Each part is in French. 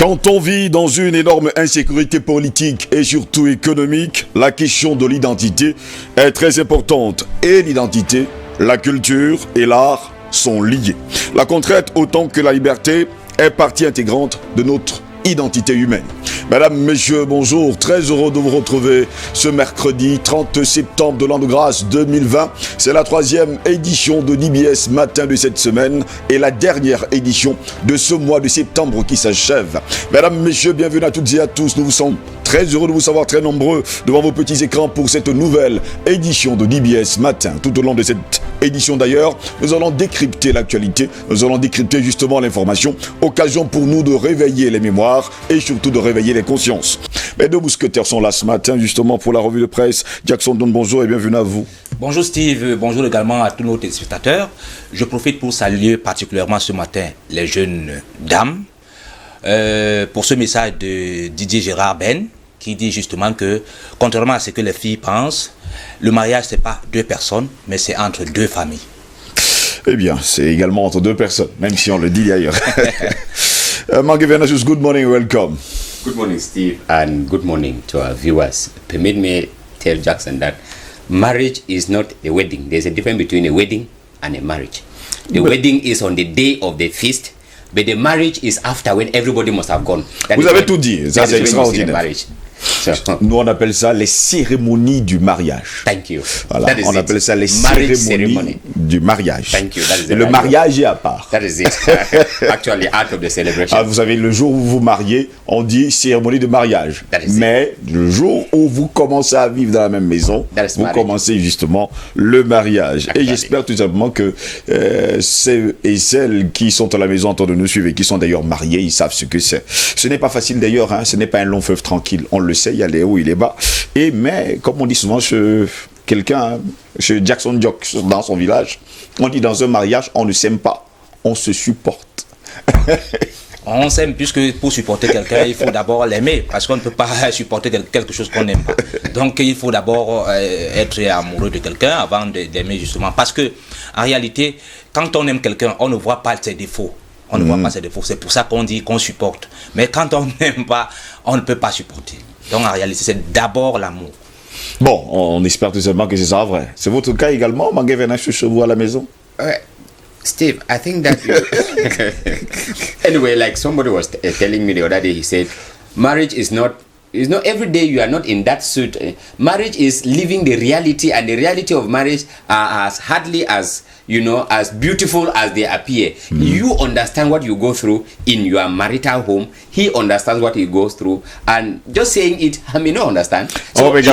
Quand on vit dans une énorme insécurité politique et surtout économique, la question de l'identité est très importante. Et l'identité, la culture et l'art sont liés. La contrainte autant que la liberté est partie intégrante de notre identité humaine. Mesdames, messieurs, bonjour. Très heureux de vous retrouver ce mercredi 30 septembre de l'an de grâce 2020. C'est la 3e édition de l'IBS Matin de cette semaine et la dernière édition de ce mois de septembre qui s'achève. Mesdames, messieurs, bienvenue à toutes et à tous. Nous vous sommes très heureux de vous savoir très nombreux devant vos petits écrans pour cette nouvelle édition de l'IBS Matin. Tout au long de cette édition d'ailleurs, nous allons décrypter l'actualité, nous allons décrypter justement l'information, occasion pour nous de réveiller les mémoires et surtout de réveiller les consciences. Mes deux mousquetaires sont là ce matin justement pour la revue de presse. Jackson Don, bonjour et bienvenue à vous. Bonjour Steve, bonjour également à tous nos téléspectateurs. Je profite pour saluer particulièrement ce matin les jeunes dames pour ce message de Didier Gérard Ben qui dit justement que, contrairement à ce que les filles pensent, le mariage, c'est pas deux personnes, mais c'est entre deux familles. Eh bien, c'est également entre deux personnes, même si on le dit ailleurs. Mangue Venasius, good morning, welcome. Good morning, Steve, and good morning to our viewers. Permit me tell Jackson that marriage is not a wedding. There's a difference between a wedding and a marriage. The wedding is on the day of the feast, but the marriage is after, when everybody must have gone. Vous avez tout dit, ça c'est extraordinaire. So, nous on appelle ça les cérémonies du mariage. Thank you. Voilà, on appelle ça les cérémonies du mariage. Thank you. That is Et le mariage est à part. That is it. Actually, out of the celebration. Ah, vous savez, le jour où vous vous mariez, on dit cérémonie de mariage. Mais le jour où vous commencez à vivre dans la même maison, vous commencez justement le mariage. Actually. Et j'espère tout simplement que ceux et celles qui sont à la maison en train de nous suivre et qui sont d'ailleurs mariés, ils savent ce que c'est. Ce n'est pas facile d'ailleurs, hein, ce n'est pas un long fleuve tranquille. On le sait, il y a les hauts, il est bas. Mais comme on dit souvent chez quelqu'un, chez Jackson Jock, dans son village, on dit dans un mariage, on ne s'aime pas, on se supporte. On s'aime puisque pour supporter quelqu'un, il faut d'abord l'aimer, parce qu'on ne peut pas supporter quelque chose qu'on n'aime pas. Donc il faut d'abord être amoureux de quelqu'un avant d'aimer justement. Parce que en réalité, quand on aime quelqu'un, on ne voit pas ses défauts. On ne voit pas ses défauts. C'est pour ça qu'on dit qu'on supporte. Mais quand on n'aime pas, on ne peut pas supporter. Donc en réalité, c'est d'abord l'amour. Bon, on espère tout simplement que c'est ça vrai. C'est votre cas également, Mangue Venasius, chez vous à la maison? Steve, I think that anyway, like somebody was telling me the other day, he said, marriage is not every day you are not in that suit. Marriage is living the reality, and the reality of marriage are as hardly as, as beautiful as they appear. You understand what you go through in your marital home. He understands what he goes through, and just saying it, I may not understand. So each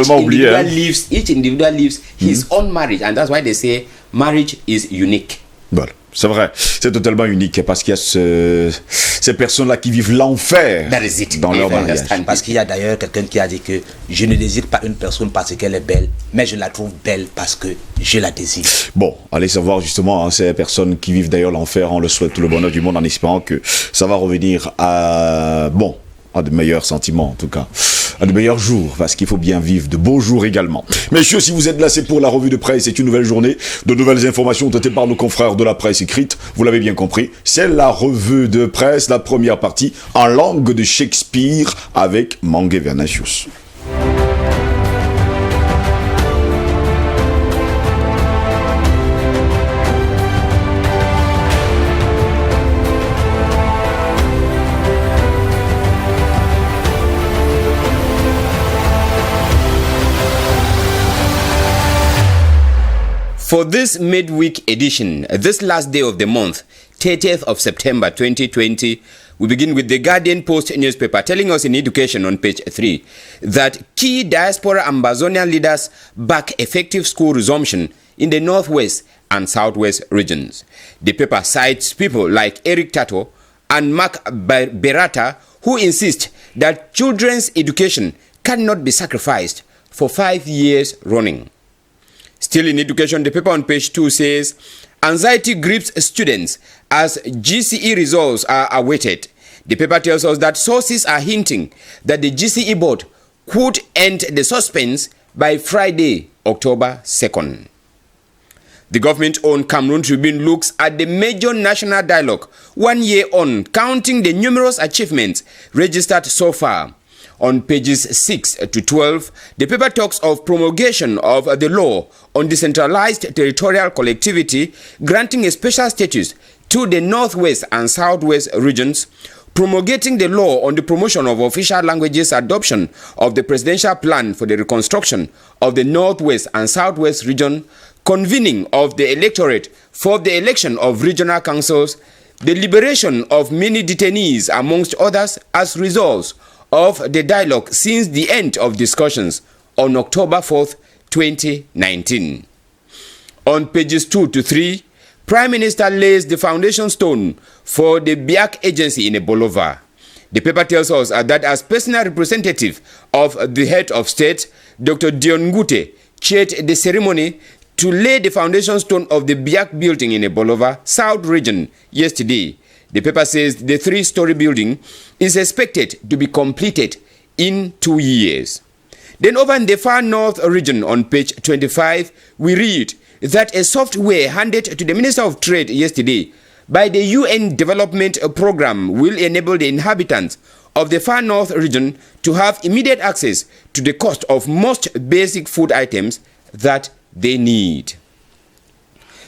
individual lives his own marriage, and that's why they say marriage is unique. Voilà. C'est vrai, c'est totalement unique parce qu'il y a ces personnes-là qui vivent l'enfer dans leur mariage. Parce qu'il y a d'ailleurs quelqu'un qui a dit que je ne désire pas une personne parce qu'elle est belle, mais je la trouve belle parce que je la désire. Bon, allez savoir justement ces personnes qui vivent d'ailleurs l'enfer, on le souhaite tout le bonheur du monde en espérant que ça va revenir à de meilleurs sentiments en tout cas. À de meilleurs jours, parce qu'il faut bien vivre de beaux jours également. Messieurs, si vous êtes là, c'est pour la revue de presse, c'est une nouvelle journée, de nouvelles informations traitées par nos confrères de la presse écrite, vous l'avez bien compris, c'est la revue de presse, la première partie, en langue de Shakespeare, avec Mangue Venasius. For this midweek edition, this last day of the month, 30th of September 2020, we begin with the Guardian Post newspaper telling us in education on page 3 that key diaspora Ambazonian leaders back effective school resumption in the northwest and southwest regions. The paper cites people like Eric Tato and Mark Berata who insist that children's education cannot be sacrificed for 5 years running. Still in education, the paper on page 2 says, anxiety grips students as GCE results are awaited. The paper tells us that sources are hinting that the GCE board could end the suspense by Friday, October 2nd. The government-owned Cameroon Tribune looks at the major national dialogue 1 year on, counting the numerous achievements registered so far. On pages 6 to 12, the paper talks of promulgation of the law on decentralized territorial collectivity, granting a special status to the Northwest and Southwest regions, promulgating the law on the promotion of official languages, adoption of the presidential plan for the reconstruction of the Northwest and Southwest region, convening of the electorate for the election of regional councils, the liberation of many detainees, amongst others, as results of the dialogue since the end of discussions on October 4th, 2019. On pages 2 to 3, Prime Minister lays the foundation stone for the BIAC agency in Bolova. The paper tells us that as personal representative of the head of state, Dr. Dion Ngute chaired the ceremony to lay the foundation stone of the BIAC building in Bolova, South region, yesterday. The paper says the 3-story building is expected to be completed in 2 years. Then over in the far north region on page 25, we read that a software handed to the Minister of Trade yesterday by the UN Development Program will enable the inhabitants of the far north region to have immediate access to the cost of most basic food items that they need.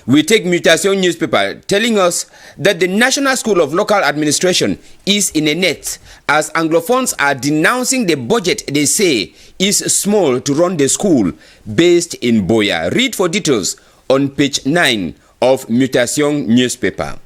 We take Mutation newspaper telling us that the National School of Local Administration is in a net as Anglophones are denouncing the budget they say is small to run the school based in Boya. Read for details on page 9 of Mutation newspaper.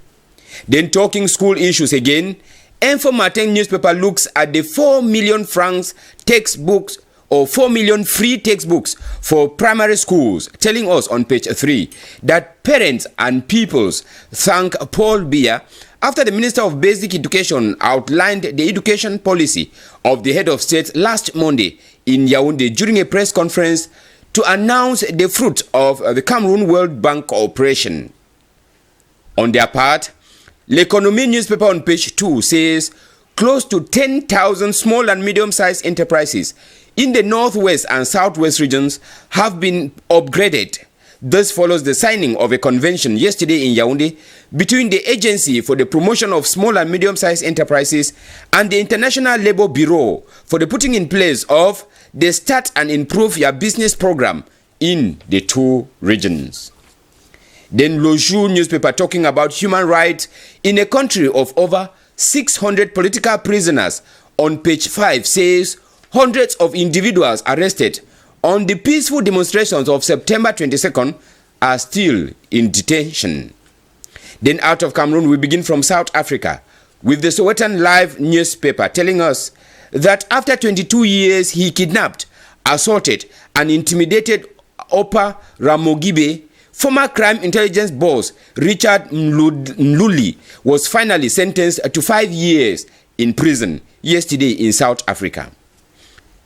Then talking school issues again, Info Matin newspaper looks at the 4 million francs textbooks or 4 million free textbooks for primary schools, telling us on page 3 that parents and pupils thank Paul Biya after the Minister of Basic Education outlined the education policy of the head of state last Monday in Yaoundé during a press conference to announce the fruit of the Cameroon World Bank cooperation. On their part, L'Economie newspaper on page 2 says close to 10,000 small and medium-sized enterprises in the Northwest and Southwest regions have been upgraded. This follows the signing of a convention yesterday in Yaoundé between the Agency for the Promotion of Small and Medium-Sized Enterprises and the International Labour Bureau for the putting in place of the Start and Improve Your Business program in the 2 regions. Then Le Jour newspaper talking about human rights in a country of over 600 political prisoners on page 5 says hundreds of individuals arrested on the peaceful demonstrations of September 22nd are still in detention. Then out of Cameroon, we begin from South Africa with the Sowetan Live newspaper telling us that after 22 years, he kidnapped, assaulted, and intimidated Opa Ramogibe. Former crime intelligence boss Richard Mluli was finally sentenced to 5 years in prison yesterday in South Africa.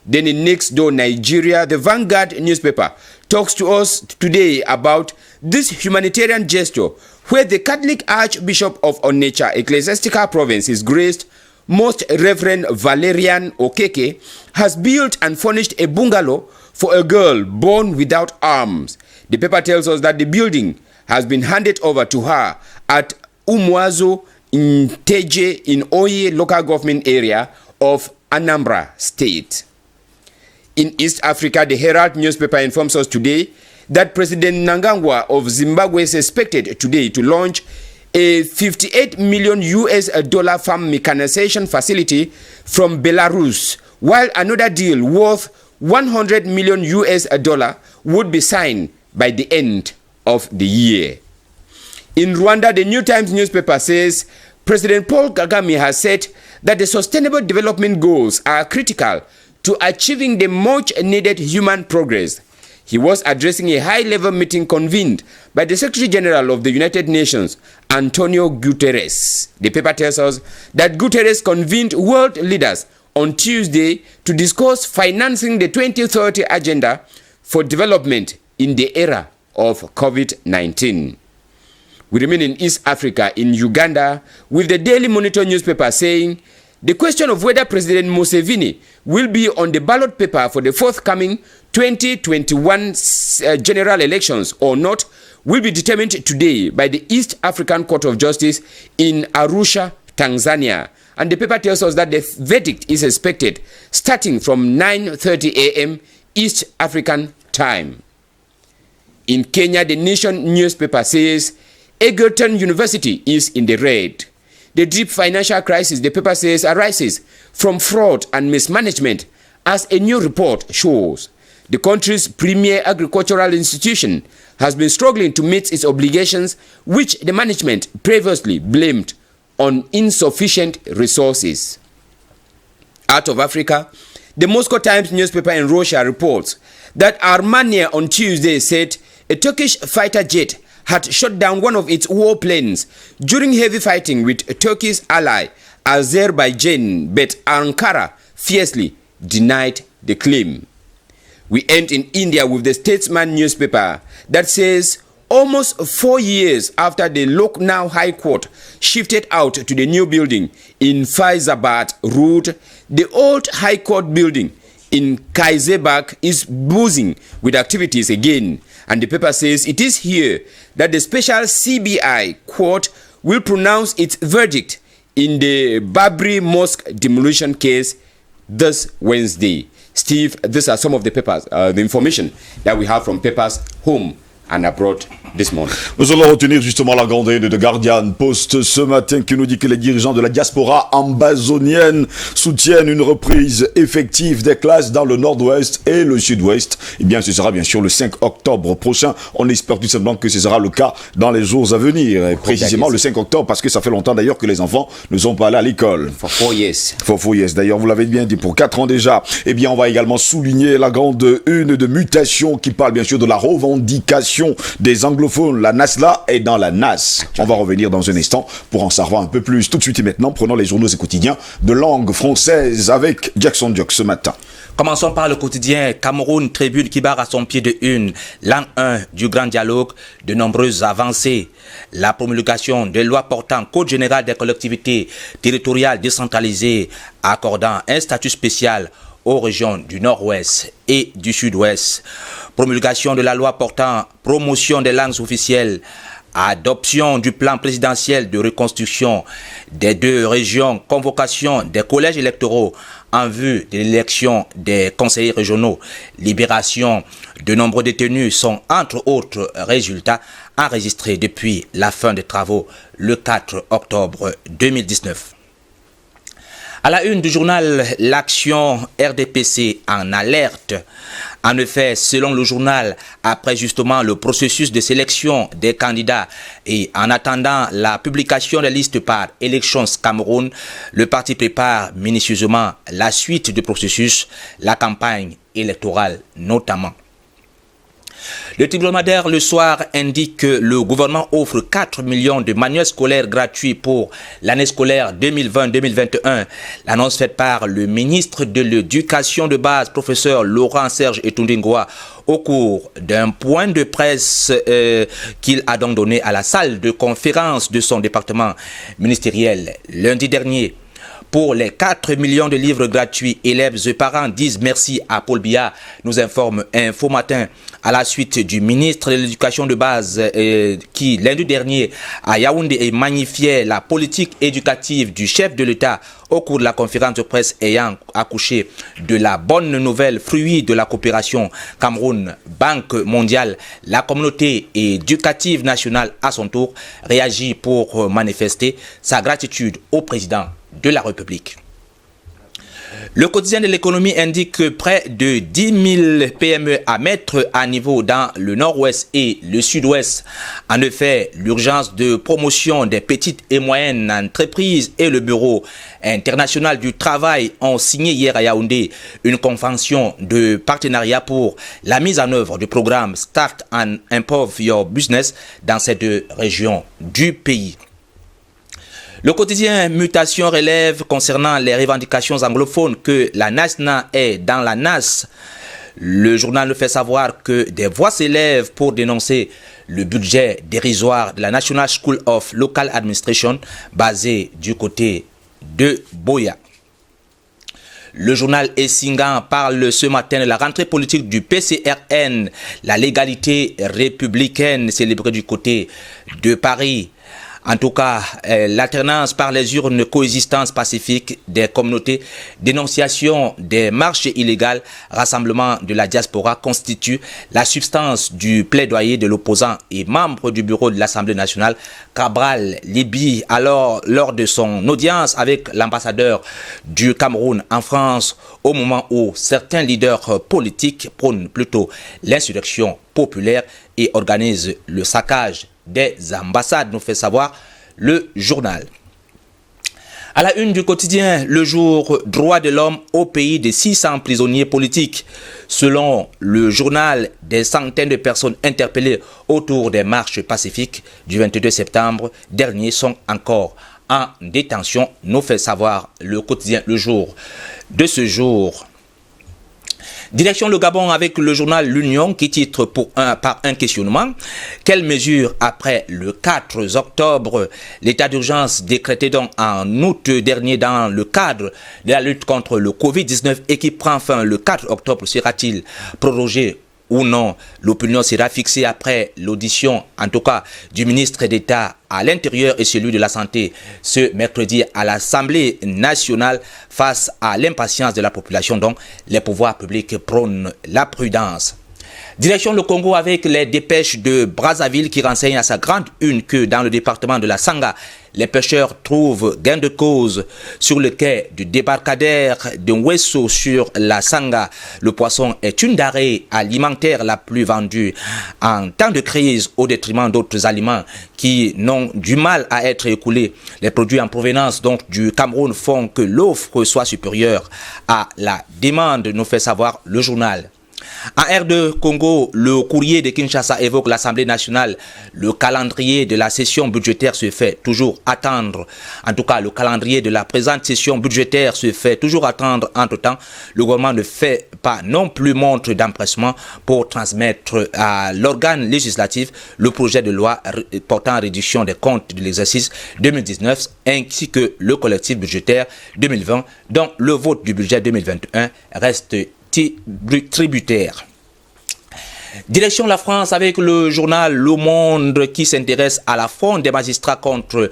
Then in next door Nigeria, the Vanguard newspaper talks to us today about this humanitarian gesture where the Catholic Archbishop of Onitsha Ecclesiastical Province, His Grace Most Reverend Valerian Okeke, has built and furnished a bungalow for a girl born without arms. The paper tells us that the building has been handed over to her at Umwazo in Teje in Oye local government area of Anambra State. In East Africa, the Herald newspaper informs us today that President Mnangagwa of Zimbabwe is expected today to launch a $58 million farm mechanization facility from Belarus, while another deal worth $100 million would be signed by the end of the year. In Rwanda, the New Times newspaper says President Paul Kagame has said that the Sustainable Development Goals are critical to achieving the much needed human progress. He was addressing a high-level meeting convened by the Secretary General of the United Nations, Antonio Guterres. The paper tells us that Guterres convened world leaders on Tuesday to discuss financing the 2030 agenda for development in the era of COVID-19. We remain in East Africa, in Uganda, with the Daily Monitor newspaper saying the question of whether President Museveni will be on the ballot paper for the forthcoming 2021 general elections or not will be determined today by the East African Court of Justice in Arusha, Tanzania. And the paper tells us that the verdict is expected starting from 9:30 a.m. East African time. In Kenya, the Nation newspaper says Egerton University is in the red. The deep financial crisis, the paper says, arises from fraud and mismanagement, as a new report shows. The country's premier agricultural institution has been struggling to meet its obligations, which the management previously blamed on insufficient resources. Out of Africa, the Moscow Times newspaper in Russia reports that Armenia on Tuesday said a Turkish fighter jet had shot down one of its warplanes during heavy fighting with Turkey's ally Azerbaijan, but Ankara fiercely denied the claim. We end in India with the Statesman newspaper that says almost 4 years after the Lucknow High Court shifted out to the new building in Faizabad Road, the old High Court building in Kaizebak is buzzing with activities again. And the paper says it is here that the special CBI court will pronounce its verdict in the Babri Mosque demolition case this Wednesday. Steve, these are some of the papers, the information that we have from papers home and abroad this morning. Nous allons retenir justement la grande aide de Guardian Post ce matin qui nous dit que les dirigeants de la diaspora ambazonienne soutiennent une reprise effective des classes dans le nord-ouest et le sud-ouest. Eh bien, ce sera bien sûr le 5 octobre prochain. On espère tout simplement que ce sera le cas dans les jours à venir. Et précisément le 5 octobre parce que ça fait longtemps d'ailleurs que les enfants ne sont pas allés à l'école. For 4 years. For 4 years. D'ailleurs, vous l'avez bien dit, pour 4 ans déjà. Eh bien, on va également souligner la grande une de mutation qui parle bien sûr de la revendication des anglophones. La NASLA est dans la NAS. On va revenir dans un instant pour en savoir un peu plus. Tout de suite et maintenant, prenons les journaux et quotidiens de langue française avec Jackson Duck ce matin. Commençons par le quotidien Cameroun Tribune qui barre à son pied de une l'an 1 du grand dialogue, de nombreuses avancées. La promulgation des lois portant Code général des collectivités territoriales décentralisées accordant un statut spécial aux régions du nord-ouest et du sud-ouest. Promulgation de la loi portant promotion des langues officielles. Adoption du plan présidentiel de reconstruction des 2 régions. Convocation des collèges électoraux en vue de l'élection des conseillers régionaux. Libération de nombreux détenus sont entre autres résultats enregistrés depuis la fin des travaux le 4 octobre 2019. À la une du journal L'Action, RDPC en alerte. En effet, selon le journal, après justement le processus de sélection des candidats et en attendant la publication des listes par Elections Cameroun, le parti prépare minutieusement la suite du processus, la campagne électorale notamment. Le hebdomadaire Le Soir indique que le gouvernement offre 4 millions de manuels scolaires gratuits pour l'année scolaire 2020-2021. L'annonce faite par le ministre de l'Éducation de base, professeur Laurent Serge Etundingoa, au cours d'un point de presse qu'il a donc donné à la salle de conférence de son département ministériel lundi dernier. Pour les 4 millions de livres gratuits, élèves et parents disent merci à Paul Biya, nous informe Info Matin, à la suite du ministre de l'Éducation de base qui, lundi dernier, à Yaoundé, magnifiait la politique éducative du chef de l'État au cours de la conférence de presse ayant accouché de la bonne nouvelle fruit de la coopération Cameroun-Banque mondiale. La communauté éducative nationale, à son tour, réagit pour manifester sa gratitude au président de la République. Le quotidien de l'économie indique que près de 10 000 PME à mettre à niveau dans le nord-ouest et le sud-ouest. En effet, l'urgence de promotion des petites et moyennes entreprises et le Bureau international du travail ont signé hier à Yaoundé une convention de partenariat pour la mise en œuvre du programme Start and Improve Your Business dans ces 2 régions du pays. Le quotidien Mutation relève concernant les revendications anglophones que la NASNA est dans la NAS. Le journal nous fait savoir que des voix s'élèvent pour dénoncer le budget dérisoire de la National School of Local Administration basée du côté de Boya. Le journal Essingan parle ce matin de la rentrée politique du PCRN, la légalité républicaine célébrée du côté de Paris. En tout cas, l'alternance par les urnes, coexistence pacifique des communautés, dénonciation des marches illégales, rassemblement de la diaspora constitue la substance du plaidoyer de l'opposant et membre du bureau de l'Assemblée nationale, Cabral Libi, alors lors de son audience avec l'ambassadeur du Cameroun en France, au moment où certains leaders politiques prônent plutôt l'insurrection populaire et organisent le saccage des ambassades, nous fait savoir le journal. À la une du quotidien, le jour droit de l'homme au pays des 600 prisonniers politiques. Selon le journal, des centaines de personnes interpellées autour des marches pacifiques du 22 septembre dernier sont encore en détention, nous fait savoir le quotidien Le Jour de ce jour. Direction le Gabon avec le journal L'Union qui titre par un questionnement. Quelles mesures après le 4 octobre, l'état d'urgence décrété donc en août dernier dans le cadre de la lutte contre le Covid-19 et qui prend fin le 4 octobre sera-t-il prorogé ou non? L'opinion sera fixée après l'audition, en tout cas, du ministre d'État à l'Intérieur et celui de la Santé ce mercredi à l'Assemblée nationale face à l'impatience de la population. Donc, les pouvoirs publics prônent la prudence. Direction le Congo avec les dépêches de Brazzaville qui renseignent à sa grande une que dans le département de la Sanga, les pêcheurs trouvent gain de cause sur le quai du débarcadère de Wesso sur la Sanga. Le poisson est une denrée alimentaire la plus vendue en temps de crise au détriment d'autres aliments qui n'ont du mal à être écoulés. Les produits en provenance donc du Cameroun font que l'offre soit supérieure à la demande, nous fait savoir le journal. En R2 Congo, le courrier de Kinshasa évoque l'Assemblée nationale. Le calendrier de la session budgétaire se fait toujours attendre. En tout cas, le calendrier de la présente session budgétaire se fait toujours attendre. Entre-temps, le gouvernement ne fait pas non plus montre d'empressement pour transmettre à l'organe législatif le projet de loi portant réduction des comptes de l'exercice 2019 ainsi que le collectif budgétaire 2020 dont le vote du budget 2021 reste tributaire. Direction la France avec le journal Le Monde qui s'intéresse à la fronde des magistrats contre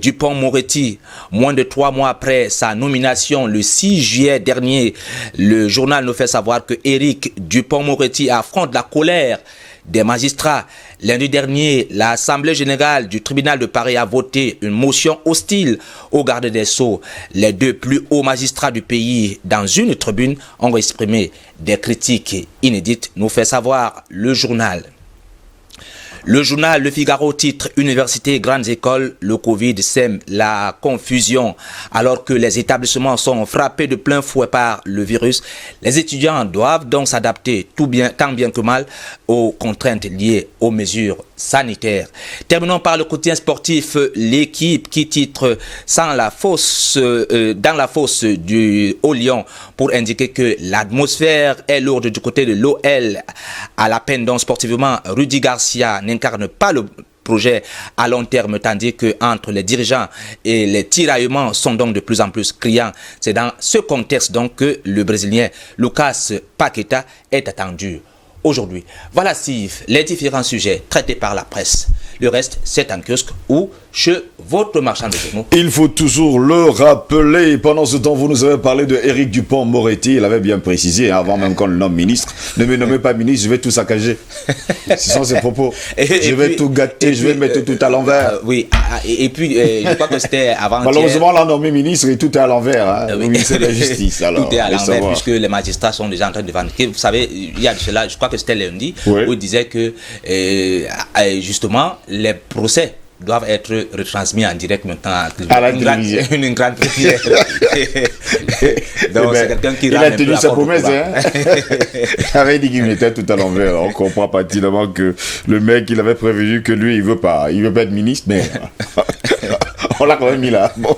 Dupond-Moretti. Moins de 3 mois après sa nomination le 6 juillet dernier, le journal nous fait savoir que Éric Dupond-Moretti affronte la colère des magistrats. Lundi dernier, l'Assemblée générale du tribunal de Paris a voté une motion hostile au garde des Sceaux. Les deux plus hauts magistrats du pays, dans une tribune, ont exprimé des critiques inédites, nous fait savoir le journal. Le journal Le Figaro titre « Université et grandes écoles, le Covid sème la confusion ». Alors que les établissements sont frappés de plein fouet par le virus, les étudiants doivent donc s'adapter tant bien que mal aux contraintes liées aux mesures sanitaires. Terminons par le quotidien sportif L'équipe qui titre « dans la fosse du Haut-Lyon » pour indiquer que l'atmosphère est lourde du côté de l'OL. À la peine donc sportivement, Rudy Garcia n'incarne pas le projet à long terme, tandis que entre les dirigeants et les tiraillements sont donc de plus en plus criants. C'est dans ce contexte donc que le Brésilien Lucas Paqueta est attendu aujourd'hui. Voilà Steve, les différents sujets traités par la presse. Le reste, c'est en kiosque ou chez votre marchand de journaux. Il faut toujours le rappeler. Pendant ce temps, vous nous avez parlé de Éric Dupond-Moretti. Il avait bien précisé, avant même qu'on le nomme ministre. Ne me nommez pas ministre, je vais tout saccager. Ce sont ses propos. Je vais tout gâter, je vais mettre tout à l'envers. Oui, et puis, je crois que c'était avant. Malheureusement, on l'a nommé ministre et tout est à l'envers. Hein, oui. Au ministère de la Justice. Alors, tout est à l'envers, puisque les magistrats sont déjà en train de vendre. Vous savez, il y a de cela, je crois que c'était lundi, oui, où il disait que, justement, les procès doivent être retransmis en direct maintenant à la télévision. Une grande première. Donc c'est quelqu'un qui il a tenu sa promesse. Hein. Il avait dit qu'il mettait tout à l'envers. On comprend pertinemment que le mec, il avait prévenu que lui, il veut pas être ministre, mais On l'a quand même mis là. Bon,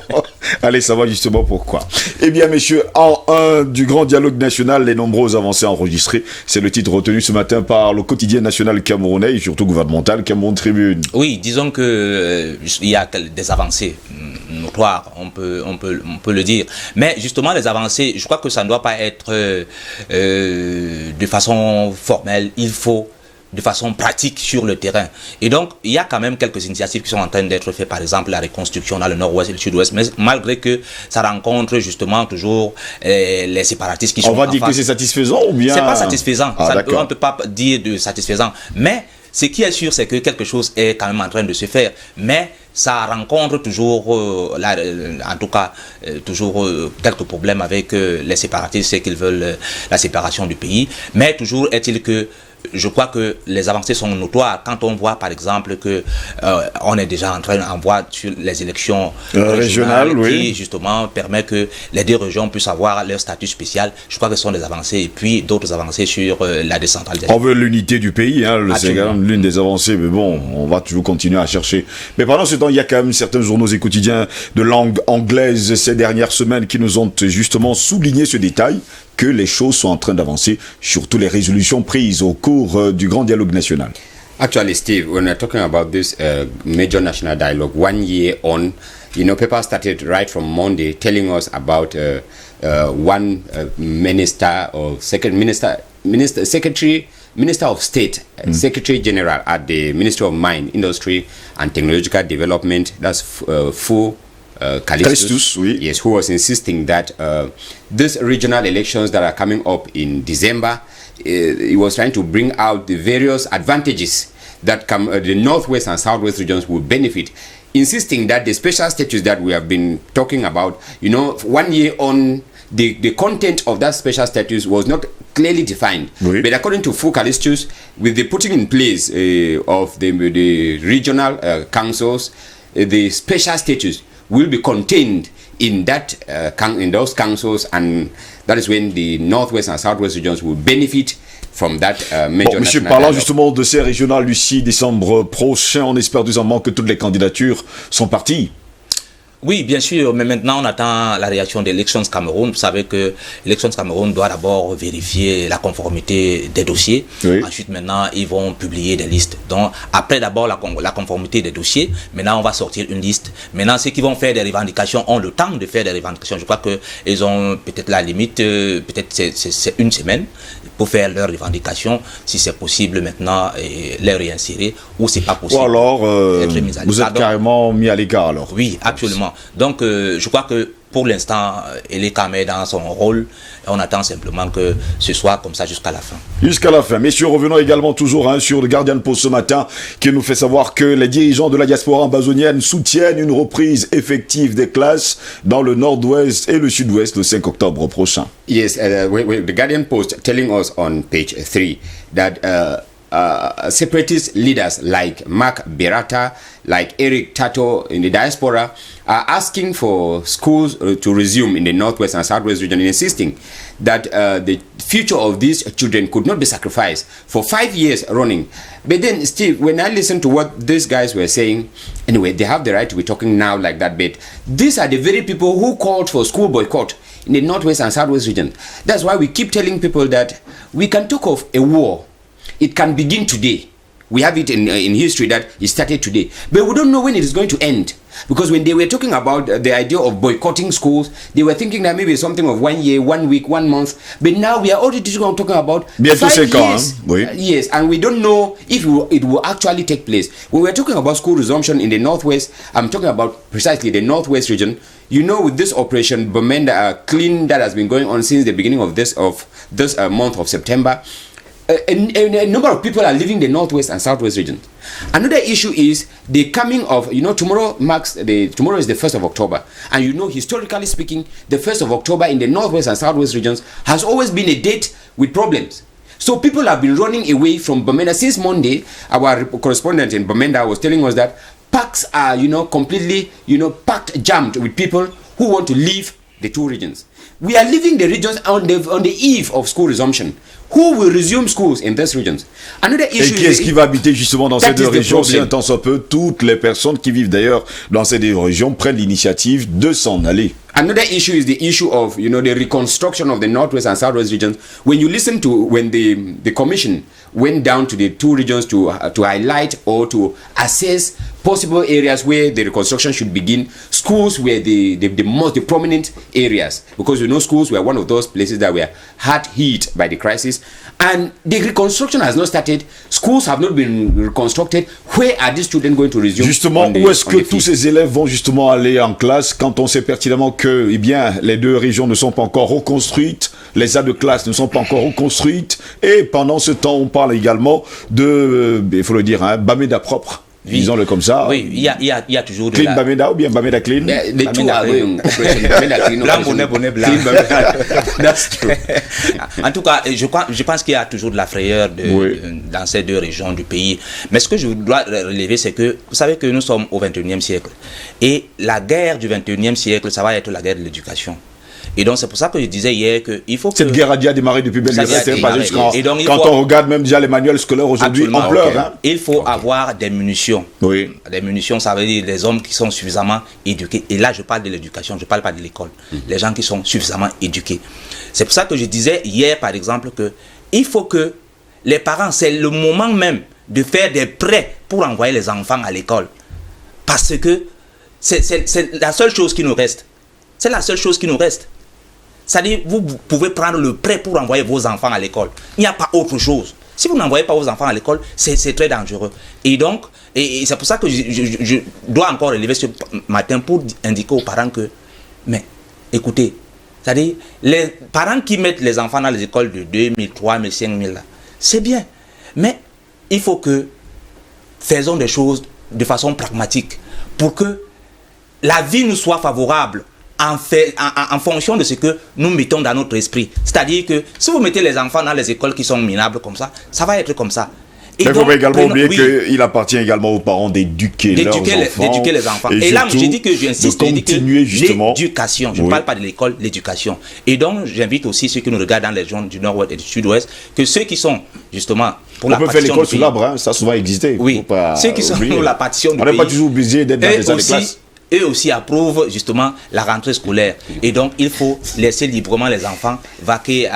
allez savoir justement pourquoi. Eh bien, messieurs, en un du grand dialogue national, les nombreuses avancées enregistrées, c'est le titre retenu ce matin par le quotidien national camerounais et surtout gouvernemental Cameroun Tribune. Oui, disons que il y a des avancées notoires, on peut le dire. Mais justement, les avancées, je crois que ça ne doit pas être de façon formelle. Il faut de façon pratique sur le terrain. Et donc, il y a quand même quelques initiatives qui sont en train d'être faites, par exemple la reconstruction dans le nord-ouest et le sud-ouest, mais malgré que ça rencontre justement toujours les séparatistes qui sont en face. On va dire que c'est satisfaisant ou bien... C'est pas satisfaisant, on ne peut pas dire de satisfaisant, mais ce qui est sûr, c'est que quelque chose est quand même en train de se faire, mais ça rencontre toujours, en tout cas, toujours quelques problèmes avec les séparatistes, c'est qu'ils veulent la séparation du pays, mais toujours est-il que je crois que les avancées sont notoires quand on voit par exemple que on est déjà en voie sur les élections régionales qui justement permet que les deux régions puissent avoir leur statut spécial. Je crois que ce sont des avancées et puis d'autres avancées sur la décentralisation. On veut l'unité du pays, hein, c'est quand même l'une des avancées, mais bon, on va toujours continuer à chercher. Mais pendant ce temps, il y a quand même certains journaux et quotidiens de langue anglaise ces dernières semaines qui nous ont justement souligné ce détail, que les choses sont en train d'avancer, surtout les résolutions prises au cours du grand dialogue national. Actually, Steve, when we're talking about this major national dialogue, 1 year on, you know, people started right from Monday telling us about one minister or Minister of State, Secretary General at the Ministry of Mine, Industry and Technological Development, that's Fu Callistus, yes, who was insisting that these regional elections that are coming up in December, he was trying to bring out the various advantages that the northwest and southwest regions will benefit, insisting that the special status that we have been talking about, you know, 1 year on, the content of that special status was not clearly defined. Oui. But according to Fu Callistus, with the putting in place of the regional councils, the special status will be contained in that in those councils, and that is when the northwest and southwest regions will benefit from that major Monsieur, parlant justement de ces régionales du 6 décembre prochain, on espère doucement que toutes les candidatures sont parties. Oui, bien sûr, mais maintenant on attend la réaction d'Elections Cameroun. Vous savez que Elections Cameroun doit d'abord vérifier la conformité des dossiers. Oui. Ensuite, maintenant, ils vont publier des listes. Donc, après d'abord la conformité des dossiers, maintenant on va sortir une liste. Maintenant, ceux qui vont faire des revendications ont le temps de faire des revendications. Je crois qu'ils ont peut-être la limite, peut-être c'est une semaine pour faire leurs revendications, si c'est possible maintenant, les réinsérer, ou c'est pas possible. Ou alors, vous êtes carrément mis à l'écart alors. Oui, absolument. Donc, je crois que pour l'instant, elle est quand même dans son rôle. On attend simplement que ce soit comme ça jusqu'à la fin. Jusqu'à la fin. Messieurs, revenons également toujours sur le Guardian Post ce matin, qui nous fait savoir que les dirigeants de la diaspora ambazonienne soutiennent une reprise effective des classes dans le nord-ouest et le sud-ouest le 5 octobre prochain. Yes, the Guardian Post telling us on page 3 that separatist leaders like Mark Berata, like Eric Tato in the diaspora are asking for schools to resume in the northwest and southwest region, insisting that the future of these children could not be sacrificed for 5 years running. But then, Steve, when I listen to what these guys were saying, anyway, they have the right to be talking now like that, but these are the very people who called for school boycott in the northwest and southwest region. That's why we keep telling people that we can talk of a war. It can begin today. We have it in history that it started today. But we don't know when it is going to end. Because when they were talking about the idea of boycotting schools, they were thinking that maybe something of 1 year, 1 week, 1 month. But now we are already talking about 5 years. Oui. Yes, and we don't know if it will actually take place. When we're talking about school resumption in the northwest, I'm talking about precisely the northwest region. You know, with this operation, Bamenda Clean, that has been going on since the beginning of this month of September, a number of people are leaving the northwest and southwest regions. Another issue is the coming of, you know, tomorrow is the 1st of October, and you know, historically speaking, the 1st of October in the northwest and southwest regions has always been a date with problems. So people have been running away from Bamenda since Monday. Our correspondent in Bamenda was telling us that parks are, you know, completely, you know, packed, jammed with people who want to leave the two regions. We are leaving the regions on the eve of school resumption. Who will resume schools in these regions? Another issue. Et qui est-ce qui va habiter justement dans ces deux régions? Si un temps soit peu, toutes les personnes qui vivent d'ailleurs dans ces deux régions prennent l'initiative de s'en aller. Another issue is the issue of, the reconstruction of the Northwest and Southwest regions. When you listen to when the commission went down to the two regions to highlight or to assess possible areas where the reconstruction should begin, schools were the most prominent areas, because schools were one of those places that were hard hit by the crisis, and the reconstruction has not started. Schools have not been reconstructed. Where are these children going to resume? Justement, où est-ce que tous ces élèves vont justement aller en classe quand on sait pertinemment que, les deux régions ne sont pas encore reconstruites, les salles de classe ne sont pas encore reconstruites, et pendant ce temps, on parle également de, il faut le dire, Bamenda propre. Oui. Disons-le comme ça. Oui, il y a toujours de clean Bamenda ou bien Bamenda clean? Les two are going Bamenda clean. Blanc, bonnet, blanc. That's true. En tout cas, je pense qu'il y a toujours de la frayeur dans ces deux régions du pays. Mais ce que je dois relever, c'est que vous savez que nous sommes au 21e siècle. Et la guerre du 21e siècle, ça va être la guerre de l'éducation. Et donc c'est pour ça que je disais hier qu'il faut que... Cette guerre a déjà démarré depuis belle lurette. Quand on regarde même déjà les manuels scolaires aujourd'hui, on pleure. Okay. Il faut avoir des munitions. Oui. Des munitions, ça veut dire des hommes qui sont suffisamment éduqués. Et là, je parle de l'éducation, je ne parle pas de l'école. Les gens qui sont suffisamment éduqués. C'est pour ça que je disais hier, par exemple, qu'il faut que les parents, c'est le moment même de faire des prêts pour envoyer les enfants à l'école. Parce que c'est la seule chose qui nous reste. C'est la seule chose qui nous reste. C'est-à-dire, vous pouvez prendre le prêt pour envoyer vos enfants à l'école. Il n'y a pas autre chose. Si vous n'envoyez pas vos enfants à l'école, c'est très dangereux. Et donc, et c'est pour ça que je dois encore relever ce matin pour indiquer aux parents que, mais écoutez, c'est-à-dire, les parents qui mettent les enfants dans les écoles de 2 000, 3 000, 5 000, c'est bien. Mais il faut que faisons des choses de façon pragmatique pour que la vie nous soit favorable. En fonction de ce que nous mettons dans notre esprit. C'est-à-dire que si vous mettez les enfants dans les écoles qui sont minables comme ça va être comme ça. Et il ne faut pas également oublier qu'il appartient également aux parents d'éduquer leurs enfants. D'éduquer les enfants. Et là, j'ai dit que j'insiste, l'éducation. Je ne parle pas de l'école, l'éducation. Et donc, j'invite aussi ceux qui nous regardent dans les régions du Nord-Ouest et du Sud-Ouest, que ceux qui sont justement pour la partition du pays... On peut faire l'école sous l'arbre, ça a souvent existé. Oui, ceux qui sont pour la partition du pays... On n'est pas toujours obligé d'être dans les salles de classe. Eux aussi approuvent justement la rentrée scolaire. Et donc, il faut laisser librement les enfants vaquer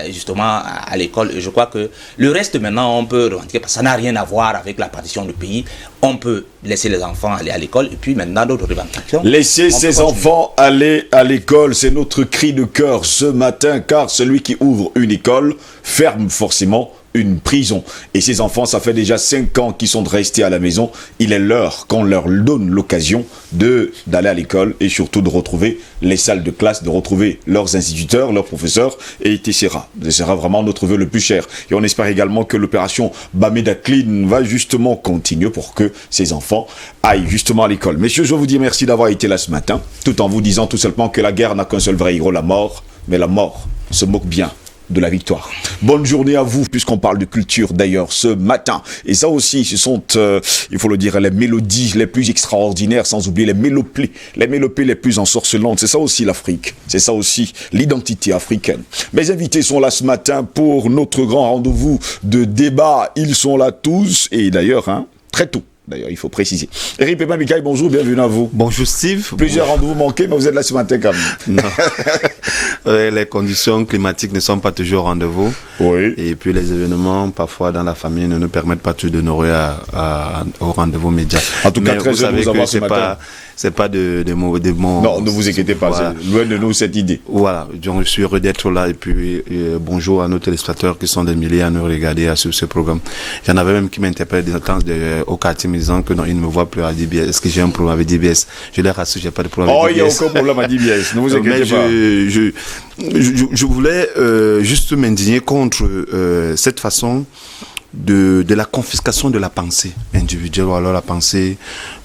justement à l'école. Et je crois que le reste, maintenant, on peut revendiquer, parce que ça n'a rien à voir avec la partition du pays. On peut laisser les enfants aller à l'école et puis maintenant d'autres revendications. Laisser ses enfants aller à l'école, c'est notre cri de cœur ce matin, car celui qui ouvre une école ferme forcément une prison. Et ces enfants, ça fait déjà 5 ans qu'ils sont restés à la maison. Il est l'heure qu'on leur donne l'occasion d'aller à l'école et surtout de retrouver les salles de classe, de retrouver leurs instituteurs, leurs professeurs et Tessera. Ce sera vraiment notre vœu le plus cher. Et on espère également que l'opération Bamenda Clean va justement continuer pour que ces enfants aillent justement à l'école. Messieurs, je veux vous dire merci d'avoir été là ce matin, tout en vous disant tout simplement que la guerre n'a qu'un seul vrai héros, la mort. Mais la mort se moque bien de la victoire. Bonne journée à vous, puisqu'on parle de culture d'ailleurs ce matin. Et ça aussi, ce sont, il faut le dire, les mélodies les plus extraordinaires, sans oublier les mélopées les plus ensorcelantes. C'est ça aussi l'Afrique. C'est ça aussi l'identité africaine. Mes invités sont là ce matin pour notre grand rendez-vous de débat. Ils sont là tous, et d'ailleurs, très tôt. D'ailleurs, il faut préciser. Eric Pépin Mikaï, bonjour, bienvenue à vous. Bonjour Steve. Plusieurs rendez-vous manqués, mais vous êtes là ce matin quand même. Non. Les conditions climatiques ne sont pas toujours au rendez-vous. Oui. Et puis les événements, parfois dans la famille, ne nous permettent pas toujours d'honorer au rendez-vous média. En tout cas, très heureux de vous avoir ce matin. C'est pas de mon... Non, ne vous inquiétez pas, voilà. C'est loin de nous cette idée. Voilà, donc je suis heureux d'être là et puis bonjour à nos téléspectateurs qui sont des milliers à nous regarder à ce programme. J'en avais même qui m'interpellent au quartier me disant que non, ils ne me voient plus à DBS. Est-ce que j'ai un problème avec DBS? Je leur rassure, j'ai pas de problème avec DBS. Il n'y a aucun problème à DBS, ne vous inquiétez pas. Je voulais juste m'indigner contre cette façon de la confiscation de la pensée individuelle ou alors la pensée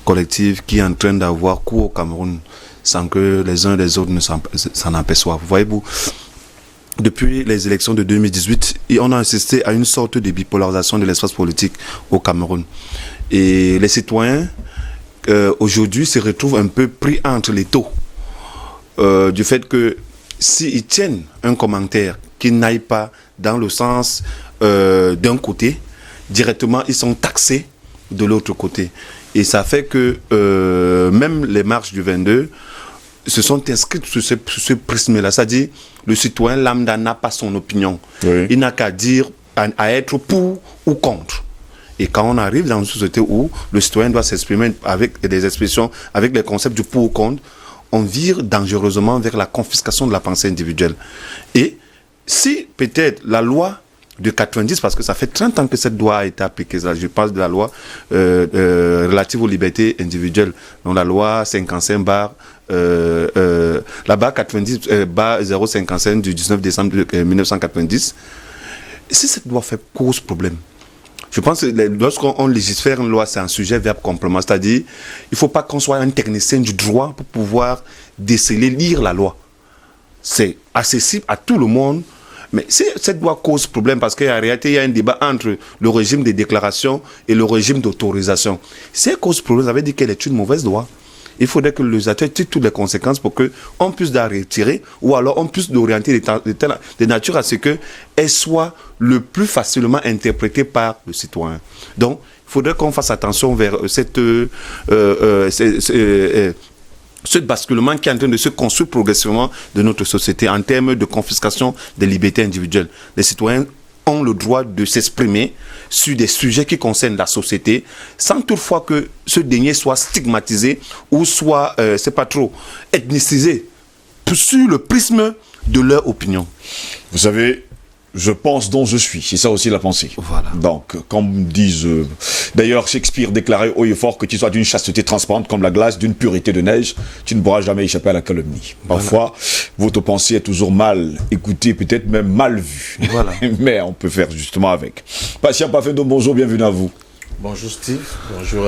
collective qui est en train d'avoir cours au Cameroun sans que les uns et les autres ne s'en aperçoivent. Voyez-vous, depuis les élections de 2018, on a assisté à une sorte de bipolarisation de l'espace politique au Cameroun. Et les citoyens, aujourd'hui, se retrouvent un peu pris entre les taux. du fait que s'ils tiennent un commentaire qui n'aille pas dans le sens d'un côté, directement ils sont taxés de l'autre côté. Et ça fait que même les marches du 22 se sont inscrites sur ce prisme-là. C'est-à-dire, le citoyen lambda n'a pas son opinion. Oui. Il n'a qu'à dire, à être pour ou contre. Et quand on arrive dans une société où le citoyen doit s'exprimer avec des expressions, avec les concepts du pour ou contre, on vire dangereusement vers la confiscation de la pensée individuelle. Et si peut-être la loi de 90, parce que ça fait 30 ans que cette loi a été appliquée, je parle de la loi relative aux libertés individuelles, donc la loi 55 la barre 90 055 du 19 décembre 1990, si cette loi cause problème, je pense que lorsqu'on légifère une loi, c'est un sujet verbe complément, c'est-à-dire il ne faut pas qu'on soit un technicien du droit pour pouvoir déceler, lire la loi. C'est accessible à tout le monde, mais si cette loi cause problème, parce qu'en réalité il y a un débat entre le régime de déclaration et le régime d'autorisation. Si elle cause problème, ça veut dire qu'elle est une mauvaise loi. Il faudrait que le législateur tire toutes les conséquences pour qu'on puisse la retirer, ou alors on puisse l'orienter de nature à ce qu'elle soit le plus facilement interprétée par le citoyen. Donc, il faudrait qu'on fasse attention vers ce basculement qui est en train de se construire progressivement de notre société en termes de confiscation des libertés individuelles. Les citoyens ont le droit de s'exprimer sur des sujets qui concernent la société, sans toutefois que ce dernier soit stigmatisé ou soit, c'est pas trop, ethnicisé sur le prisme de leur opinion. Vous savez, je pense dont je suis. C'est ça aussi la pensée. Voilà. Donc, comme disent... D'ailleurs, Shakespeare déclarait haut et fort que tu sois d'une chasteté transparente comme la glace, d'une pureté de neige, tu ne pourras jamais échapper à la calomnie. Parfois, votre pensée est toujours mal écoutée, peut-être même mal vue. Voilà. Mais on peut faire justement avec. Patient Pafendo, bonjour, bienvenue à vous. Bonjour Steve, bonjour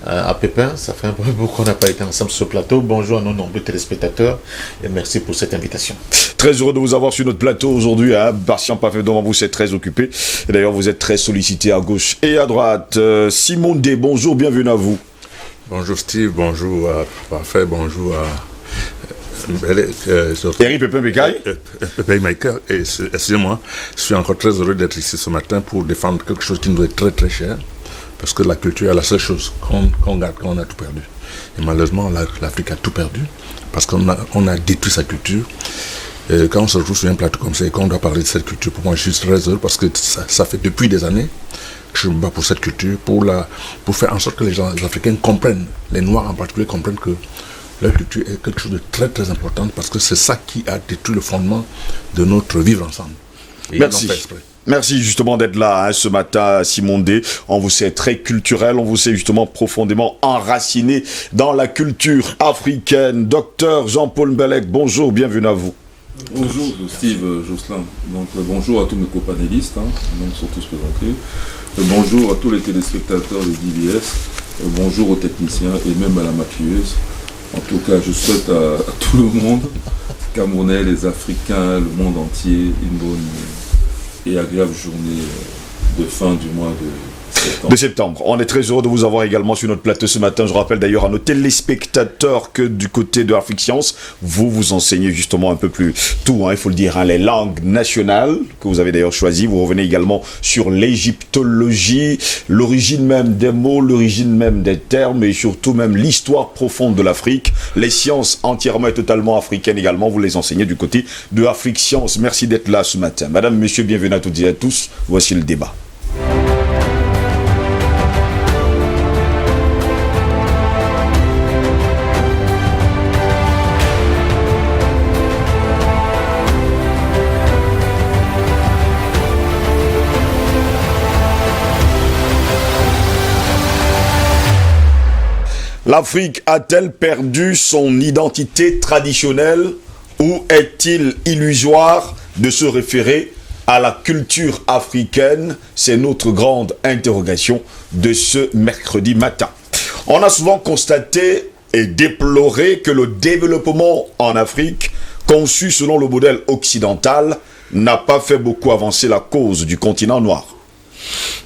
à Pépin, ça fait un peu beaucoup qu'on n'a pas été ensemble sur ce plateau. Bonjour à nos nombreux téléspectateurs et merci pour cette invitation. Très heureux de vous avoir sur notre plateau aujourd'hui. Patient Pafendo, vous êtes très occupé. Et d'ailleurs, vous êtes très sollicité à gauche et à droite. Simon D, bonjour, bienvenue à vous. Bonjour Steve, bonjour à Parfait, bonjour à... Eric Pépin Bécaye. Pépin Michael, excusez-moi, je suis encore très heureux d'être ici ce matin pour défendre quelque chose qui nous est très très cher, parce que la culture est la seule chose qu'on garde quand on a tout perdu. Et malheureusement, l'Afrique a tout perdu, parce qu'on a détruit sa culture. Et quand on se retrouve sur un plateau comme ça et qu'on doit parler de cette culture, pour moi je suis très heureux, parce que ça fait depuis des années que je me bats pour cette culture, pour faire en sorte que les Africains comprennent, les Noirs en particulier comprennent que leur culture est quelque chose de très très important, parce que c'est ça qui a détruit le fondement de notre vivre ensemble. Et merci. Merci justement d'être là ce matin, Simon D. On vous sait très culturel, on vous sait justement profondément enraciné dans la culture africaine. Docteur Jean-Paul Mbelek, bonjour, bienvenue à vous. Bonjour Steve Josselin, donc bonjour à tous mes copanélistes, donc sont tous présentés. Bonjour à tous les téléspectateurs de DBS, bonjour aux techniciens et même à la maquilleuse. En tout cas, je souhaite à tout le monde, Camerounais, les Africains, le monde entier, une bonne et agréable journée de fin du mois de septembre. On est très heureux de vous avoir également sur notre plateau ce matin. Je rappelle d'ailleurs à nos téléspectateurs que du côté de Afrique Science, vous enseignez justement un peu plus tout, il faut le dire, les langues nationales que vous avez d'ailleurs choisies. Vous revenez également sur l'égyptologie, l'origine même des mots, l'origine même des termes et surtout même l'histoire profonde de l'Afrique. Les sciences entièrement et totalement africaines également, vous les enseignez du côté de Afrique Science. Merci d'être là ce matin. Madame, monsieur, bienvenue à toutes et à tous. Voici le débat. L'Afrique a-t-elle perdu son identité traditionnelle ou est-il illusoire de se référer à la culture africaine? C'est notre grande interrogation de ce mercredi matin. On a souvent constaté et déploré que le développement en Afrique, conçu selon le modèle occidental, n'a pas fait beaucoup avancer la cause du continent noir.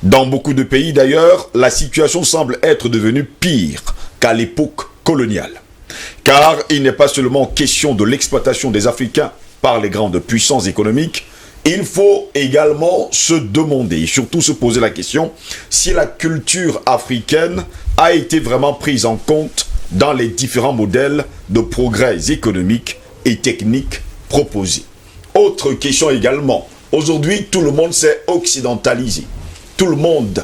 Dans beaucoup de pays d'ailleurs, la situation semble être devenue pire qu'à l'époque coloniale. Car il n'est pas seulement question de l'exploitation des Africains par les grandes puissances économiques, il faut également se demander et surtout se poser la question si la culture africaine a été vraiment prise en compte dans les différents modèles de progrès économiques et techniques proposés. Autre question également, aujourd'hui tout le monde s'est occidentalisé, tout le monde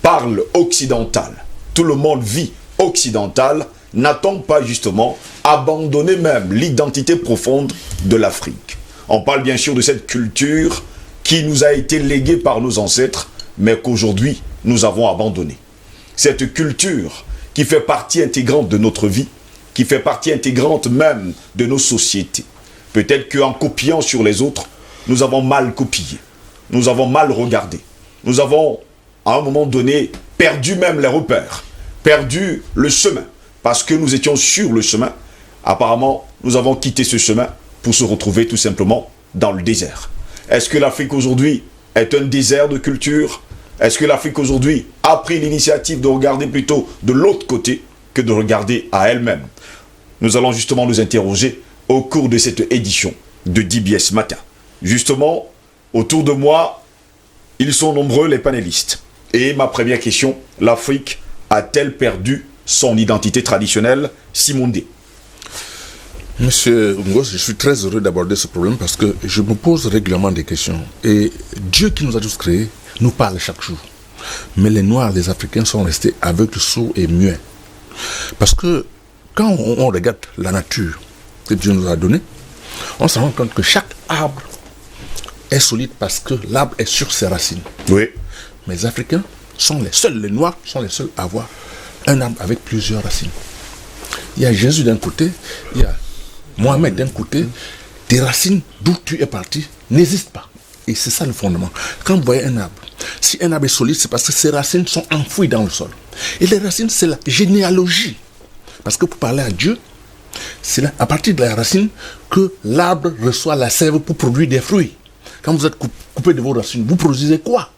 parle occidental, tout le monde vit occidental. N'a-t-on pas justement abandonné même l'identité profonde de l'Afrique? On parle bien sûr de cette culture qui nous a été léguée par nos ancêtres, mais qu'aujourd'hui nous avons abandonnée. Cette culture qui fait partie intégrante de notre vie, qui fait partie intégrante même de nos sociétés. Peut-être qu'en copiant sur les autres, nous avons mal copié, nous avons mal regardé, nous avons à un moment donné perdu même les repères, perdu le chemin. Parce que nous étions sur le chemin, apparemment, nous avons quitté ce chemin pour se retrouver tout simplement dans le désert. Est-ce que l'Afrique aujourd'hui est un désert de culture? Est-ce que l'Afrique aujourd'hui a pris l'initiative de regarder plutôt de l'autre côté que de regarder à elle-même? Nous allons justement nous interroger au cours de cette édition de DBS Matin. Justement, autour de moi, ils sont nombreux les panélistes. Et ma première question, l'Afrique a-t-elle perdu son identité traditionnelle? Simondé. Monsieur Ngos, je suis très heureux d'aborder ce problème parce que je me pose régulièrement des questions. Et Dieu qui nous a tous créés nous parle chaque jour. Mais les Noirs, les Africains sont restés aveugles, sourds et muets. Parce que quand on regarde la nature que Dieu nous a donnée, on se rend compte que chaque arbre est solide parce que l'arbre est sur ses racines. Oui. Mais les Africains sont les seuls, les Noirs sont les seuls à avoir un arbre avec plusieurs racines. Il y a Jésus d'un côté, il y a Mohamed d'un côté. Tes racines d'où tu es parti n'existent pas. Et c'est ça le fondement. Quand vous voyez un arbre, si un arbre est solide, c'est parce que ses racines sont enfouies dans le sol. Et les racines, c'est la généalogie. Parce que pour parler à Dieu, c'est là, à partir de la racine que l'arbre reçoit la sève pour produire des fruits. Quand vous êtes coupé de vos racines, vous produisez quoi?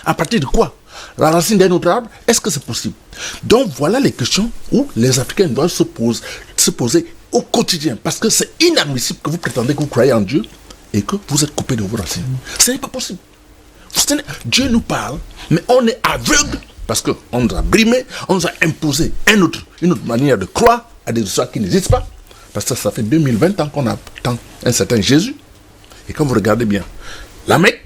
À partir de quoi? La racine d'un autre arbre, est-ce que c'est possible? Donc voilà les questions où les Africains doivent se poser au quotidien. Parce que c'est inadmissible que vous prétendez que vous croyez en Dieu et que vous êtes coupé de vos racines. Ce n'est pas possible. Dieu nous parle, mais on est aveugle parce qu'on nous a brimés, on nous a imposé une autre manière de croire à des histoires qui n'existent pas. Parce que ça fait 2020 ans qu'on attend un certain Jésus. Et quand vous regardez bien, la Mecque,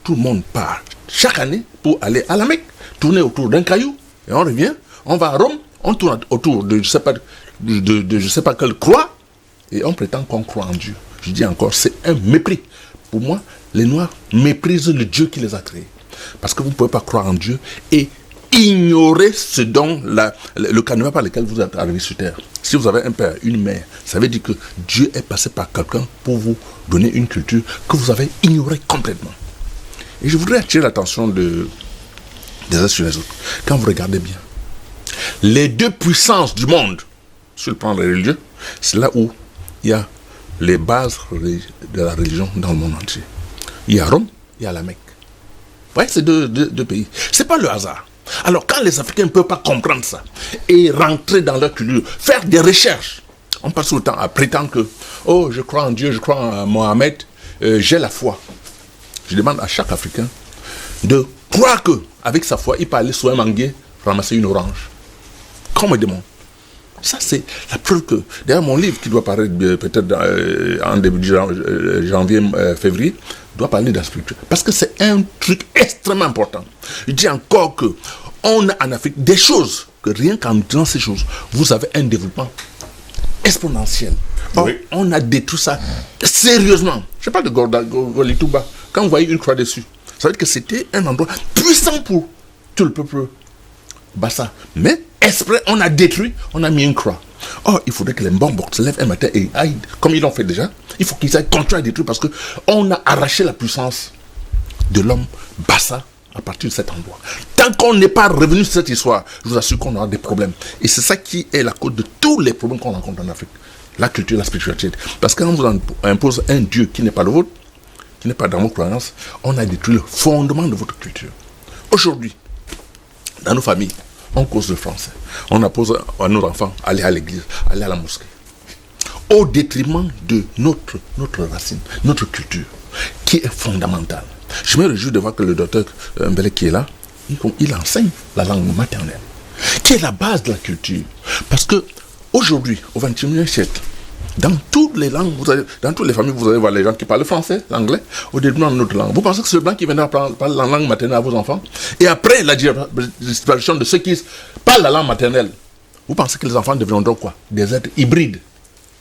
tout le monde part chaque année pour aller à la Mecque, tourner autour d'un caillou, et on revient, on va à Rome, on tourne autour de je sais pas quelle croix, et on prétend qu'on croit en Dieu. Je dis encore, c'est un mépris. Pour moi, les Noirs méprisent le Dieu qui les a créés. Parce que vous ne pouvez pas croire en Dieu et ignorer ce dont le canevas par lequel vous êtes arrivé sur terre. Si vous avez un père, une mère, ça veut dire que Dieu est passé par quelqu'un pour vous donner une culture que vous avez ignorée complètement. Et je voudrais attirer l'attention des uns sur les autres. Quand vous regardez bien, les deux puissances du monde, sur le plan religieux, c'est là où il y a les bases de la religion dans le monde entier. Il y a Rome, il y a la Mecque. Vous voyez ces deux pays. Ce n'est pas le hasard. Alors quand les Africains ne peuvent pas comprendre ça et rentrer dans leur culture, faire des recherches, on passe tout le temps à prétendre que oh, je crois en Dieu, je crois en Mohamed, j'ai la foi. Je demande à chaque Africain de croire qu'avec sa foi, il peut aller sur un manguier ramasser une orange. Qu'on me demande. Ça, c'est la preuve que... D'ailleurs, mon livre, qui doit paraître peut-être en début de janvier, février, doit parler de la spiritualité. Parce que c'est un truc extrêmement important. Je dis encore qu'on a en Afrique des choses, que rien qu'en disant ces choses, vous avez un développement exponentiel. Or, oui. On a détruit ça sérieusement. Je parle de Golituba. Quand vous voyez une croix dessus, ça veut dire que c'était un endroit puissant pour tout le peuple Bassa. Mais, exprès, on a détruit, on a mis une croix. Or, il faudrait que les Mbambok se lèvent un matin et aillent, comme ils l'ont fait déjà, il faut qu'ils aillent continuer à détruire parce qu'on a arraché la puissance de l'homme Bassa à partir de cet endroit. Tant qu'on n'est pas revenu sur cette histoire, je vous assure qu'on aura des problèmes. Et c'est ça qui est la cause de tous les problèmes qu'on rencontre en Afrique. La culture, la spiritualité. Parce que quand on vous impose un Dieu qui n'est pas le vôtre, qui n'est pas dans vos croyances, on a détruit le fondement de votre culture. Aujourd'hui, dans nos familles, on cause le français. On impose à nos enfants aller à l'église, aller à la mosquée. Au détriment de notre racine, notre culture, qui est fondamentale. Je me réjouis de voir que le docteur Mbele qui est là, il enseigne la langue maternelle, qui est la base de la culture. Parce que aujourd'hui, au XXIe siècle, dans toutes les langues, dans toutes les familles, vous allez voir les gens qui parlent français, l'anglais, au détriment de notre langue. Vous pensez que c'est le blanc qui viendra parler la langue maternelle à vos enfants? Et après la disparition de ceux qui parlent la langue maternelle, vous pensez que les enfants deviendront quoi? Des êtres hybrides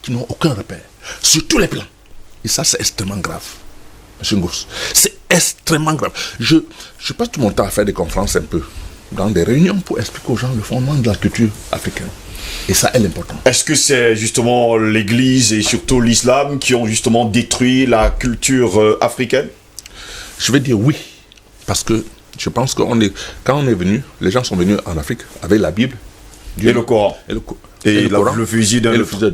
qui n'ont aucun repère, sur tous les plans. Et ça, c'est extrêmement grave. Monsieur Ngos, c'est extrêmement grave. Je passe tout mon temps à faire des conférences un peu, dans des réunions, pour expliquer aux gens le fondement de la culture africaine. Et ça est l'important. Est-ce que c'est justement l'Église et surtout l'islam qui ont justement détruit la culture africaine? Je vais dire oui, parce que je pense que quand on est venu, les gens sont venus en Afrique avec la Bible, Dieu, et le Coran. Et le Coran, le fusil de l'autre.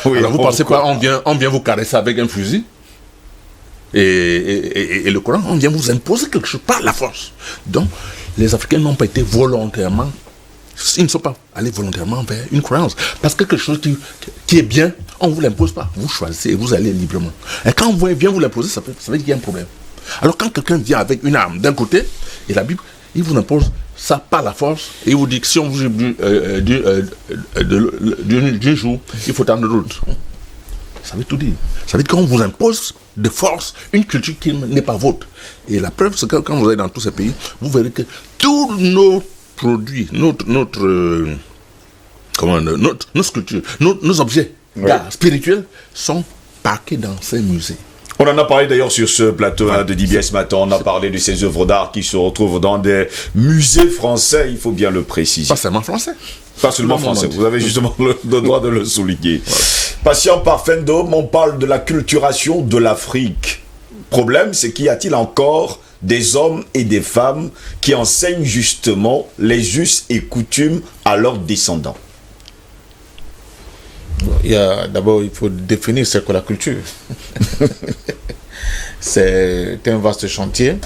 Oui, alors vous pensez pas, on vient vous caresser avec un fusil et le Coran, on vient vous imposer quelque chose par la force. Donc, les Africains n'ont pas été volontairement, ils ne sont pas allés volontairement vers une croyance. Parce que quelque chose qui est bien, on ne vous l'impose pas. Vous choisissez et vous allez librement. Et quand on vient vous l'imposer, ça veut dire qu'il y a un problème. Alors quand quelqu'un vient avec une arme d'un côté, et la Bible, il vous impose ça par la force, et il vous dit que si on vous dit d'un jour, il faut attendre l'autre. Ça veut tout dire. Ça veut dire qu'on vous impose de force une culture qui n'est pas vôtre. Et la preuve, c'est que quand vous allez dans tous ces pays, vous verrez que tous nos produits, nos sculptures, nos objets d'art spirituels sont parqués dans ces musées. On en a parlé d'ailleurs sur ce plateau de DBS Matin, on a parlé de ces œuvres d'art qui se retrouvent dans des musées français, il faut bien le préciser. Pas seulement français. Pas seulement français, vous avez justement le droit de le souligner. Voilà. Patient Parfum d'Homme, on parle de la culturation de l'Afrique. Problème, c'est qu'y a-t-il encore des hommes et des femmes qui enseignent justement les us et coutumes à leurs descendants? D'abord, il faut définir ce qu'est la culture. C'est un vaste chantier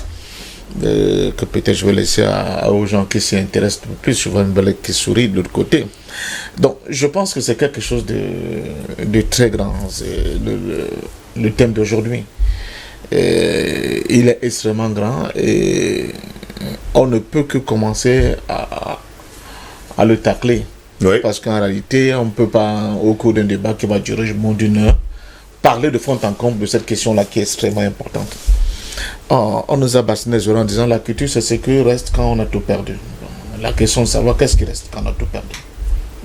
que peut-être je vais laisser aux gens qui s'y intéressent plus. Je vois une belle qui sourit de l'autre côté. Donc, je pense que c'est quelque chose de très grand. C'est le thème d'aujourd'hui. Il est extrêmement grand et on ne peut que commencer à le tacler. Oui. Parce qu'en réalité, on ne peut pas, au cours d'un débat qui va durer moins d'une heure, parler de fond en comble de cette question-là qui est extrêmement importante. On nous a bassiné les oreilles en disant la culture, c'est ce qui reste quand on a tout perdu. La question de savoir qu'est-ce qui reste quand on a tout perdu.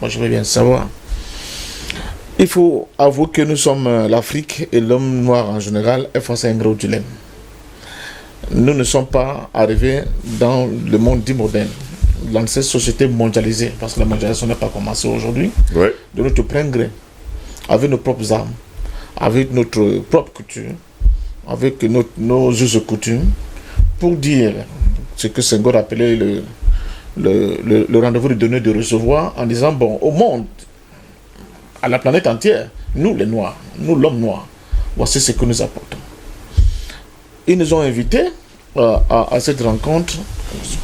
Moi, je veux bien savoir. Il faut avouer que nous sommes l'Afrique et l'homme noir en général est face à un gros dilemme. Nous ne sommes pas arrivés dans le monde dit moderne, dans cette société mondialisée, parce que la mondialisation n'a pas commencé aujourd'hui, ouais, de notre plein gré, avec nos propres armes, avec notre propre culture, avec nos us et coutumes, pour dire ce que Senghor appelait le rendez-vous de donner, de recevoir, en disant, bon, au monde, à la planète entière, nous les Noirs, nous l'homme noir, voici ce que nous apportons. Ils nous ont invités à cette rencontre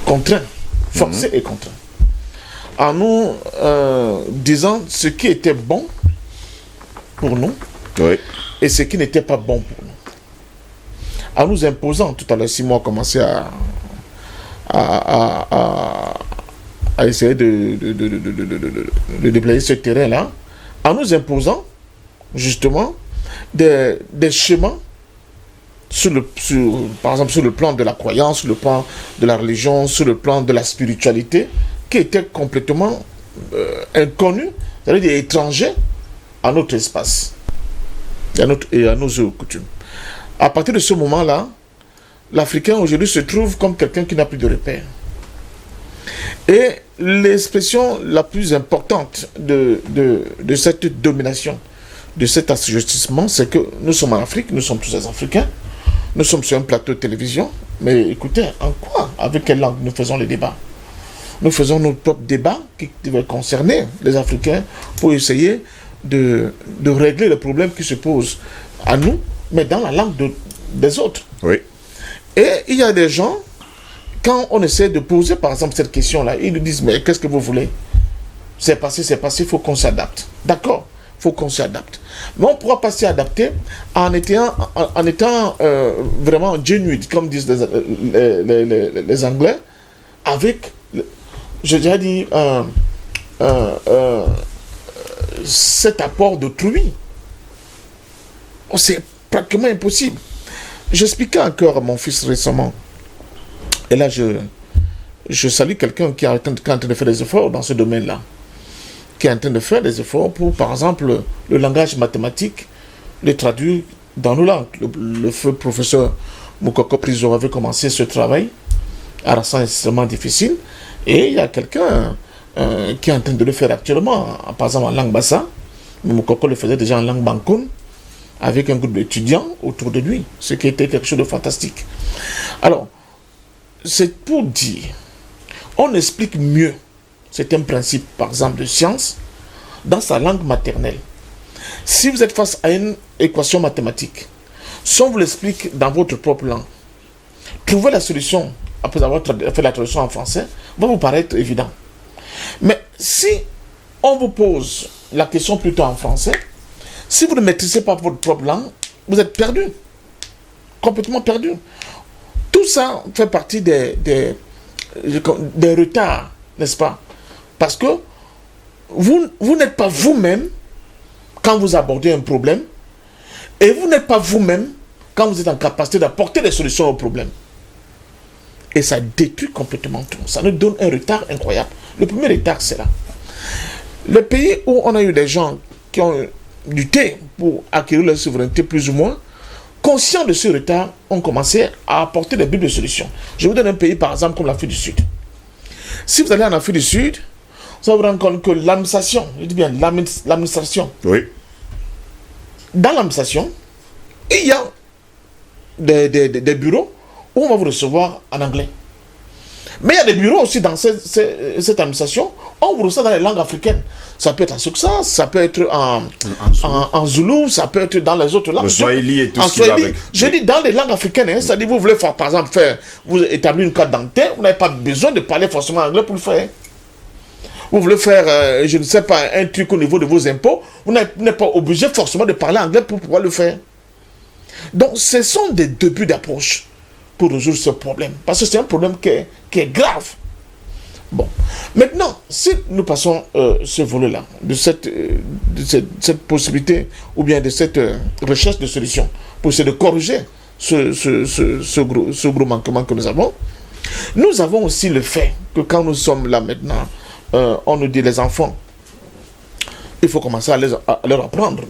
contrainte, forcée et contrainte, en nous disant ce qui était bon pour nous, oui, et ce qui n'était pas bon pour nous. En nous imposant, tout à l'heure, si moi commençais à essayer de déployer ce terrain-là, en nous imposant justement des schémas par exemple sur le plan de la croyance, sur le plan de la religion, sur le plan de la spiritualité, qui étaient complètement inconnus, c'est-à-dire étrangers à notre espace et à nos coutumes. À partir de ce moment-là, l'Africain aujourd'hui se trouve comme quelqu'un qui n'a plus de repères. Et l'expression la plus importante de cette domination, de cet assujettissement, c'est que nous sommes en Afrique, nous sommes tous des Africains, nous sommes sur un plateau de télévision, mais écoutez, en quoi, avec quelle langue nous faisons les débats? Nous faisons nos propres débats qui devaient concerner les Africains pour essayer de régler les problèmes qui se posent à nous, mais dans la langue des autres. oui. Et il y a des gens quand on essaie de poser, par exemple, cette question-là, ils nous disent, mais qu'est-ce que vous voulez? C'est passé, il faut qu'on s'adapte. D'accord, il faut qu'on s'adapte. Mais on ne pourra pas s'y adapter en étant vraiment genuine, comme disent les Anglais, avec, je dirais dit, cet apport d'autrui. C'est pratiquement impossible. J'expliquais encore à mon fils récemment, et là je salue quelqu'un qui est en train de faire des efforts dans ce domaine-là, qui est en train de faire des efforts pour, par exemple, le langage mathématique, le traduire dans nos langues. Le feu professeur Moukoko Priso avait commencé ce travail, alors c'est extrêmement difficile, et il y a quelqu'un qui est en train de le faire actuellement, par exemple en langue bassa, mais Moukoko le faisait déjà en langue bankoun, avec un groupe d'étudiants autour de lui, ce qui était quelque chose de fantastique. Alors, c'est pour dire, on explique mieux certains principes, par exemple de science, dans sa langue maternelle. Si vous êtes face à une équation mathématique, si on vous l'explique dans votre propre langue, trouver la solution, après avoir fait la traduction en français, va vous paraître évident. Mais si on vous pose la question plutôt en français, si vous ne maîtrisez pas votre propre langue, vous êtes perdu. Complètement perdu. Tout ça fait partie des retards, n'est-ce pas? Parce que vous n'êtes pas vous-même quand vous abordez un problème, et vous n'êtes pas vous-même quand vous êtes en capacité d'apporter des solutions au problème. Et ça détruit complètement tout. Ça nous donne un retard incroyable. Le premier retard, c'est là. Le pays où on a eu des gens qui ont lutté pour acquérir leur souveraineté plus ou moins, conscients de ce retard, ont commencé à apporter des bulles de solutions. Je vous donne un pays, par exemple, comme l'Afrique du Sud. Si vous allez en Afrique du Sud, vous allez vous rendre compte que l'administration, je dis bien l'administration, Oui. dans l'administration, il y a des bureaux où on va vous recevoir en anglais. Mais il y a des bureaux aussi dans cette administration, on vous reçoit dans les langues africaines. Ça peut être en Souksa, ça peut être en Zoulou, ça peut être dans les autres langues. Le Swahili et tout ce qui va avec. Je dis dans les langues africaines, hein, c'est-à-dire vous voulez faire, par exemple, vous établir une carte d'identité, vous n'avez pas besoin de parler forcément anglais pour le faire. Vous voulez faire, je ne sais pas, un truc au niveau de vos impôts, vous n'êtes pas obligé forcément de parler anglais pour pouvoir le faire. Donc, ce sont des débuts d'approche pour résoudre ce problème. Parce que c'est un problème qui est grave. Bon. Maintenant, si nous passons ce volet-là, de cette possibilité, ou bien de cette recherche de solution, pour essayer de corriger ce gros manquement que nous avons aussi le fait que quand nous sommes là maintenant, on nous dit les enfants, il faut commencer à leur apprendre,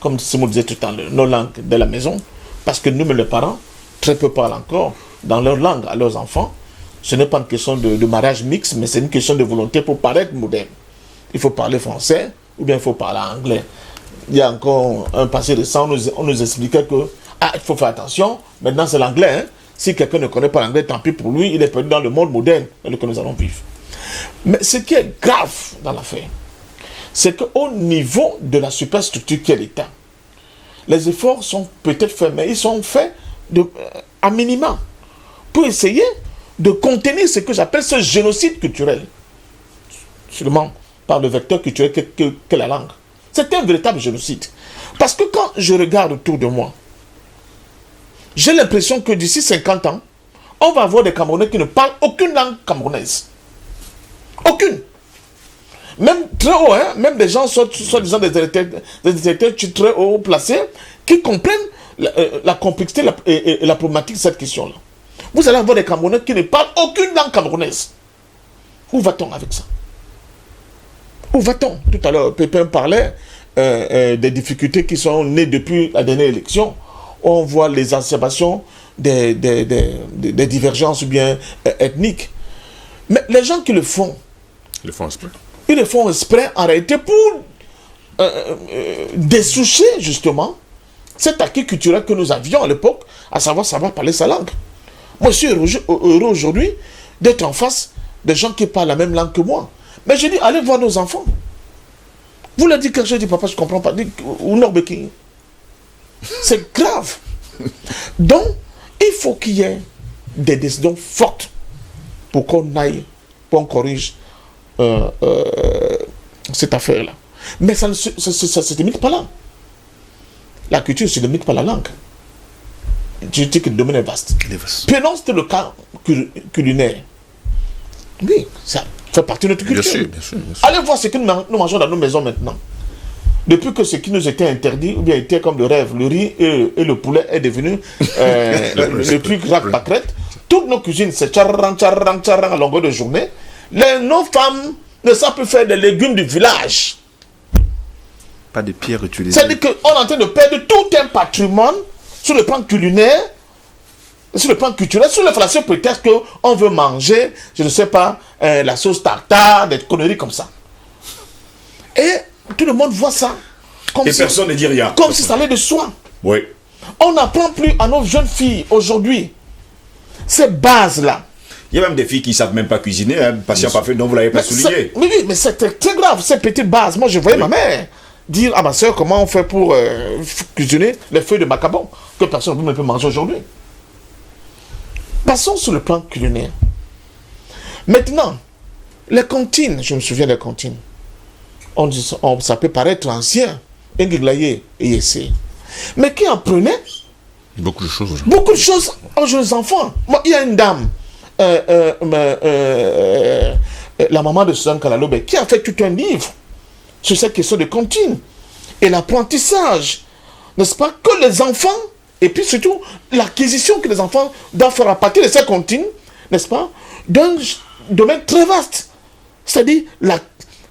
comme Simon disait tout à l'heure, nos langues de la maison, parce que nous, les parents, très peu parlent encore dans leur langue à leurs enfants. Ce n'est pas une question de mariage mixte, mais c'est une question de volonté pour paraître moderne. Il faut parler français ou bien il faut parler anglais. Il y a encore un passé récent, on nous expliquait que il faut faire attention, maintenant c'est l'anglais. Hein? Si quelqu'un ne connaît pas l'anglais, tant pis pour lui, il est perdu dans le monde moderne dans lequel nous allons vivre. Mais ce qui est grave dans l'affaire, c'est qu'au niveau de la superstructure qui est l'État, les efforts sont peut-être faits, mais ils sont faits à minima pour essayer de contenir ce que j'appelle ce génocide culturel, seulement par le vecteur culturel qu'est la langue. C'est un véritable génocide. Parce que quand je regarde autour de moi, j'ai l'impression que d'ici 50 ans, on va avoir des Camerounais qui ne parlent aucune langue camerounaise. Aucune. Même très haut, hein, même des gens, soi-disant des intellectuels très haut placés, qui comprennent la complexité et la problématique de cette question-là. Vous allez avoir des Camerounais qui ne parlent aucune langue camerounaise. Où va-t-on avec ça? Où va-t-on? Tout à l'heure, Pépin parlait des difficultés qui sont nées depuis la dernière élection. On voit les exacerbations des divergences ou bien ethniques. Mais les gens qui le font, Ils le font exprès. Ils le font exprès en réalité pour dessoucher justement cet acquis culturel que nous avions à l'époque, à savoir parler sa langue. Moi, je suis heureux aujourd'hui d'être en face des gens qui parlent la même langue que moi. Mais je dis, allez voir nos enfants. Vous leur dites quelque chose, je dis, papa, je ne comprends pas. Ou Norbeki. C'est grave. Donc, il faut qu'il y ait des décisions fortes pour qu'on aille, pour qu'on corrige cette affaire-là. Mais ça ne se limite pas là. La culture ne se limite pas à la langue. Je dis que le domaine est vaste. Prenons le cas culinaire. Oui, ça fait partie de notre culture. Bien sûr. Allez voir ce que nous mangeons dans nos maisons maintenant. Depuis que ce qui nous était interdit, ou bien était comme le rêve, le riz et le poulet est devenu le plus grand pâquerette. Toutes nos cuisines, c'est tcharang à longueur de journée. Nos femmes ne savent plus faire des légumes du village. Pas de pierres utilisées. C'est-à-dire qu'on est en train de perdre tout un patrimoine sur le plan culinaire, sur le plan culturel, sur le fallacieux prétexte qu'on veut manger, je ne sais pas, la sauce tartare, des conneries comme ça. Et tout le monde voit ça. Comme Et personne ne dit rien. Comme si ça allait de soi. Oui. On n'apprend plus à nos jeunes filles aujourd'hui ces bases-là. Il y a même des filles qui ne savent même pas cuisiner, hein, patient parfait, dont vous ne l'avez pas souligné. Oui, mais c'est très grave, ces petites bases. Moi, je voyais ma mère dire à ma soeur comment on fait pour cuisiner les feuilles de macabon que personne ne peut manger aujourd'hui. Passons sur le plan culinaire. Maintenant, les cantines, je me souviens des cantines. Ça peut paraître ancien, Ngiglaye et Yessé. Mais qui apprenait Beaucoup de choses. beaucoup de choses aux jeunes enfants. Moi, il y a une dame, la maman de Suzanne Kalalobe, qui a fait tout un livre sur cette question de cantine et l'apprentissage, n'est-ce pas, que les enfants, et puis surtout l'acquisition que les enfants doivent faire à partir de ces cantines, n'est-ce pas, d'un domaine très vaste, c'est-à-dire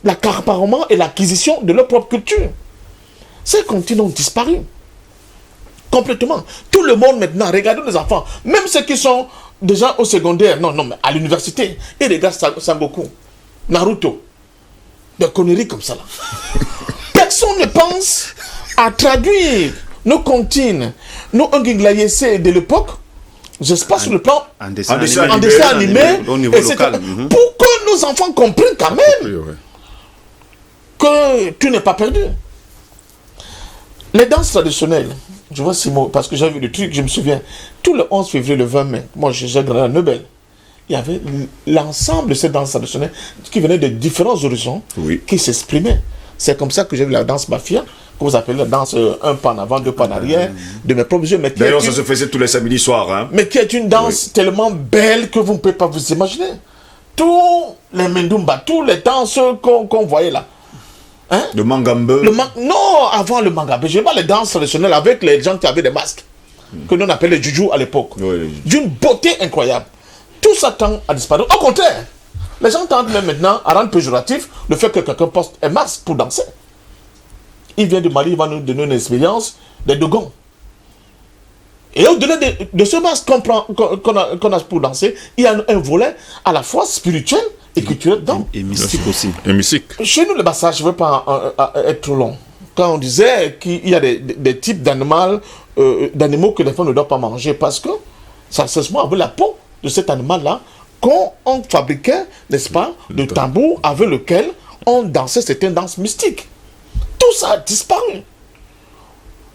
l'accaparement et l'acquisition de leur propre culture. Ces cantines ont disparu complètement. Tout le monde maintenant, regardez les enfants, même ceux qui sont déjà au secondaire, non, mais à l'université, ils regardent Sangoku, Naruto, des conneries comme ça là. Personne ne pense à traduire nos cantines, nos Nginglayese de l'époque, j'espère sur le plan En dessin animé, au niveau etc. local. Pour que nos enfants comprennent quand même que tout n'est pas perdu. Les danses traditionnelles, je vois ces mots, parce que j'avais vu le truc, je me souviens, tout le 11 février, le 20 mai, moi j'ai grandi à Nobel, il y avait l'ensemble de ces danses traditionnelles qui venaient de différents horizons, qui s'exprimaient. C'est comme ça que j'ai vu la danse mafia, que vous appelez la danse un pas en avant, deux pas en arrière, de mes propres yeux. D'ailleurs, ça se faisait tous les samedis soirs. Hein. Mais qui est une danse tellement belle que vous ne pouvez pas vous imaginer. Tous les Mendumba, tous les danses qu'on voyait là. Hein? Le mangambe. Non, avant le mangambe. Je vois les danses traditionnelles avec les gens qui avaient des masques, que nous on appelait les juju à l'époque. D'une beauté incroyable. Tout ça tend à disparaître. Au contraire, les gens tendent même maintenant à rendre péjoratif le fait que quelqu'un porte un masque pour danser. Il vient du Mali, il va nous donner une expérience des Dogons. Et au-delà de ce masque qu'on a pour danser, il y a un volet à la fois spirituel et culturel dedans. Et mystique aussi. Et mystique. Chez nous, le massage, je ne veux pas être trop long. Quand on disait qu'il y a des types d'animaux que les femmes ne doivent pas manger parce que ça se sent avec la peau de cet animal-là qu'on fabriquait, n'est-ce pas, de tambours avec lequel on dansait certaines danses mystiques. Tout ça a disparu.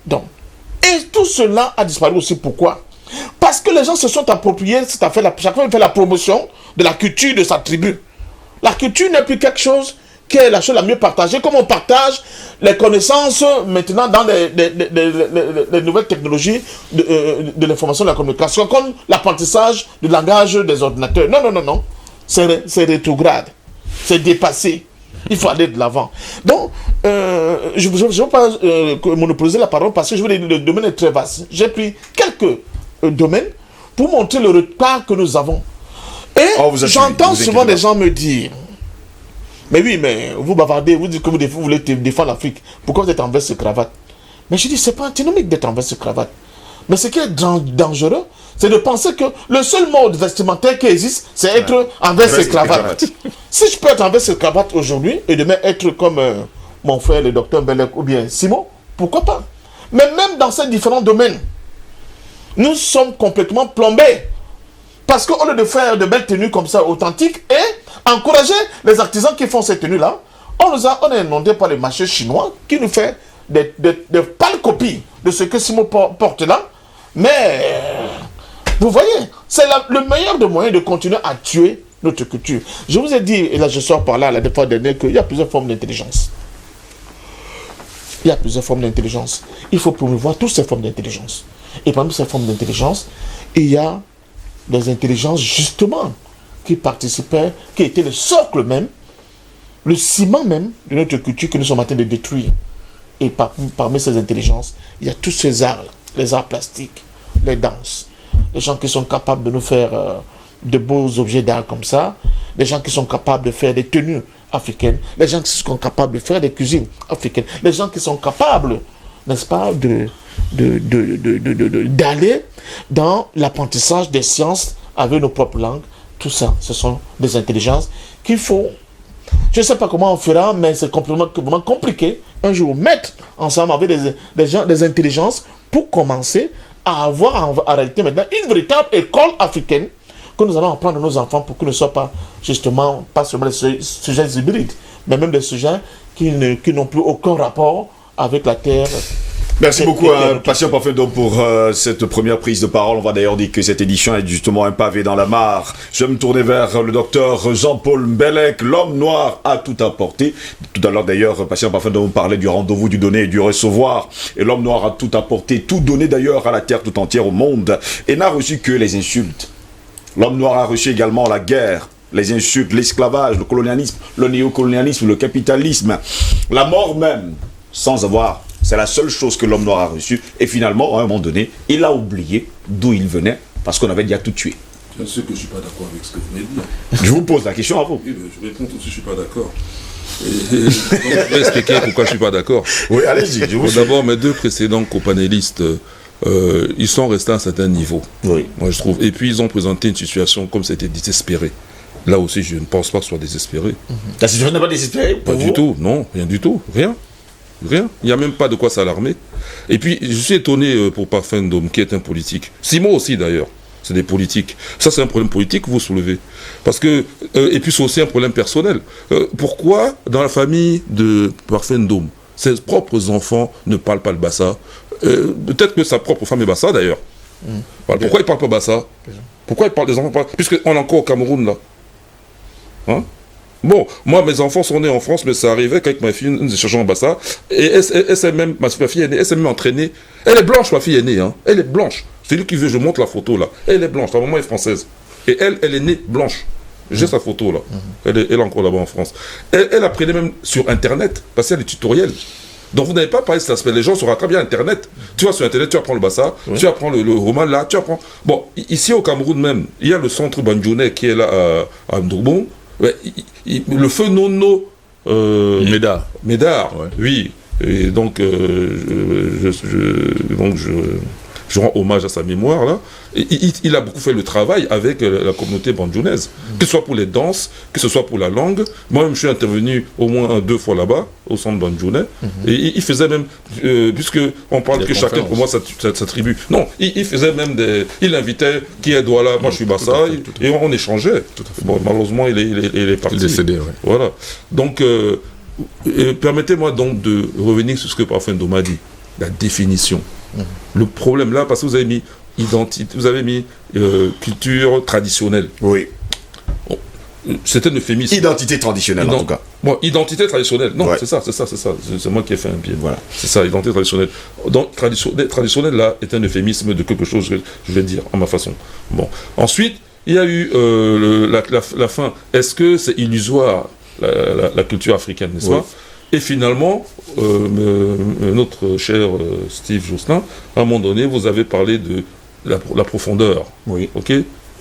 Donc, et tout cela a disparu aussi. Pourquoi? Parce que les gens se sont appropriés cette affaire. Chacun fait la promotion de la culture de sa tribu. La culture n'est plus quelque chose qui est la chose la mieux partagée, comme on partage les connaissances maintenant dans les nouvelles technologies de l'information et de la communication, comme l'apprentissage du langage des ordinateurs. Non. C'est rétrograde. C'est dépassé. Il faut aller de l'avant. Donc, je ne veux pas monopoliser la parole parce que je veux dire le domaine est très vaste. J'ai pris quelques domaines pour montrer le retard que nous avons. Et j'entends souvent des gens me dire, mais oui, mais vous bavardez, vous dites que vous voulez défendre l'Afrique. Pourquoi vous êtes en veste et cravate? Mais je dis, c'est pas antinomique d'être en veste et cravate. Mais ce qui est dangereux, c'est de penser que le seul mode vestimentaire qui existe, c'est être en veste et cravate. Si je peux être en veste et cravate aujourd'hui, et demain être comme mon frère, le docteur Mbelek, ou bien Simon, pourquoi pas? Mais même dans ces différents domaines, nous sommes complètement plombés. Parce qu'au lieu de faire de belles tenues comme ça, authentiques, et encourager les artisans qui font ces tenues-là, on est inondé par les marchés chinois qui nous fait des pâles copies de ce que Simon porte là. Mais, vous voyez, c'est le meilleur des moyens de continuer à tuer notre culture. Je vous ai dit, et là je sors par là, la fois dernière, qu'il y a plusieurs formes d'intelligence. Il y a plusieurs formes d'intelligence. Il faut promouvoir toutes ces formes d'intelligence. Et parmi ces formes d'intelligence, il y a des intelligences justement qui participaient, qui étaient le socle même, le ciment même de notre culture que nous sommes en train de détruire. Et parmi ces intelligences, il y a tous ces arts, les arts plastiques, les danses, les gens qui sont capables de nous faire de beaux objets d'art comme ça, les gens qui sont capables de faire des tenues africaines, les gens qui sont capables de faire des cuisines africaines, les gens qui sont capables, n'est-ce pas, d'aller dans l'apprentissage des sciences avec nos propres langues. Tout ça, ce sont des intelligences qu'il faut, je ne sais pas comment on fera, mais c'est complètement compliqué, un jour mettre ensemble avec des intelligences pour commencer à avoir en réalité maintenant une véritable école africaine que nous allons apprendre à nos enfants pour qu'ils ne soient pas justement, pas seulement des sujets hybrides, mais même des sujets qui n'ont plus aucun rapport avec la terre. Merci beaucoup, Patient Parfait Ndom, pour cette première prise de parole. On va d'ailleurs dire que cette édition est justement un pavé dans la mare. Je vais me tourner vers le docteur Jean-Paul Mbelek. L'homme noir a tout apporté. Tout à l'heure, d'ailleurs, Patient Parfait Ndom parlait du rendez-vous, du donner et du recevoir. Et l'homme noir a tout apporté, tout donné d'ailleurs à la terre tout entière, au monde, et n'a reçu que les insultes. L'homme noir a reçu également la guerre, les insultes, l'esclavage, le colonialisme, le néocolonialisme, le capitalisme, la mort même, sans avoir... C'est la seule chose que l'homme noir a reçue. Et finalement, à un moment donné, il a oublié d'où il venait, parce qu'on avait déjà tout tué. Bien sûr que je ne suis pas d'accord avec ce que vous venez de dire. Je vous pose la question à vous. Oui, je réponds tout de suite, je ne suis pas d'accord. Donc, je vais expliquer pourquoi je ne suis pas d'accord. Oui, allez-y. D'abord, mes deux précédents copanélistes, ils sont restés à un certain niveau. Oui. Moi, je trouve. Et puis, ils ont présenté une situation comme c'était désespéré. Là aussi, je ne pense pas que ce soit désespéré. La situation n'est pas désespérée Pas du tout, non, rien du tout, rien. Rien, il n'y a même pas de quoi s'alarmer. Et puis, je suis étonné pour Parfait Ndom, qui est un politique. Simon aussi, d'ailleurs, c'est des politiques. Ça, c'est un problème politique que vous soulevez. Parce que, et puis, c'est aussi un problème personnel. Pourquoi, dans la famille de Parfait Ndom, ses propres enfants ne parlent pas le bassa? Peut-être que sa propre femme est bassa, d'ailleurs. Voilà. Pourquoi ils ne parlent pas bassa? Pourquoi ils parlent des enfants? Puisqu'on est encore au Cameroun, là. Hein? Bon, moi, mes enfants sont nés en France, mais ça arrivait qu'avec ma fille, nous échangeons en bassa. Et ma fille est née, elle s'est même entraînée. Elle est blanche, ma fille est née, hein. Elle est blanche. Celui qui veut, je montre la photo, là. Elle est blanche, sa maman est française. Et elle est née blanche. J'ai sa photo, là. Elle est encore là-bas en France. Elle apprenait même sur Internet, parce qu'il y a des tutoriels. Donc, vous n'avez pas parlé de cet aspect. Les gens se rattrapent bien Internet. Tu vas sur Internet, tu apprends le bassa, tu apprends le roman, là, tu apprends... Bon, ici au Cameroun même, il y a le centre Bandjounais qui est là à Ndourbon. Ouais, le feu Nono Médard, ouais. Oui, et donc je rends hommage à sa mémoire là. Il a beaucoup fait le travail avec la communauté bandjounaise, que ce soit pour les danses, que ce soit pour la langue. Moi-même, je suis intervenu au moins 2 fois là-bas, au centre bandjounais, et il faisait même, puisque on parle que chacun pour moi sa tribu. Non, il faisait même il invitait qui est Douala, moi je suis Bassa, et on échangeait. Bon, malheureusement, il est parti. Il est décédé, ouais. Voilà. Donc, permettez-moi donc de revenir sur ce que Parfait Ndom a dit, la définition. Le problème là, parce que vous avez mis identité, vous avez mis culture traditionnelle. Oui. Bon, c'est un euphémisme. Identité traditionnelle, en tout cas. Bon, identité traditionnelle. Non, ouais. c'est ça. C'est moi qui ai fait un biais. Voilà. C'est ça, identité traditionnelle. Donc, traditionnelle là est un euphémisme de quelque chose que je vais dire à ma façon. Bon. Ensuite, il y a eu la fin. Est-ce que c'est illusoire la culture africaine, n'est-ce pas? Et finalement, notre cher Steve Jocelyn, à un moment donné, vous avez parlé de la profondeur. Oui. Ok.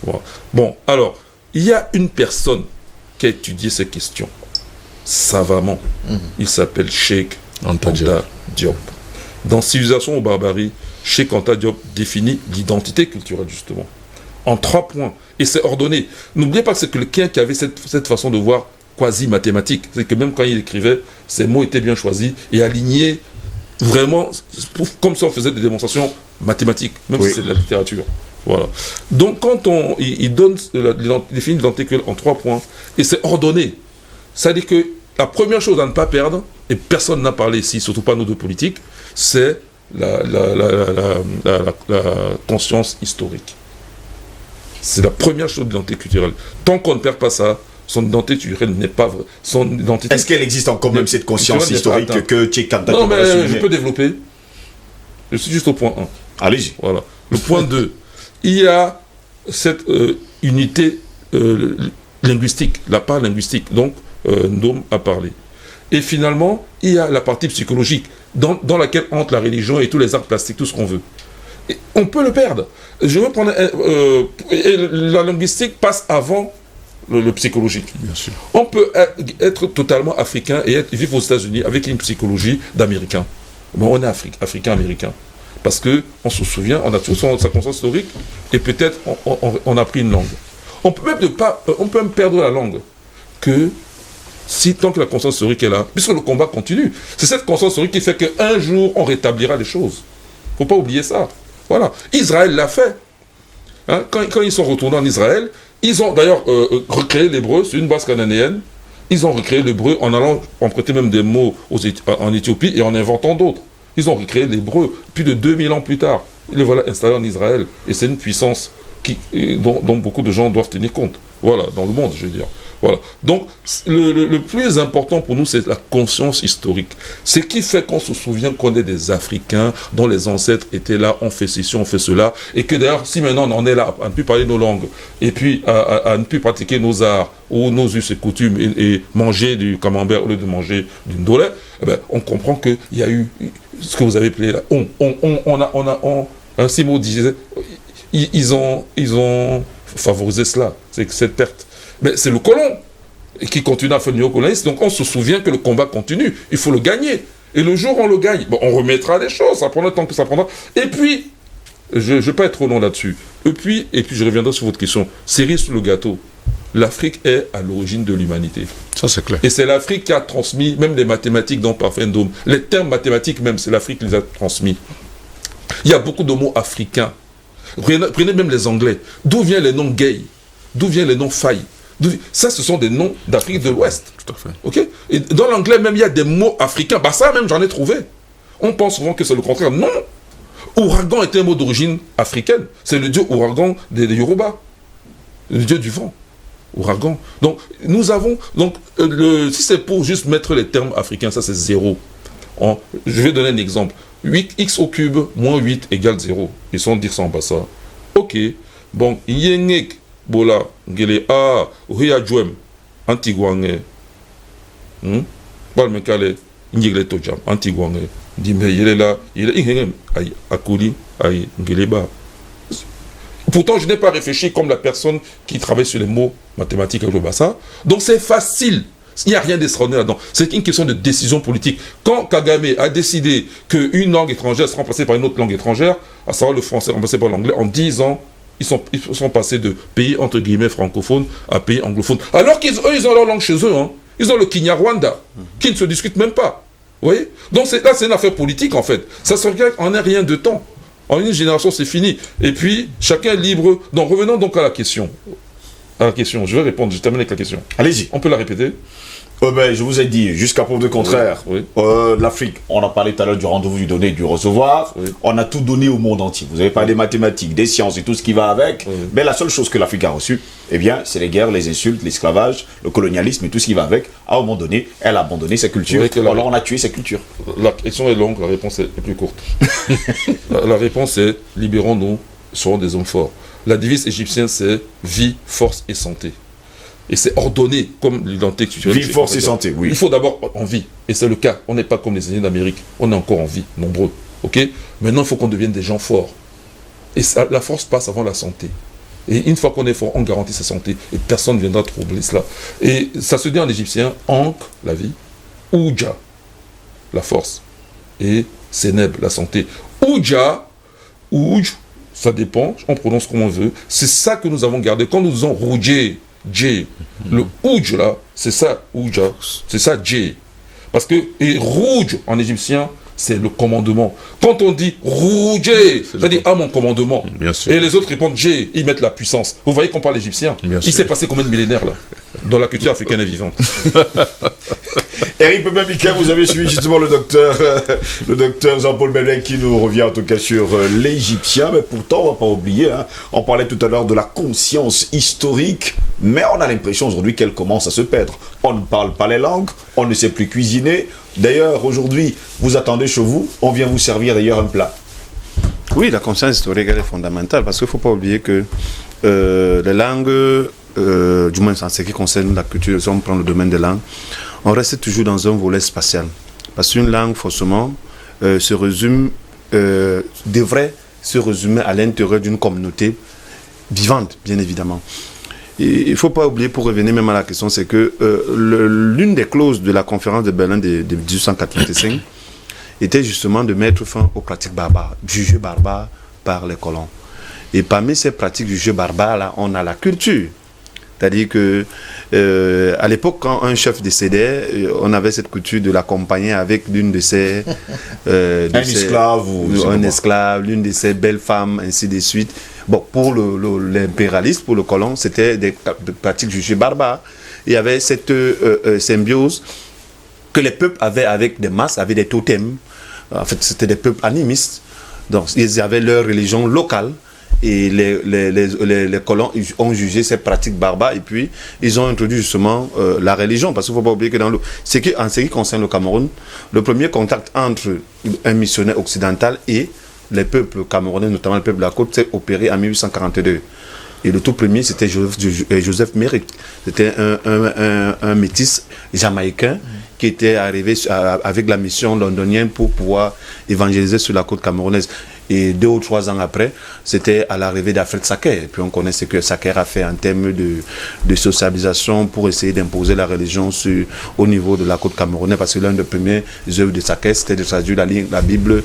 Voilà. Bon, alors, il y a une personne qui a étudié ces questions savamment. Il s'appelle Cheikh Anta Diop. Dans Civilisation ou barbarie, Cheikh Anta Diop définit l'identité culturelle, justement, en 3 points. Et c'est ordonné. N'oubliez pas que c'est quelqu'un qui avait cette façon de voir quasi-mathématique. C'est que même quand il écrivait, ses mots étaient bien choisis et alignés vraiment, comme si on faisait des démonstrations mathématiques, même si c'est de la littérature. Voilà. Donc quand il définit l'identité en 3 points, et c'est ordonné, c'est-à-dire que la première chose à ne pas perdre, et personne n'a parlé ici, surtout pas nos deux politiques, c'est la conscience historique. C'est la première chose de l'identité culturelle. Tant qu'on ne perd pas ça, son identité culturelle n'est pas vraie. Son identité... Est-ce qu'elle existe encore même cette conscience historique que Tchekanta... Non, mais je peux développer. Je suis juste au point 1. Allez-y. Voilà. Le point 2. Il y a cette unité linguistique, la part linguistique, donc Ndom a parlé. Et finalement, il y a la partie psychologique, dans laquelle entre la religion et tous les arts plastiques, tout ce qu'on veut. Et on peut le perdre. Je veux prendre... et la linguistique passe avant le psychologique. Bien sûr. On peut être totalement africain et vivre aux États-Unis avec une psychologie d'américain. Bon, on est africain-américain. Parce qu'on se souvient, on a tous sa conscience historique, et peut-être on a pris une langue. On peut même perdre la langue que si tant que la conscience historique est là, puisque le combat continue. C'est cette conscience historique qui fait qu'un jour on rétablira les choses. Il ne faut pas oublier ça. Voilà. Israël l'a fait. Hein, quand ils sont retournés en Israël, ils ont d'ailleurs recréé l'hébreu sur une base cananéenne. Ils ont recréé l'hébreu en allant emprunter même des mots en Éthiopie et en inventant d'autres. Ils ont recréé l'hébreu plus de 2000 ans plus tard. Ils le voilà installé en Israël. Et c'est une puissance dont beaucoup de gens doivent tenir compte. Voilà, dans le monde, je veux dire. Voilà. Donc, le plus important pour nous, c'est la conscience historique. Ce qui fait qu'on se souvient qu'on est des Africains, dont les ancêtres étaient là, on fait ceci, on fait cela, et que d'ailleurs, si maintenant on en est là, à ne plus parler nos langues, et puis à ne plus pratiquer nos arts, ou nos us et coutumes, et manger du camembert au lieu de manger du ndolé, eh ben, on comprend qu'il y a eu ce que vous avez appelé là. Simon disait, ils ont favorisé cela, c'est cette perte. Mais c'est le colon qui continue à faire le néocolonialisme. Donc on se souvient que le combat continue. Il faut le gagner. Et le jour où on le gagne, bon, on remettra les choses. Ça prendra le temps que ça prendra. Et puis, je ne vais pas être trop long là-dessus. Et puis, je reviendrai sur votre question. Cerise sur le gâteau. L'Afrique est à l'origine de l'humanité. Ça, c'est clair. Et c'est l'Afrique qui a transmis, même les mathématiques dont parfait Ndom, les termes mathématiques même, c'est l'Afrique qui les a transmis. Il y a beaucoup de mots africains. Prenez même les Anglais. D'où viennent les noms gay? D'où viennent les noms failles? Ça, ce sont des noms d'Afrique de l'Ouest. Tout à fait. Okay? Et dans l'anglais, même, il y a des mots africains. Bah, ça, même, j'en ai trouvé. On pense souvent que c'est le contraire. Non! Ouragan était un mot d'origine africaine. C'est le dieu ouragan des Yoruba. Le dieu du vent. Ouragan. Donc, nous avons... Donc, si c'est pour juste mettre les termes africains, ça, c'est 0. Je vais donner un exemple. 8x au cube moins 8 égale 0. Ils sont dire ça en bas ça. Ok. Bon, yengek. Bola, ngele a, uhiya juem, antigwange. Bal mekale, nyigle tojam, antigwange. Dimbe yele la, yele ingengem, ay, akuli, ay, ngele ba. Pourtant, je n'ai pas réfléchi comme la personne qui travaille sur les mots mathématiques avec le bassa. Donc c'est facile. Il n'y a rien d'extraordinaire là-dedans. C'est une question de décision politique. Quand Kagame a décidé qu'une langue étrangère sera remplacée par une autre langue étrangère, à savoir le français remplacé par l'anglais, en 10 ans, ils sont passés de pays entre guillemets francophones à pays anglophones. Alors qu'ils ils ont leur langue chez eux. Hein. Ils ont le Kinyarwanda, qui ne se discute même pas. Vous voyez? Donc là, c'est une affaire politique en fait. Ça se regarde en un rien de temps. En une génération, c'est fini. Et puis, chacun est libre. Donc, revenons donc à la question. Je vais répondre, je termine avec la question. Allez-y. On peut la répéter? Je vous ai dit, jusqu'à preuve de contraire, oui. L'Afrique, on a parlé tout à l'heure du rendez-vous, du donner et du recevoir, oui. On a tout donné au monde entier. Vous avez parlé des mathématiques, des sciences et tout ce qui va avec, mais la seule chose que l'Afrique a reçue, eh bien, c'est les guerres, les insultes, l'esclavage, le colonialisme et tout ce qui va avec. À un moment donné, elle a abandonné ses cultures, alors on a tué ses cultures. La question est longue, la réponse est plus courte. la réponse est, libérons-nous, serons des hommes forts. La devise égyptienne, c'est vie, force et santé. Et c'est ordonné comme l'identité culturelle. Vie, force et santé, oui. Il faut d'abord en vie. Et c'est le cas. On n'est pas comme les Indiens d'Amérique. On est encore en vie, nombreux. Ok? Maintenant, il faut qu'on devienne des gens forts. Et ça, la force passe avant la santé. Et une fois qu'on est fort, on garantit sa santé. Et personne ne viendra troubler cela. Et ça se dit en égyptien, Ankh, la vie, Ouja, la force. Et Seneb, la santé. Ouja, Ouj, ça dépend, on prononce comme on veut. C'est ça que nous avons gardé. Quand nous disons Roujé, Djé. Le Ouj là, c'est ça, Ouja, c'est ça, Djé. Parce que, et Rouj en égyptien, c'est le commandement. Quand on dit Roujé, ça dit mon commandement. Bien sûr. Et les autres répondent Djé, ils mettent la puissance. Vous voyez qu'on parle égyptien. Il s'est passé combien de millénaires là? dont la culture africaine est vivante. Eric Pepin-Miquel, vous avez suivi justement le docteur Jean-Paul Belin qui nous revient en tout cas sur l'égyptien, mais pourtant on ne va pas oublier, hein, on parlait tout à l'heure de la conscience historique, mais on a l'impression aujourd'hui qu'elle commence à se perdre. On ne parle pas les langues, on ne sait plus cuisiner. D'ailleurs, aujourd'hui, vous attendez chez vous, on vient vous servir d'ailleurs un plat. Oui, la conscience historique, elle est fondamentale, parce qu'il ne faut pas oublier que les langues, du moins en ce qui concerne la culture, si on prend le domaine des langues, on reste toujours dans un volet spatial. Parce qu'une langue, forcément, devrait se résumer à l'intérieur d'une communauté vivante, bien évidemment. Et il ne faut pas oublier, pour revenir même à la question, c'est que l'une des clauses de la conférence de Berlin de 1885 était justement de mettre fin aux pratiques barbares, du jeu barbare par les colons. Et parmi ces pratiques du jeu barbare, là, on a la culture. C'est-à-dire que à l'époque, quand un chef décédait, on avait cette coutume de l'accompagner avec l'une de ses esclave ou un esclave, l'une de ses belles femmes, ainsi de suite. Bon, pour l'impérialiste, pour le colon, c'était des pratiques jugées barbares. Il y avait cette symbiose que les peuples avaient avec des masses, avec des totems. En fait, c'était des peuples animistes. Donc, ils avaient leur religion locale. Et les colons ont jugé ces pratiques barbares et puis ils ont introduit justement la religion, parce qu'il ne faut pas oublier que en ce qui concerne le Cameroun, le premier contact entre un missionnaire occidental et les peuples camerounais, notamment le peuple de la côte, s'est opéré en 1842. Et le tout premier, c'était Joseph Merritt. C'était un métis jamaïcain qui était arrivé avec la mission londonienne pour pouvoir évangéliser sur la côte camerounaise. Et 2 ou 3 ans après, c'était à l'arrivée d'Alfred Sacker. Et puis on connaît ce que Sacker a fait en termes de socialisation pour essayer d'imposer la religion au niveau de la côte camerounaise. Parce que l'un des premiers œuvres de Sacker, c'était de traduire la Bible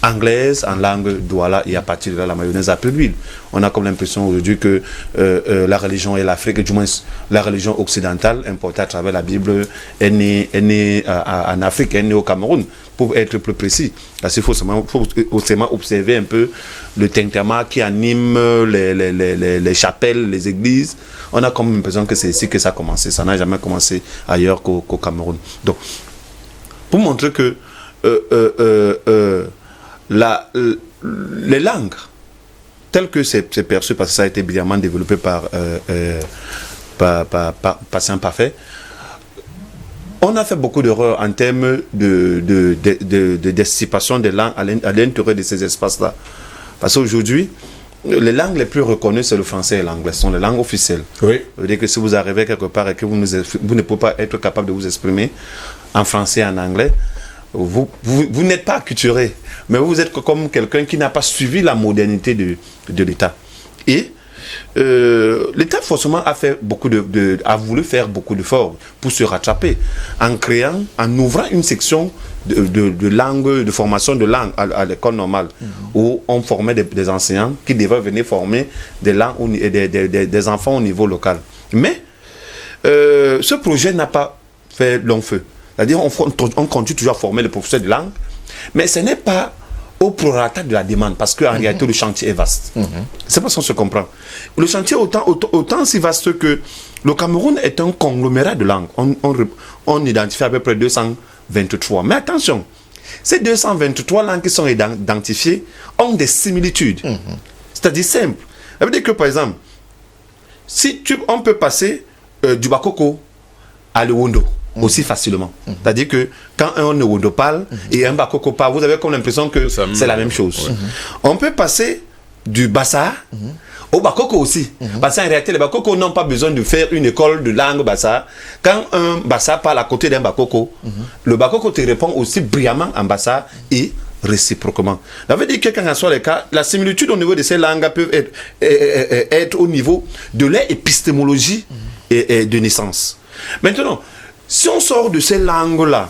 anglaise en langue douala, et à partir de là, la mayonnaise a pris l'huile. On a comme l'impression aujourd'hui que la religion et l'Afrique, du moins la religion occidentale importée à travers la Bible, est née en Afrique, est née au Cameroun, pour être plus précis. Parce qu'il faut seulement observer un peu le tintamarre qui anime les chapelles, les églises. On a comme l'impression que c'est ici que ça a commencé. Ça n'a jamais commencé ailleurs qu'au Cameroun. Donc, pour montrer que les langues, telles que c'est perçu, parce que ça a été brillamment développé par Patient Parfait, on a fait beaucoup d'erreurs en termes de dissipation des langues à l'intérieur de ces espaces-là. Parce qu'aujourd'hui, les langues les plus reconnues, c'est le français et l'anglais, ce sont les langues officielles. Oui. Ça veut dire que si vous arrivez quelque part et que vous ne pouvez pas être capable de vous exprimer en français et en anglais, vous n'êtes pas acculturé, mais vous êtes comme quelqu'un qui n'a pas suivi la modernité de l'État. Et l'État forcément a voulu faire beaucoup d'efforts pour se rattraper en ouvrant une section de langue, de formation de langue à l'école normale, où on formait des enseignants qui devaient venir former des langues des enfants au niveau local. Mais ce projet n'a pas fait long feu. C'est-à-dire on continue toujours à former les professeurs de langue, mais ce n'est pas au prorata de la demande, parce qu'en réalité le chantier est vaste. C'est parce qu'on se comprend. Le chantier est autant si vaste que le Cameroun est un conglomérat de langues. On identifie à peu près 223. Mais attention, ces 223 langues qui sont identifiées ont des similitudes. C'est-à-dire simple. Ça veut dire que par exemple, on peut passer du Bakoko à l'Ewondo aussi facilement. C'est-à-dire que quand un Ewondo parle et un Bakoko parle, vous avez comme l'impression que c'est la même chose. On peut passer du Bassa au Bakoko aussi. Parce qu'en réalité, les Bakoko n'ont pas besoin de faire une école de langue Bassa. Quand un Bassa parle à côté d'un Bakoko, le Bakoko te répond aussi brillamment en Bassa et réciproquement. Ça veut dire que, quel que soit le cas, la similitude au niveau de ces langues peut être au niveau de leur épistémologie et de naissance. Maintenant, si on sort de ces langues-là,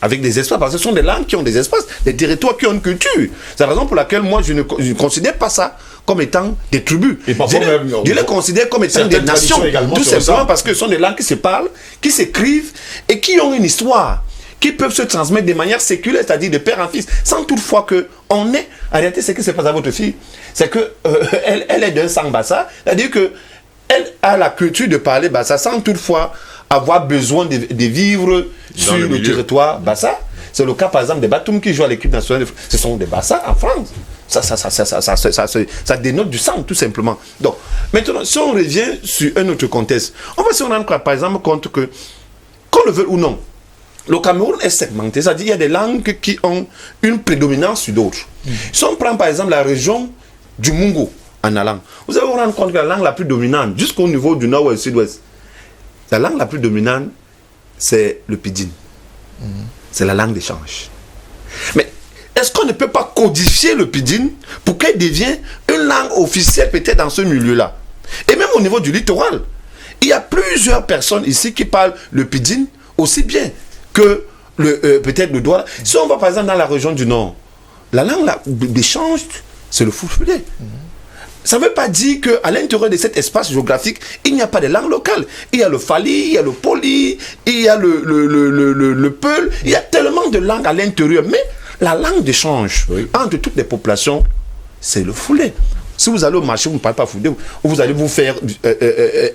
avec des espaces, parce que ce sont des langues qui ont des espaces, des territoires qui ont une culture. C'est la raison pour laquelle moi, je ne considère pas ça comme étant des tribus. Je les considère comme étant des nations, tout simplement parce que ce sont des langues qui se parlent, qui s'écrivent et qui ont une histoire, qui peuvent se transmettre de manière séculaire, c'est-à-dire de père en fils, sans toutefois que on ait... En réalité, ce qui se passe à votre fille, c'est que elle est d'un sang Bassa, c'est-à-dire que elle a la culture de parler Bassa sans toutefois avoir besoin de vivre sur le territoire Bassa. C'est le cas par exemple des Batum qui jouent à l'équipe nationale. Ce sont des Bassa en France. Ça dénote du sang, tout simplement. Donc, maintenant, si on revient sur un autre contexte, on va se rendre par exemple compte que, qu'on le veuille ou non, le Cameroun est segmenté, c'est-à-dire qu'il y a des langues qui ont une prédominance sur d'autres. Si on prend par exemple la région du Mungo, en allant, vous allez vous rendre compte que la langue la plus dominante, jusqu'au niveau du nord ou du sud-ouest, la langue la plus dominante, c'est le pidgin. C'est la langue d'échange. Mais est-ce qu'on ne peut pas codifier le pidgin pour qu'elle devienne une langue officielle peut-être dans ce milieu-là? Et même au niveau du littoral, il y a plusieurs personnes ici qui parlent le pidgin aussi bien que peut-être le Douala. Si on va par exemple dans la région du Nord, la langue d'échange, c'est le fulfulde. Ça ne veut pas dire qu'à l'intérieur de cet espace géographique, il n'y a pas de langue locale. Il y a le Fali, il y a le Poli, il y a le Peul, il y a tellement de langues à l'intérieur. Mais la langue d'échange entre toutes les populations, c'est le fulfulde. Si vous allez au marché, vous ne parlez pas fulfulde, vous allez vous faire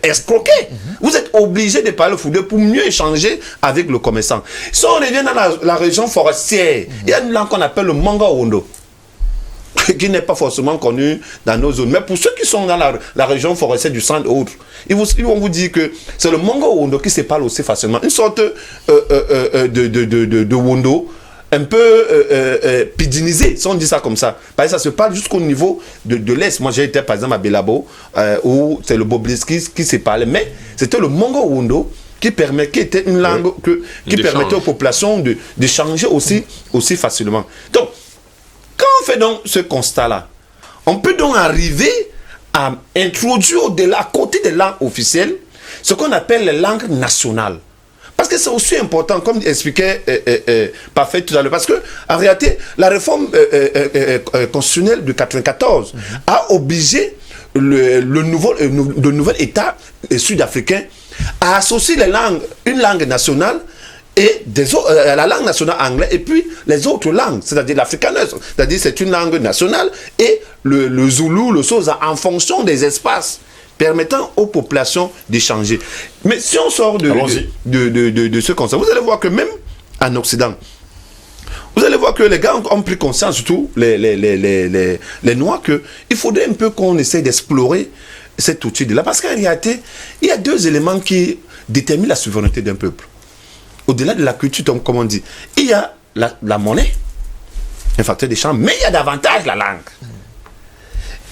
escroquer. Vous êtes obligé de parler fulfulde pour mieux échanger avec le commerçant. Si on revient dans la région forestière, il y a une langue qu'on appelle le Manga-Wondo, qui n'est pas forcément connu dans nos zones. Mais pour ceux qui sont dans la région forestière du centre et autres, ils vont vous dire que c'est le Manga-Wondo qui se parle aussi facilement. Une sorte de Wondo, un peu pidginisé, si on dit ça comme ça. Parce que ça se parle jusqu'au niveau de l'Est. Moi, j'ai été par exemple à Belabo, où c'est le Bobliski qui se parlait. Mais c'était le Manga-Wondo qui était une langue qui permettait aux populations d'échanger aussi facilement. Donc, quand on fait donc ce constat-là, on peut donc arriver à introduire au-delà, à côté des langues officielles, ce qu'on appelle les langues nationales. Parce que c'est aussi important, comme expliquait Parfait tout à l'heure, parce que en réalité, la réforme constitutionnelle de 1994 a obligé le nouvel État sud-africain à associer une langue nationale et la langue nationale anglaise et puis les autres langues, c'est-à-dire l'afrikaner, c'est-à-dire c'est une langue nationale et le zoulou, le xhosa en fonction des espaces permettant aux populations d'échanger. Mais si on sort de ce concept, vous allez voir que même en Occident, vous allez voir que les gars ont pris conscience, surtout les Noirs, qu'il faudrait un peu qu'on essaie d'explorer cet outil-là. Parce qu'en réalité, il y a deux éléments qui déterminent la souveraineté d'un peuple. Au-delà de la culture, comme on dit, il y a la monnaie, un facteur d'échange, mais il y a davantage la langue.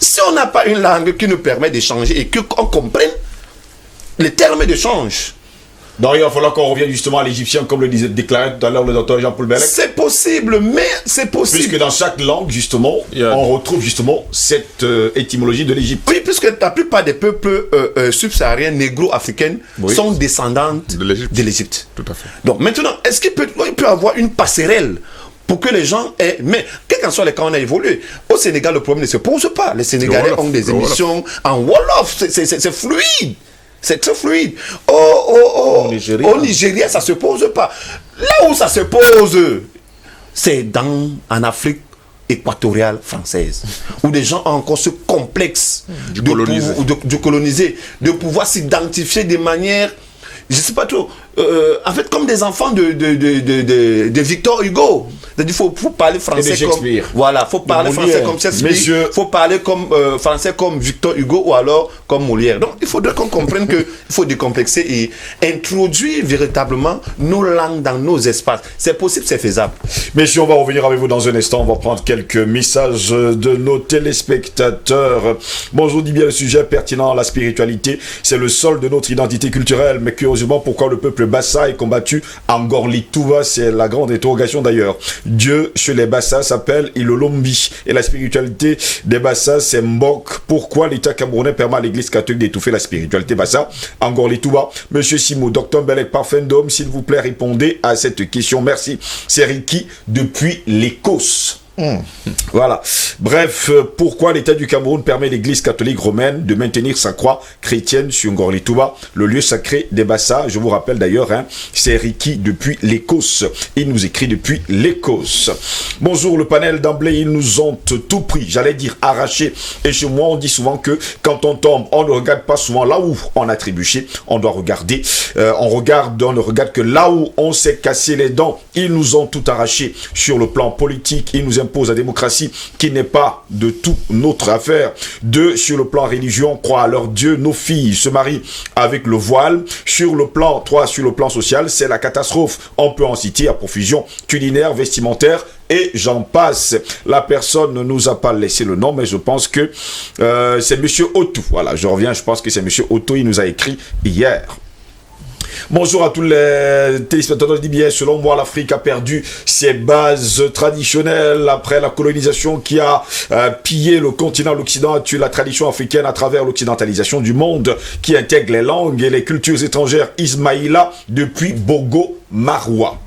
Si on n'a pas une langue qui nous permet d'échanger et qu'on comprenne les termes d'échange, Donc il va falloir qu'on revienne justement à l'égyptien, comme le disait déclaré tout à l'heure le docteur Jean-Paul Bellec. c'est possible, mais c'est possible. Puisque dans chaque langue, justement, on retrouve justement cette étymologie de l'Égypte. Oui, puisque la plupart des peuples subsahariens, négro-africains, sont descendantes de l'Égypte. Tout à fait. Donc maintenant, est-ce qu'il peut y avoir une passerelle pour que les gens aient... Mais, quel qu'en soit les cas, on a évolué. Au Sénégal, le problème ne se pose pas. Les Sénégalais ont des émissions en Wolof. C'est fluide. C'est très fluide. Au Nigeria, ça ne se pose pas. Là où ça se pose, c'est en Afrique équatoriale française, où les gens ont encore ce complexe de coloniser, de pouvoir s'identifier de manière, je ne sais pas trop, en fait comme des enfants de Victor Hugo. Il faut parler français comme voilà, faut parler français comme Shakespeare, faut parler comme français comme Victor Hugo ou alors comme Molière. Donc il faudrait qu'on comprenne qu'il faut décomplexer et introduire véritablement nos langues dans nos espaces. C'est possible, c'est faisable. Messieurs, on va revenir avec vous dans un instant. On va prendre quelques messages de nos téléspectateurs. Bonjour, dit bien le sujet pertinent, la spiritualité, c'est le sol de notre identité culturelle. Mais curieusement, pourquoi le peuple Bassa est combattu en Ngor-Litouva? C'est la grande interrogation d'ailleurs. Dieu chez les Bassa s'appelle Ilolombi et la spiritualité des Bassa c'est Mbok. Pourquoi l'État camerounais permet à l'Église catholique d'étouffer la spiritualité Bassa en Ngor-Litouva? Monsieur Simo, Docteur Bellec, Parfait d'homme, s'il vous plaît, répondez à cette question. Merci. C'est Ricky depuis l'Écosse. Voilà. Bref, pourquoi l'État du Cameroun permet l'Église catholique romaine de maintenir sa croix chrétienne sur Ngorlitouba, le lieu sacré des Bassa? Je vous rappelle d'ailleurs, c'est Ricky depuis l'Écosse. Il nous écrit depuis l'Écosse. Bonjour le panel, d'emblée, ils nous ont tout pris, j'allais dire arraché. Et chez moi, on dit souvent que quand on tombe, on ne regarde pas souvent là où on a trébuché. On doit regarder. On ne regarde que là où on s'est cassé les dents. Ils nous ont tout arraché sur le plan politique. Ils nous imposent la démocratie qui n'est pas de tout notre affaire. 2, sur le plan religion, croient à leur Dieu. Nos filles se marient avec le voile. Sur le plan 3, sur le plan social, c'est la catastrophe. On peut en citer à profusion culinaire, vestimentaire, et j'en passe. La personne ne nous a pas laissé le nom, mais je pense que c'est Monsieur Otto. Voilà, je reviens, je pense que c'est Monsieur Otto, il nous a écrit hier. Bonjour à tous les téléspectateurs d'IBS. Selon moi, l'Afrique a perdu ses bases traditionnelles après la colonisation qui a pillé le continent. L'Occident a tué la tradition africaine à travers l'occidentalisation du monde qui intègre les langues et les cultures étrangères. Ismaïla depuis Bogo Maroua.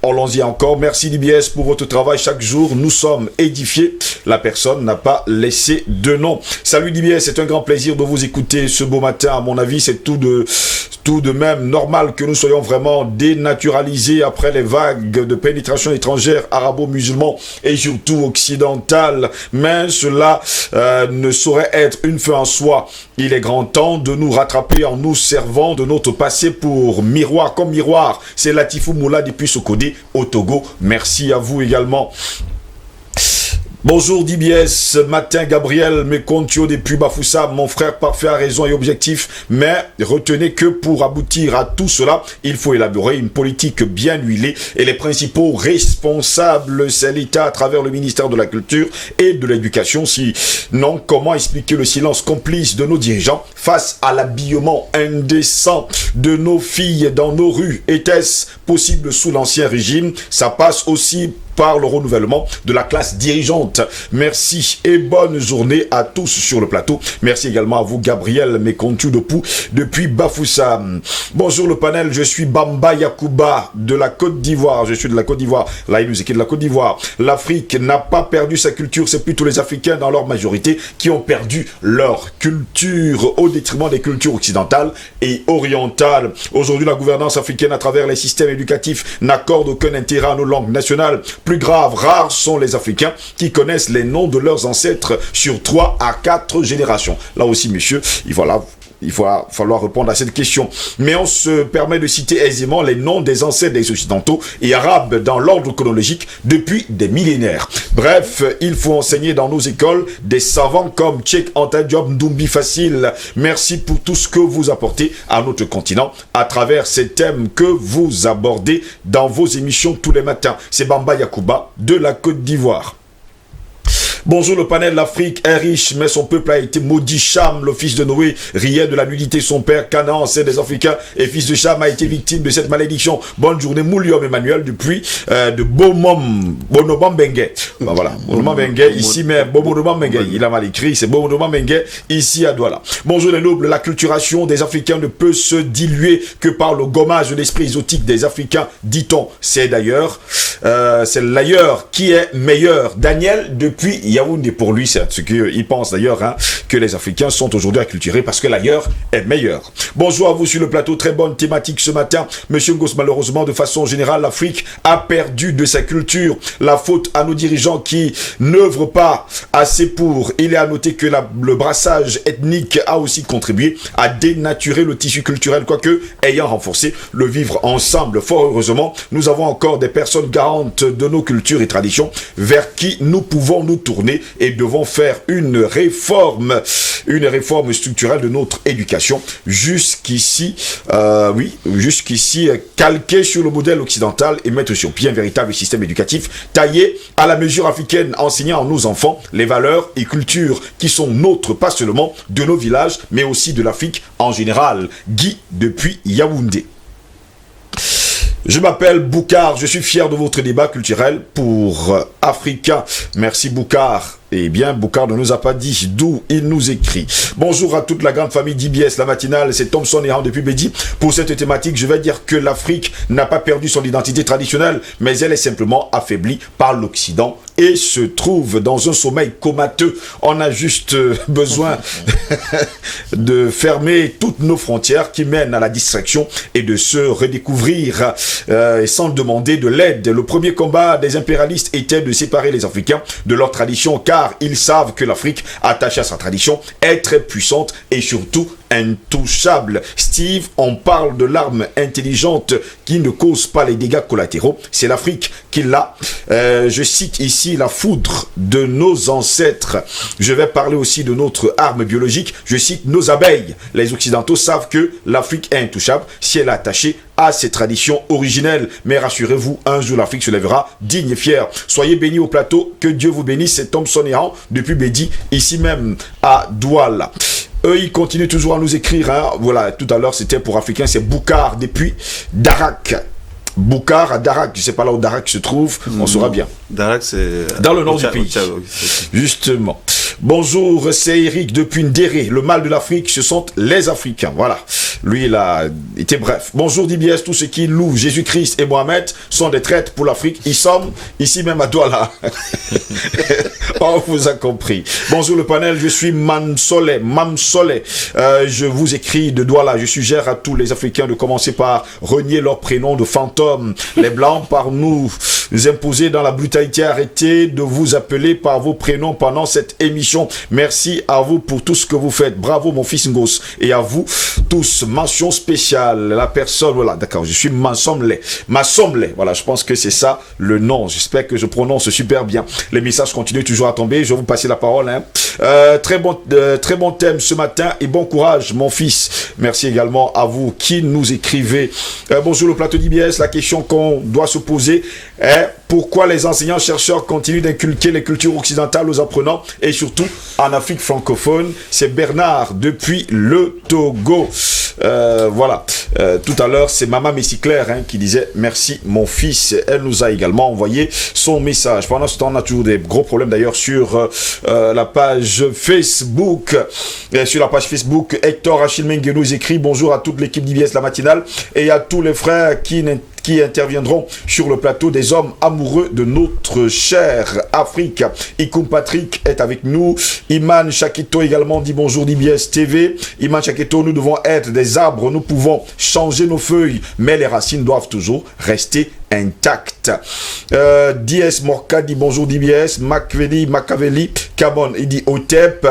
Allons-y encore. Merci d'IBS pour votre travail chaque jour. Nous sommes édifiés. La personne n'a pas laissé de nom. Salut d'IBS, c'est un grand plaisir de vous écouter ce beau matin. À mon avis, c'est tout de même normal que nous soyons vraiment dénaturalisés après les vagues de pénétration étrangère arabo-musulmans et surtout occidentales. Mais cela ne saurait être une fin en soi. Il est grand temps de nous rattraper en nous servant de notre passé pour miroir. Comme miroir, c'est Latifou Moula depuis Sokodé au Togo. Merci à vous également. Bonjour DBS, matin Gabriel Mekontio depuis Bafoussa, mon frère parfait a raison et objectif, mais retenez que pour aboutir à tout cela, il faut élaborer une politique bien huilée et les principaux responsables, c'est l'État à travers le ministère de la Culture et de l'Éducation. Sinon, comment expliquer le silence complice de nos dirigeants face à l'habillement indécent de nos filles dans nos rues? Était-ce possible sous l'ancien régime? Ça passe aussi par le renouvellement de la classe dirigeante. Merci et bonne journée à tous sur le plateau. Merci également à vous Gabriel Mekontu Dopou depuis Bafoussa. Bonjour le panel, je suis Bamba Yakuba de la Côte d'Ivoire. Je suis de la Côte d'Ivoire. Là, il nous écrit de la Côte d'Ivoire. L'Afrique n'a pas perdu sa culture, c'est plutôt les Africains dans leur majorité qui ont perdu leur culture au détriment des cultures occidentales et orientales. Aujourd'hui, la gouvernance africaine à travers les systèmes éducatifs n'accorde aucun intérêt à nos langues nationales. Plus grave, rares sont les Africains qui connaissent les noms de leurs ancêtres sur 3 à 4 générations. Là aussi, monsieur, il va falloir répondre à cette question. Mais on se permet de citer aisément les noms des ancêtres des Occidentaux et Arabes dans l'ordre chronologique depuis des millénaires. Bref, il faut enseigner dans nos écoles des savants comme Cheikh Anta Diop Ndoumbi Facile. Merci pour tout ce que vous apportez à notre continent à travers ces thèmes que vous abordez dans vos émissions tous les matins. C'est Bamba Yakuba de la Côte d'Ivoire. Bonjour le panel, l'Afrique est riche, mais son peuple a été maudit. Cham, le fils de Noé, riait de la nudité de son père. Canaan, ancêtre des Africains, et fils de Cham, a été victime de cette malédiction. Bonne journée, Mouliom Emmanuel, depuis de Bonomam Bengue. Ben voilà, Bonomam Bengue, ici, mais Bonomam Bengue, il a mal écrit, c'est Bonomam Bengue, ici à Douala. Bonjour les nobles, la culturation des Africains ne peut se diluer que par le gommage de l'esprit exotique des Africains, dit-on. C'est d'ailleurs, c'est l'ailleurs qui est meilleur. Daniel, depuis Yaoundé, pour lui, c'est ce qu'il pense d'ailleurs, que les Africains sont aujourd'hui acculturés parce que l'ailleurs est meilleur. Bonjour à vous sur le plateau, très bonne thématique ce matin. Monsieur Ngos, malheureusement, de façon générale, l'Afrique a perdu de sa culture. La faute à nos dirigeants qui n'œuvrent pas assez pour. Il est à noter que le brassage ethnique a aussi contribué à dénaturer le tissu culturel, quoique ayant renforcé le vivre ensemble. Fort heureusement, nous avons encore des personnes garantes de nos cultures et traditions vers qui nous pouvons nous tourner et devons faire une réforme structurelle de notre éducation jusqu'ici calquée sur le modèle occidental et mettre sur pied un véritable système éducatif taillé à la mesure africaine, enseignant à nos enfants les valeurs et cultures qui sont nôtres, pas seulement de nos villages mais aussi de l'Afrique en général. Guy depuis Yaoundé. Je m'appelle Boukar, je suis fier de votre débat culturel pour Africain. Merci Boukar Eh bien, Boucard ne nous a pas dit d'où il nous écrit. Bonjour à toute la grande famille d'IBS, la matinale, c'est Thompson et Han depuis Bédi. Pour cette thématique, je vais dire que l'Afrique n'a pas perdu son identité traditionnelle, mais elle est simplement affaiblie par l'Occident et se trouve dans un sommeil comateux. On a juste besoin de fermer toutes nos frontières qui mènent à la distraction et de se redécouvrir sans demander de l'aide. Le premier combat des impérialistes était de séparer les Africains de leur tradition, car ils savent que l'Afrique, attachée à sa tradition, est très puissante et surtout intouchable. Steve, on parle de l'arme intelligente qui ne cause pas les dégâts collatéraux. C'est l'Afrique qui l'a. Je cite ici la foudre de nos ancêtres. Je vais parler aussi de notre arme biologique. Je cite nos abeilles. Les Occidentaux savent que l'Afrique est intouchable si elle est attachée à ses traditions originelles. Mais rassurez-vous, un jour l'Afrique se lèvera digne et fière. Soyez bénis au plateau. Que Dieu vous bénisse. C'est Thompson et Han depuis Bédi, ici même à Douala. Eux, ils continuent toujours à nous écrire. Hein. Voilà, tout à l'heure, c'était pour Africain, c'est Boucard depuis Darak. Boucard à Darak, je ne sais pas là où Darak se trouve, on saura bien. Darak, c'est dans le nord du pays. Justement. Bonjour, c'est Eric depuis Ndéré. Le mal de l'Afrique, ce sont les Africains. Voilà. Lui, il a été bref. Bonjour DBS, tous ceux qui louent Jésus-Christ et Mohamed sont des traîtres pour l'Afrique. Ils sont ici même à Douala. On vous a compris. Bonjour le panel, je suis Mamsole. Je vous écris de Douala. Je suggère à tous les Africains de commencer par renier leur prénom de fantôme. Les Blancs, par nous imposer dans la brutalité, arrêtez de vous appeler par vos prénoms pendant cette émission. Merci à vous pour tout ce que vous faites. Bravo mon fils Ngos. Et à vous tous, mention spéciale. La personne, voilà, d'accord, je suis Massomle. Voilà, je pense que c'est ça le nom. J'espère que je prononce super bien. Les messages continuent toujours à tomber. Je vais vous passer la parole. Hein. Très bon thème ce matin et bon courage mon fils. Merci également à vous qui nous écrivez. Bonjour le plateau d'IBS. La question qu'on doit se poser est pourquoi les enseignants-chercheurs continuent d'inculquer les cultures occidentales aux apprenants et surtout en Afrique francophone. C'est Bernard depuis le Togo. Voilà. Tout à l'heure, c'est Maman Messiclair qui disait merci mon fils. Elle nous a également envoyé son message. Pendant ce temps, on a toujours des gros problèmes d'ailleurs sur la page Facebook. Sur la page Facebook, Hector Achille Mengue nous écrit bonjour à toute l'équipe d'IBS La Matinale et à tous les frères qui interviendront sur le plateau des hommes amoureux de notre chère Afrique. Ikoum Patrick est avec nous. Iman Chakito également dit bonjour d'IBS TV. Iman Chakito, nous devons être des arbres, nous pouvons changer nos feuilles, mais les racines doivent toujours rester intactes. DS Morka dit bonjour d'IBS. Machiavelli, Cabon, il dit Otep.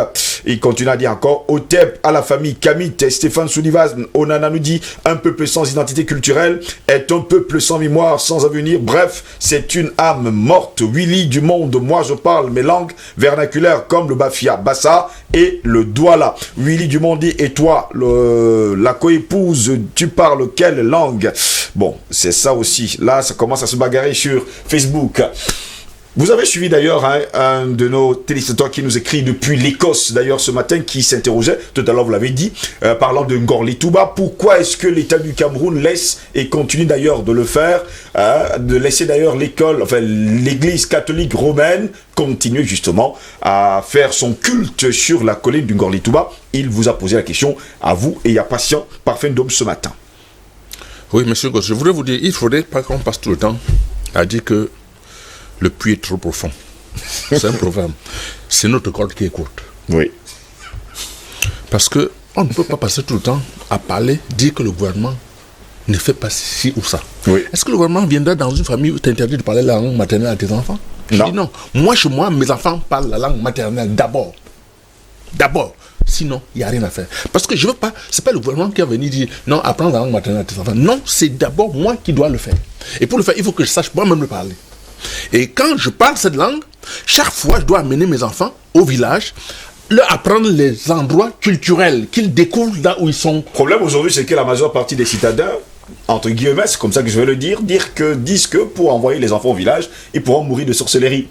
Il continue à dire encore Otep à la famille Kamit. Stéphane Sullivan, Onana nous dit un peuple sans identité culturelle est un peuple sans mémoire, sans avenir. Bref, c'est une âme morte. Willy du monde, moi je parle mes langues vernaculaires comme le Bafia, Bassa et le Douala. Willy du monde dit et toi, la coépouse, tu parles quelle langue? Bon, c'est ça aussi. Là, ça commence à se bagarrer sur Facebook. Vous avez suivi d'ailleurs un de nos téléspectateurs qui nous écrit depuis l'Écosse d'ailleurs ce matin, qui s'interrogeait, tout à l'heure vous l'avez dit, parlant de Ngorli Touba, pourquoi est-ce que l'État du Cameroun laisse et continue d'ailleurs de le faire, de laisser d'ailleurs l'école, enfin l'église catholique romaine continuer justement à faire son culte sur la colline du Ngorli Touba. Il vous a posé la question à vous et à Patient Parfum d'Homme ce matin. Oui, monsieur Goss, je voudrais vous dire, il ne faudrait pas qu'on passe tout le temps à dire que le puits est trop profond. C'est un proverbe. C'est notre corde qui est courte. Oui. Parce qu'on ne peut pas passer tout le temps à parler, dire que le gouvernement ne fait pas ci ou ça. Oui. Est-ce que le gouvernement viendra dans une famille où tu es interdit de parler la langue maternelle à tes enfants? Non. Je dis non. Moi, chez moi, mes enfants parlent la langue maternelle d'abord. D'abord. Sinon, il n'y a rien à faire. Parce que je ne veux pas, ce n'est pas le gouvernement qui va venir dire non, apprendre la langue maternelle à tes enfants. Non, c'est d'abord moi qui dois le faire. Et pour le faire, il faut que je sache moi-même le parler. Et quand je parle cette langue, chaque fois, je dois amener mes enfants au village, leur apprendre les endroits culturels qu'ils découvrent là où ils sont. Le problème aujourd'hui, c'est que la majeure partie des citadins, entre guillemets, c'est comme ça que je vais le dire, disent que pour envoyer les enfants au village, ils pourront mourir de sorcellerie.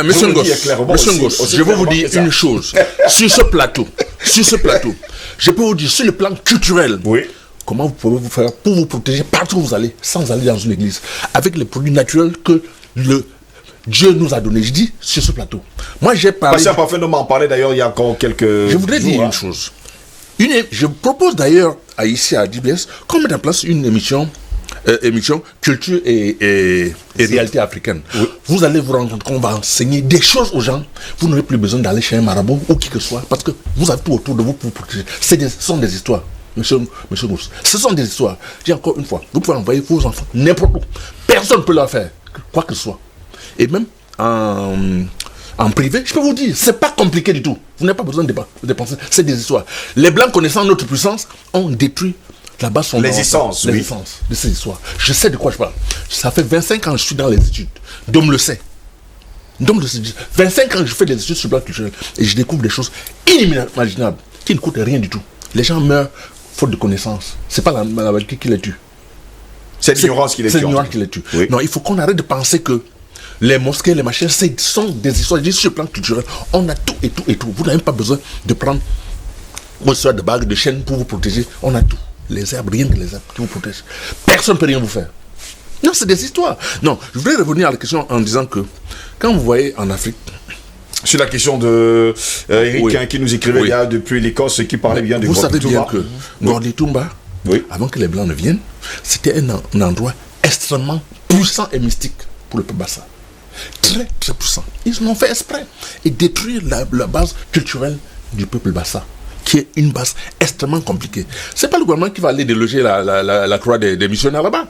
Monsieur Ngoss, je vais vous dire une chose. Sur ce plateau, je peux vous dire, sur le plan culturel, oui. Comment vous pouvez vous faire pour vous protéger partout où vous allez, sans aller dans une église, avec les produits naturels que Dieu nous a donné, je dis sur ce plateau. Moi j'ai parlé... Pasteur Parfait-Nom en parlait d'ailleurs il y a encore quelques Je voudrais dire une chose. Je propose d'ailleurs ici à DBS qu'on mette en place une émission culture et réalité africaine. Oui. Vous allez vous rendre compte qu'on va enseigner des choses aux gens. Vous n'aurez plus besoin d'aller chez un marabout ou qui que ce soit, parce que vous avez tout autour de vous pour protéger. Ce sont des histoires, monsieur Mousse. Ce sont des histoires. Je dis encore une fois, vous pouvez envoyer vos enfants n'importe où. Personne ne peut leur faire, quoi que ce soit. Et même en privé, je peux vous dire, c'est pas compliqué du tout. Vous n'avez pas besoin de penser. C'est des histoires. Les Blancs, connaissant notre puissance, ont détruit la base essences de ces histoires. Je sais de quoi je parle. Ça fait 25 ans que je suis dans les études. Dom le sait. 25 ans que je fais des études sur le plan culturel et je découvre des choses inimaginables qui ne coûtent rien du tout. Les gens meurent faute de connaissances. C'est pas la maladie qui les tue. C'est l'ignorance qui les tue. C'est l'ignorance qui les tue. Oui. Non, il faut qu'on arrête de penser que les mosquées, les machins, ce sont des histoires. Je dis sur le plan culturel, on a tout et tout et tout. Vous n'avez même pas besoin de prendre une histoire de bagues, de chaînes pour vous protéger. On a tout. Les herbes, rien que les herbes qui vous protègent. Personne ne peut rien vous faire. Non, c'est des histoires. Non, je voudrais revenir à la question en disant que quand vous voyez en Afrique... Sur la question de Eric qui nous écrivait il y a depuis l'Écosse, qui parlait bien de Vous savez bien que Gordy Toumba, avant que les Blancs ne viennent, c'était un endroit extrêmement puissant et mystique pour le peuple Bassa. Très, très puissant. Ils l'ont fait exprès. Et détruire la base culturelle du peuple Bassa, qui est une base extrêmement compliquée. C'est pas le gouvernement qui va aller déloger la croix des missionnaires là-bas.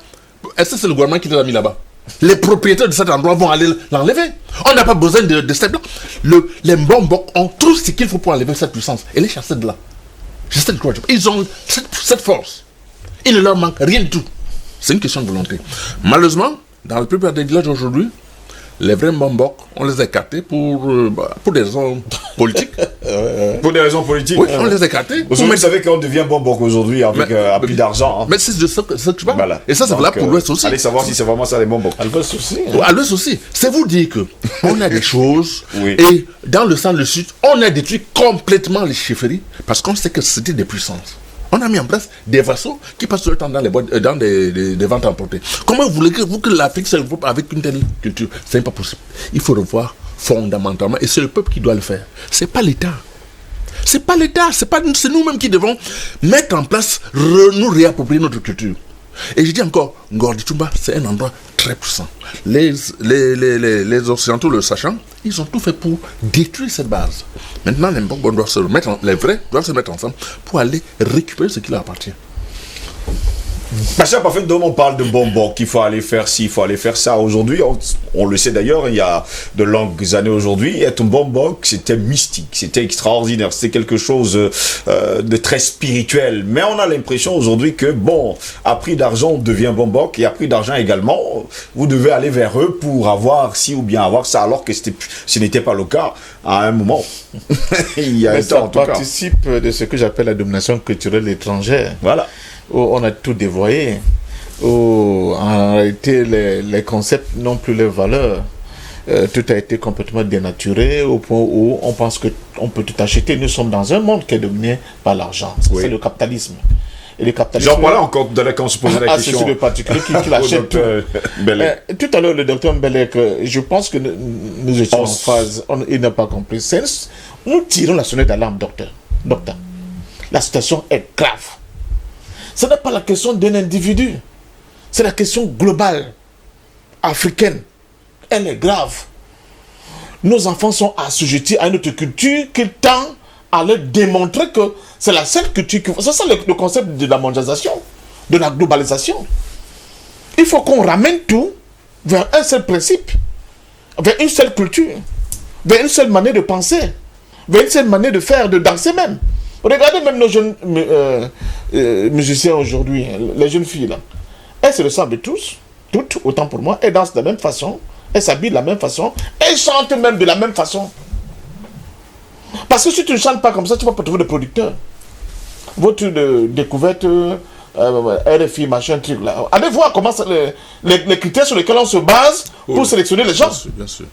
Est-ce que c'est le gouvernement qui les a mis là-bas? Les propriétaires de cet endroit vont aller l'enlever. On n'a pas besoin de ces blancs. Les Mbombok ont tout ce qu'il faut pour enlever cette puissance et les chasser de là. Ils ont cette force. Il ne leur manque rien du tout. C'est une question de volonté. Malheureusement, dans la plupart des villages aujourd'hui, les vrais Mbombok, on les a écartés pour des raisons politiques. Pour des raisons politiques. Oui, on les a écartés. Vous savez qu'on devient Mbombok aujourd'hui avec à plus d'argent. Hein. Mais c'est de ça que tu parles. Voilà. Et ça, c'est valable pour l'Ouest aussi. Allez savoir si c'est vraiment ça les Mbombok. À l'Ouest aussi. À l'Ouest aussi. C'est vous dire que on a des choses. Et dans le centre, le sud, on a détruit complètement les chefferies parce qu'on sait que c'était des puissances. On a mis en place des vassaux qui passent le temps dans des ventes emportées. Comment voulez-vous que l'Afrique se regroupe avec une telle culture? Ce n'est pas possible. Il faut revoir fondamentalement, et c'est le peuple qui doit le faire. C'est pas l'État. C'est pas l'État, c'est nous-mêmes qui devons mettre en place, nous réapproprier notre culture. Et je dis encore, Gordy Toumba, c'est un endroit très puissant. Les Occidentaux le sachant, ils ont tout fait pour détruire cette base. Maintenant, les vrais doivent se mettre ensemble pour aller récupérer ce qui leur appartient. Pasteur Parfait-Nom, on parle de Mbombok, qu'il faut aller faire ci, il faut aller faire ça. Aujourd'hui, on le sait d'ailleurs, il y a de longues années aujourd'hui, être Mbombok, c'était mystique, c'était extraordinaire, c'était quelque chose de très spirituel. Mais on a l'impression aujourd'hui que, à prix d'argent, on devient Mbombok, et à prix d'argent également, vous devez aller vers eux pour avoir ci ou bien avoir ça, alors que ce n'était pas le cas à un moment. Il y a Mais un temps, en tout cas. Ça participe de ce que j'appelle la domination culturelle étrangère. Voilà. Où on a tout dévoyé, où en réalité les concepts n'ont plus leur valeur. Tout a été complètement dénaturé au point où on pense qu'on peut tout acheter. Nous sommes dans un monde qui est dominé par l'argent. C'est le capitalisme. Et le capitalisme. J'en parlais encore de quand on se posait la question. C'est le particulier qui l'achète tout. Tout à l'heure, le docteur Mbelek, je pense que nous étions en phase. Il n'a pas compris. Nous tirons la sonnette d'alarme, docteur. La situation est grave. Ce n'est pas la question d'un individu, c'est la question globale, africaine. Elle est grave. Nos enfants sont assujettis à notre culture qui tend à leur démontrer que c'est la seule culture qui... C'est ça le concept de la mondialisation, de la globalisation. Il faut qu'on ramène tout vers un seul principe, vers une seule culture, vers une seule manière de penser, vers une seule manière de faire, de danser même. Regardez même nos jeunes musiciens aujourd'hui, les jeunes filles là. Elles se ressemblent toutes, autant pour moi. Elles dansent de la même façon, elles s'habillent de la même façon, elles chantent même de la même façon. Parce que si tu ne chantes pas comme ça, tu ne vas pas trouver de producteur. Votre découverte, RFI, machin, truc là. Allez voir comment les critères sur lesquels on se base pour sélectionner les gens. Bien sûr.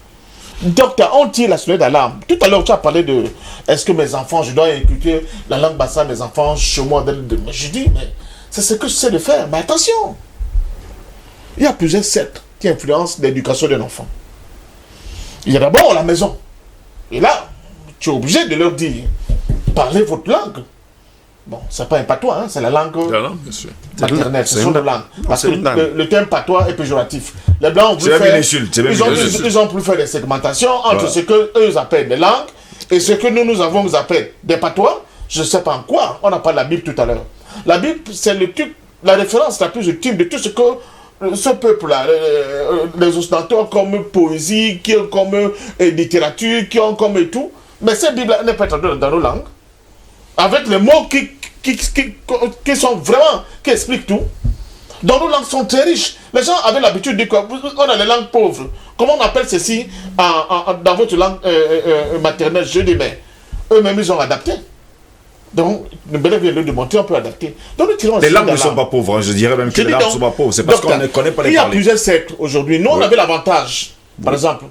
Donc, on tire la sonnette d'alarme. Tout à l'heure, tu as parlé de est-ce que mes enfants, je dois écouter la langue bassa, mes enfants, chez moi. Je dis, mais c'est ce que je sais de faire. Mais attention, il y a plusieurs sectes qui influencent l'éducation d'un enfant. Il y a d'abord la maison. Et là, tu es obligé de leur dire, parlez votre langue. Bon, c'est pas un patois, hein, c'est la langue bien sûr. maternelle, ce sont des langues. Parce que c'est une langue. le terme patois est péjoratif. Les Blancs ont C'est même une insulte, c'est même une insulte. ils ont pu faire des segmentations entre Voilà. ce qu'eux appellent des langues et ce que nous avons appelé des patois. Je ne sais pas en quoi, on a parlé de la Bible tout à l'heure. La Bible, c'est le truc, la référence la plus ultime de tout ce que ce peuple-là, les Occidentaux ont comme poésie, qui ont comme littérature, qui ont comme tout. Mais cette Bible n'est pas traduite dans nos langues, avec les mots qui sont vraiment, qui expliquent tout. Dans nos langues sont très riches. Les gens avaient l'habitude de dire qu'on a les langues pauvres. Comment on appelle ceci dans votre langue maternelle? Je dis, mais eux-mêmes, ils ont adapté. Donc, le Bélé vient de le démontrer, on peut adapter. Donc, nous tirons Les langues ne sont pas pauvres, hein. Je dirais même que les langues ne sont pas pauvres. C'est parce qu'on ne connaît pas les il y a parler. plusieurs siècles aujourd'hui. Nous, on avait l'avantage, par exemple,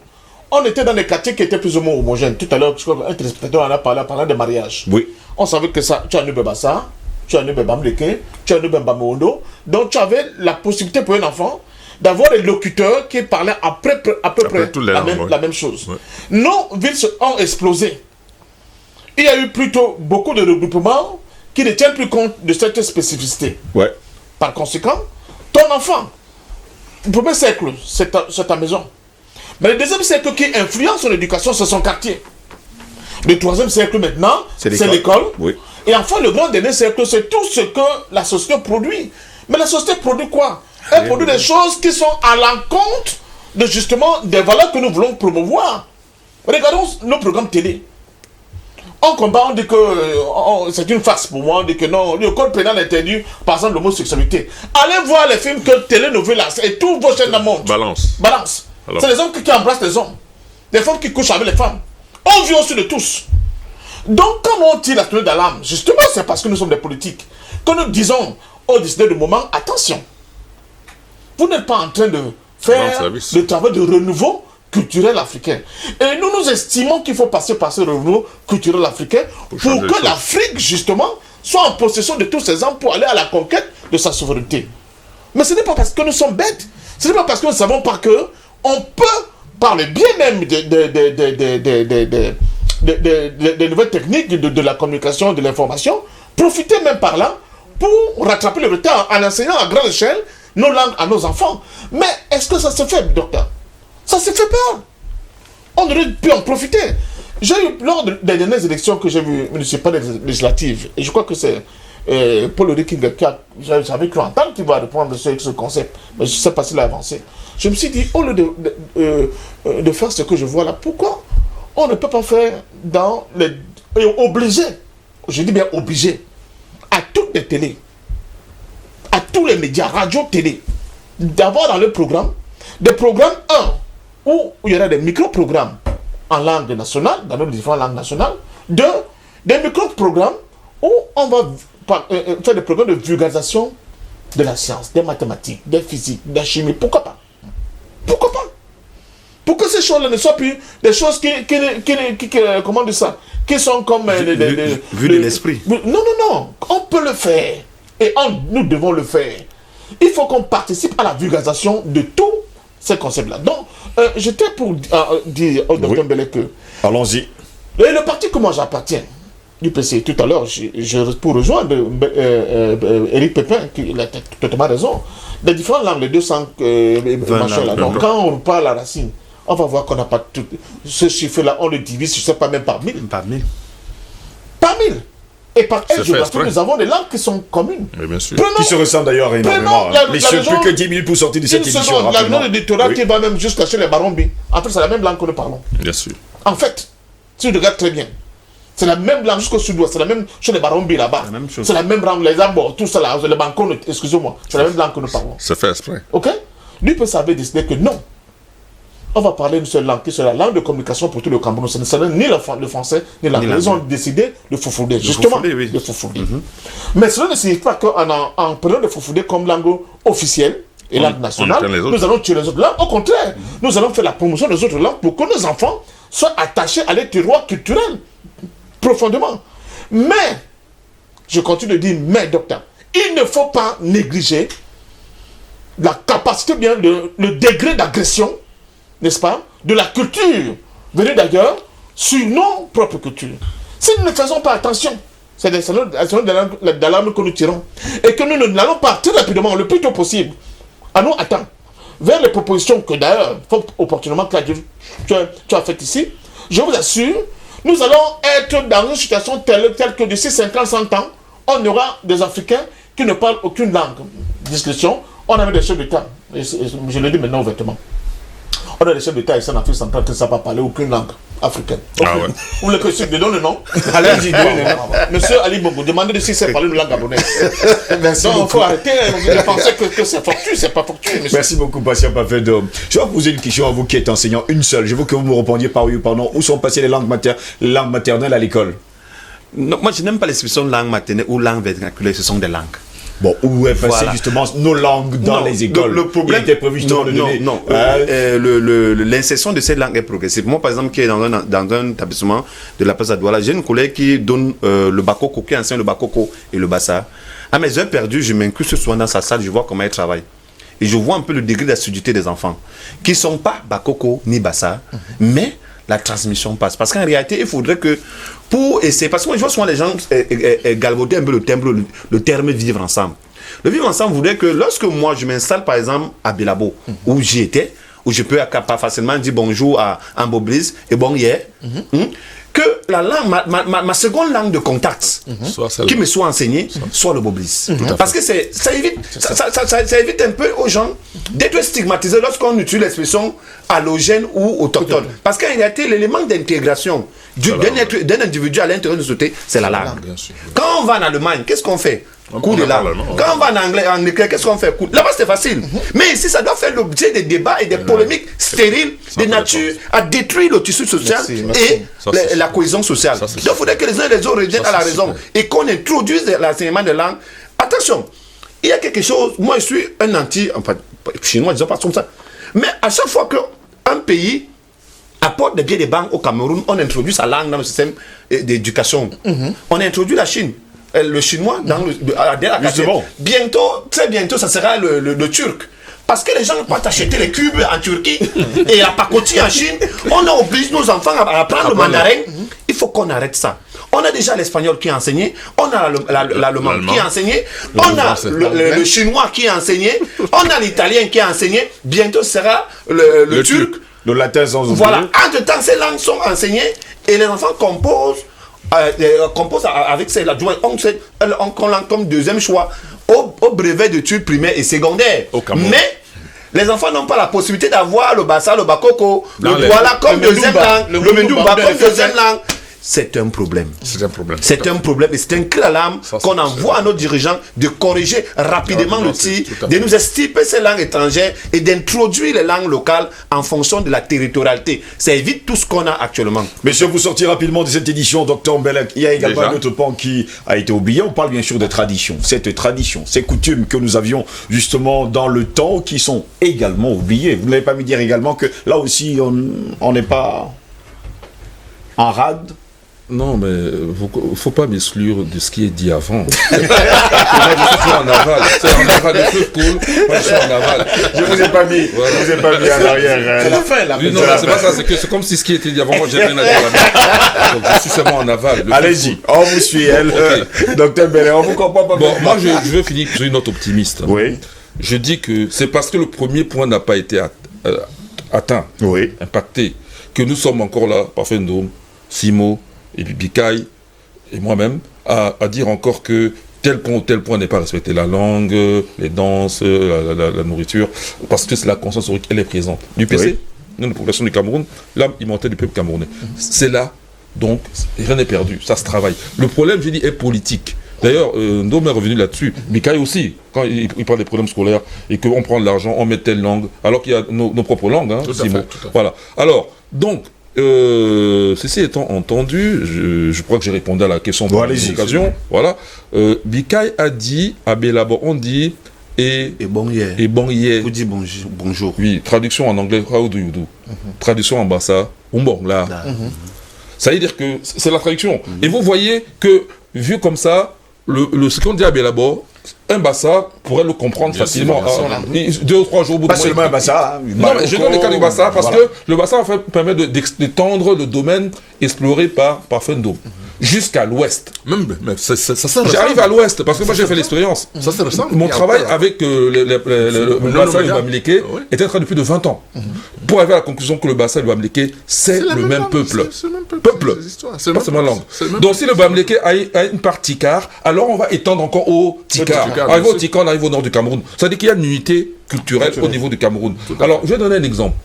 on était dans des quartiers qui étaient plus ou moins homogènes. Tout à l'heure, un téléspectateur en a parlé en parlant de mariage. Oui. On savait que ça, tu as un Bébassa, tu as un Bébamleke, tu as un Bébamoondo. Donc, tu avais la possibilité pour un enfant d'avoir des locuteurs qui parlaient à peu près toutes les langues, la même chose. Ouais. Nos villes ont explosé. Il y a eu plutôt beaucoup de regroupements qui ne tiennent plus compte de cette spécificité. Ouais. Par conséquent, ton enfant, le premier siècle, c'est ta maison. Mais le deuxième siècle qui influence son éducation, c'est son quartier. Le troisième siècle maintenant, c'est l'école. Oui. Et enfin, le grand dernier siècle, c'est tout ce que la société produit. Mais la société produit quoi? Elle produit des choses qui sont à l'encontre de justement des valeurs que nous voulons promouvoir. Regardons nos programmes télé. On combat, on dit que c'est une farce pour moi, on dit que non, le code pénal interdit, par exemple, l'homosexualité. Allez voir les films que Télénovelas et tous vos chaînes de monde. Balance. Alors. C'est les hommes qui embrassent les hommes. Les femmes qui couchent avec les femmes. On vit aussi de tous. Donc, quand on tire la sonnette d'alarme, justement, c'est parce que nous sommes des politiques. Quand nous disons aux décideurs de moment, attention, vous n'êtes pas en train de faire le travail de renouveau culturel africain. Et nous estimons qu'il faut passer par ce renouveau culturel africain pour que l'Afrique, justement, soit en possession de tous ces hommes pour aller à la conquête de sa souveraineté. Mais ce n'est pas parce que nous sommes bêtes, ce n'est pas parce que nous ne savons pas que on peut, par le biais même des nouvelles techniques de la communication, de l'information, profiter même par là pour rattraper le retard en enseignant à grande échelle nos langues à nos enfants. Mais est-ce que ça se fait, docteur? Ça se fait pas. On aurait pu en profiter. J'ai eu, lors des dernières élections que j'ai vues municipales et législatives, et je crois que c'est Paul Riking qui j'avais cru entendre qu'il va reprendre ce concept, mais je ne sais pas s'il a avancé. Je me suis dit, au lieu de faire ce que je vois là, pourquoi on ne peut pas faire dans les... Obligé, je dis bien obligé, à toutes les télés, à tous les médias, radio, télé, d'avoir dans le programme, des programmes, où il y aura des micro-programmes en langue nationale, dans nos différentes langues nationales, des micro-programmes où on va faire des programmes de vulgarisation de la science, des mathématiques, des physiques, de la chimie. Pourquoi pas? Pourquoi pas? Pour que ces choses-là ne soient plus des choses comment dire ça, qui sont comme vu de l'esprit. Non. On peut le faire. Et nous devons le faire. Il faut qu'on participe à la vulgarisation de tous ces concepts-là. Donc, j'étais pour dire au Dr Mbele que... Allons-y. Et le parti que moi j'appartiens, du PC, tout à l'heure, pour rejoindre Éric Pépin, qui a totalement raison, les différentes langues, les 200 machins là. Donc, quand on parle à la racine, on va voir qu'on n'a pas tout. Ce chiffre-là, on le divise, je ne sais pas, même par 1000. Par 1000. Par 1000. Et par aire géographique, nous avons des langues qui sont communes. Mais bien sûr. Qui se ressemblent d'ailleurs énormément. Mais je plus que 10 000 pour sortir de cette édition. La région de littoral qui va même jusqu'à chez les Barombi. En fait, c'est la même langue que nous parlons. Bien sûr. En fait, si tu regardes très bien, c'est la même langue jusqu'au sud-ouest. C'est la même chez les Barombi là-bas. C'est la même langue, les Abors, tout ça là, les Bancons, excusez-moi. C'est la même langue que nous parlons. C'est fait exprès. Ok? Lui peut savoir décider que non. On va parler une seule langue, qui est la langue de communication pour tout le Cameroun. Ce ne sera ni le français, ni l'anglais. Ils ont décidé de foufouder, justement, de foufouder. Mais cela ne signifie pas qu'en prenant le foufouder comme langue officielle et langue nationale, nous allons tuer les autres langues. Au contraire, nous allons faire la promotion des autres langues pour que nos enfants soient attachés à leur terroir culturel, profondément. Mais, je continue de dire, mais docteur, il ne faut pas négliger la capacité, bien, le degré d'agression, n'est-ce pas, de la culture venus d'ailleurs sur nos propres cultures. Si nous ne faisons pas attention, c'est des signaux d'alarme que nous tirons. Et que nous n'allons pas très rapidement, le plus tôt possible, à nous attendre vers les propositions que d'ailleurs, fort opportunément, tu as faites ici. Je vous assure, nous allons être dans une situation telle que d'ici 50, 100 ans, on aura des Africains qui ne parlent aucune langue. Discussion, on avait des chefs d'État, je le dis maintenant ouvertement. On a des chefs d'État ici en Afrique centrale qui ne savent pas parler aucune langue africaine. Ah ouais. Vous voulez que je donne le nom? Allez-y, Monsieur Ali Bongo, demandez si c'est parler une langue gabonaise. Merci Donc, il beaucoup. faut arrêter de penser que c'est fortuit, c'est pas fortuit. Monsieur. Merci beaucoup, Patient Pafedom. Je vais vous poser une question à vous qui êtes enseignant, une seule. Je veux que vous me répondiez par oui ou par non. Où sont passées les langues maternelles à l'école? Non, moi, je n'aime pas l'expression langue maternelle ou langue vernaculaire, ce sont des langues. Bon, où est passé Voilà. justement nos langues dans Non, les écoles? Le problème Il était prévu justement de donner. L'insertion de cette langue est progressive. Moi, par exemple, qui est dans un établissement de la place à Douala, j'ai une collègue qui donne le bakoko, qui enseigne le bakoko et le bassa. À mes heures perdues, je m'inclus ce soir dans sa salle, je vois comment elle travaille. Et je vois un peu le degré d'assiduité des enfants, qui ne sont pas bakoko ni bassa, mais la transmission passe. Parce qu'en réalité, il faudrait que, pour essayer, parce que moi, je vois souvent les gens galvauder un peu le terme vivre ensemble. Le vivre ensemble voudrait que lorsque moi, je m'installe par exemple à Bilabo, où j'y étais, où je peux pas facilement dire bonjour à Amboblis et bon hier, que la langue, ma seconde langue de contact, qui me soit enseignée, soit le Boblis. Parce que ça évite un peu aux gens d'être stigmatisés lorsqu'on utilise l'expression allogène ou autochtone. Parce qu'en réalité, l'élément d'intégration d'un individu à l'intérieur de la société, c'est la langue. Quand on va en Allemagne, qu'est-ce qu'on fait? Cours de langue. Quand on va en Angleterre, qu'est-ce qu'on fait? Là-bas, c'est facile. Mais ici, ça doit faire l'objet des débats et des polémiques stériles de nature à détruire le tissu social et la cohésion sociale. Donc, il faudrait que les uns et les autres reviennent à la raison et qu'on introduise l'enseignement de langue. Attention, il y a quelque chose, moi je suis un enfin, chinois, disons pas comme ça, mais à chaque fois qu'un pays apporte des billets de banque au Cameroun, on introduit sa langue dans le système d'éducation. On introduit la Chine. Le chinois dans Justement. Bientôt, très bientôt, ça sera le turc. Parce que les gens partent acheter les cubes en Turquie et la pacotille en Chine. On oblige nos enfants à apprendre le mandarin. Il faut qu'on arrête ça. On a déjà l'espagnol qui est enseigné, on a l'allemand qui est enseigné, on a le chinois qui est enseigné, on a l'italien qui est enseigné. Bientôt, ce sera le turc. Le latin sans oublier. Voilà. Entre-temps, ces langues sont enseignées et les enfants composent avec ces langues. On l'a comme deuxième choix au brevet d'études primaires et secondaires. Mais les enfants n'ont pas la possibilité d'avoir le bassa, le bakoko, le douala comme deuxième langue, le mendumba comme deuxième langue. C'est un problème. C'est un problème. C'est un problème et c'est un cri d'alarme qu'on envoie à nos dirigeants de corriger rapidement le tir, de nous extirper ces langues étrangères et d'introduire les langues locales en fonction de la territorialité. Ça évite tout ce qu'on a actuellement. Messieurs, vous sortez rapidement de cette édition, Dr Mbelek. Il y a également un autre pan qui a été oublié. On parle bien sûr des traditions. Cette tradition, ces coutumes que nous avions justement dans le temps qui sont également oubliées. Vous n'avez pas me dire également que là aussi, on n'est pas en rade? Non, mais il ne faut pas m'exclure de ce qui est dit avant. Moi, je suis en aval. C'est en aval de feu cool. Moi, je suis en aval. Je vous ai pas mis. Voilà. Je vous ai pas mis en arrière. C'est la fin, là. Oui, non, c'est pas ça. C'est comme si ce qui était dit avant, moi, j'ai rien à dire là-bas. Donc, je suis seulement en aval. Allez-y, on vous suit, Docteur Bellet, on vous comprend pas. Bon, moi, je veux finir sur une note optimiste. Oui. Je dis que c'est parce que le premier point n'a pas été atteint, impacté, que nous sommes encore là, Pafedom, Simo, et puis Bikaï, et moi-même, à dire encore que tel point ou tel point n'est pas respecté. La langue, les danses, la nourriture, parce que c'est la conscience historique, elle est présente. L'UPC, la population du Cameroun, l'âme immortelle du peuple camerounais. C'est là, donc, rien n'est perdu, ça se travaille. Le problème, j'ai dit, est politique. D'ailleurs, Ndom est revenu là-dessus. Bikaï aussi, quand il parle des problèmes scolaires, et qu'on prend de l'argent, on met telle langue, alors qu'il y a nos propres langues, hein, voilà. Alors, donc, ceci étant entendu, je crois que j'ai répondu à la question de l'occasion. Voilà. Bikaï a dit, à Belabo, on dit et bon hier. Vous dites bonjour. Oui, traduction en anglais, how do you do? Traduction en bassa, là. Ça veut dire que c'est la traduction. Et vous voyez que, vu comme ça, ce qu'on dit à Bélabo, un Bassa pourrait le comprendre facilement. 2 ou 3 jours au bout de Pas seulement un Bassa. Non, mais je donne le cas du Bassa parce que le Bassa en fait, permet d'étendre le domaine exploré par Fendom jusqu'à l'ouest. Même, mais ça sert J'arrive à l'ouest parce que moi j'ai fait l'expérience. Ça c'est récent. Mon travail avec le Bassa et le Bamileke était en train depuis de 20 ans. Pour arriver à la conclusion que le Bassa et le Bamileke, c'est le même peuple. C'est le même Peuple. C'est Pas seulement langue. Donc si le Bamileke a une part Tikar, alors on va étendre encore au Tikar. Arrivé au Tikar, on arrive au nord du Cameroun. Ça veut dire qu'il y a une unité culturelle au niveau du Cameroun. Alors je vais donner un exemple.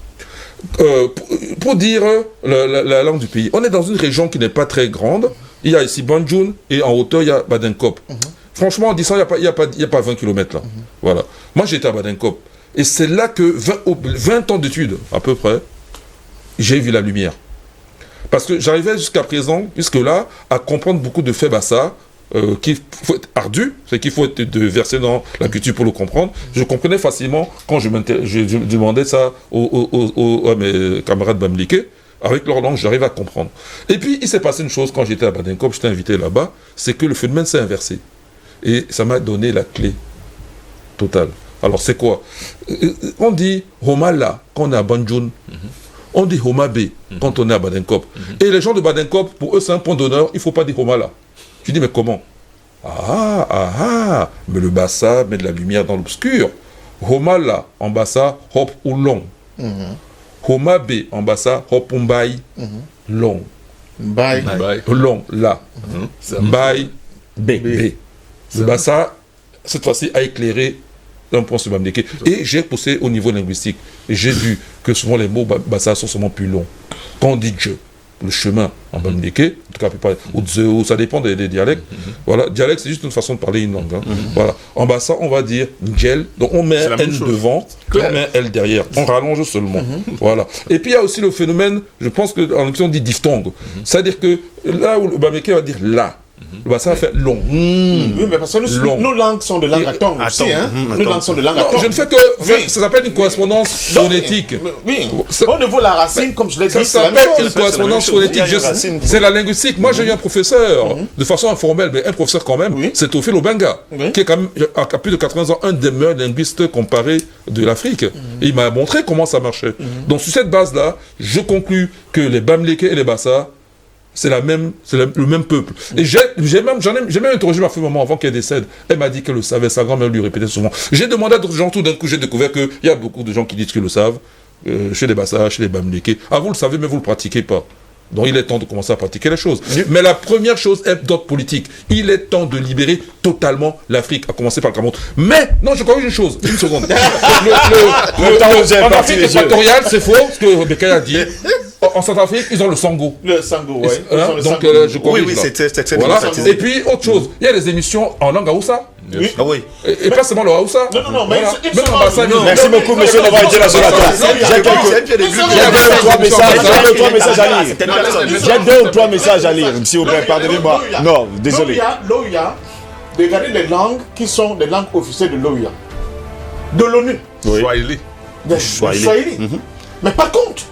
Pour dire la langue du pays, on est dans une région qui n'est pas très grande. Il y a ici Banjoun et en hauteur il y a Badenkop. Franchement, en disant il n'y a pas 20 km là. Voilà. Moi j'étais à Badenkop et c'est là que 20 ans d'études à peu près, j'ai vu la lumière. Parce que j'arrivais jusqu'à présent, jusque là, à comprendre beaucoup de faits Bassa, qu'il faut être ardu, c'est qu'il faut être versé dans la culture pour le comprendre. Je comprenais facilement quand je demandais ça à mes camarades Bamileke. Avec leur langue, j'arrive à comprendre. Et puis, il s'est passé une chose quand j'étais à Badenkop, j'étais invité là-bas, c'est que le phénomène s'est inversé. Et ça m'a donné la clé totale. Alors, c'est quoi? On dit Homala quand on est à Banjoun. On dit Homabe quand on est à Badenkop. Et les gens de Badenkop, pour eux, c'est un point d'honneur, il ne faut pas dire Homala. Je dis, mais comment? Mais le Bassa met de la lumière dans l'obscur. Homala, en Bassa, hop ou long. Homabe, en Bassa, hop ou mbaï, long. Bye. Long, là. Mbaï, B. Le Bassa, cette fois-ci, a éclairé un point sur Bamileke. Et j'ai poussé au niveau linguistique. Et j'ai vu que souvent les mots Bassa sont souvent plus longs. Quand on dit Dieu, le chemin en Bamileke, en tout cas, ou ça dépend des dialectes. Voilà, dialecte, c'est juste une façon de parler une langue. Voilà. En Bassa, on va dire Ndjel, donc on met un N devant, on met un L derrière. On rallonge seulement. Voilà. Et puis il y a aussi le phénomène, je pense qu'en anglais on dit diphtongue. C'est-à-dire que là où le Bamileke va dire là, le Bassa va faire long. Oui, mais parce que nos langues sont de langue à tongue aussi, hein. Nos langues sont de langue à tongue. Je ne fais que... Ça s'appelle une correspondance phonétique. Oui, au niveau de la racine, comme je l'ai dit, ça s'appelle une correspondance phonétique. C'est la linguistique. Moi, j'ai eu un professeur, de façon informelle, mais un professeur quand même, c'est Théophile Obenga, qui est quand même, à plus de 80 ans, un des meilleurs linguistes comparés de l'Afrique. Et il m'a montré comment ça marchait. Donc, sur cette base-là, je conclus que les Bamileke et les Bassa, c'est le même peuple. Et j'ai même interrogé ma femme maman avant qu'elle décède. Elle m'a dit qu'elle le savait, sa grand-mère lui répétait souvent. J'ai demandé à d'autres gens, tout d'un coup, j'ai découvert qu'il y a beaucoup de gens qui disent qu'ils le savent, chez les Bassa, chez les Bamileke. Ah, vous le savez, mais vous ne le pratiquez pas. Donc il est temps de commencer à pratiquer les choses. Mais la première chose est d'ordre politique. Il est temps de libérer totalement l'Afrique, à commencer par le Cameroun. Mais, non, je corrige une chose, une seconde. En Afrique équatoriale, c'est faux, ce que Rebecca a dit. En Centrafrique, ils ont le Sango. Le Sango, oui. Donc, je corrige. Oui, c'est très voilà. Et puis, autre chose, il y a des émissions en langue Haoussa. Oui. Ah oui. Et pas seulement le Haoussa. Non, mais voilà. ils Même sont en Bassa, Merci beaucoup, monsieur d'avoir été là ce matin. J'ai 2 ou 3 messages à lire. J'ai 2 ou 3 messages à lire, s'il vous plaît, pardonnez-moi. Non, désolé. L'OUA, regardez les langues qui sont les langues officielles de l'OUA. De l'ONU. Swahili. De Swahili. Mais par contre,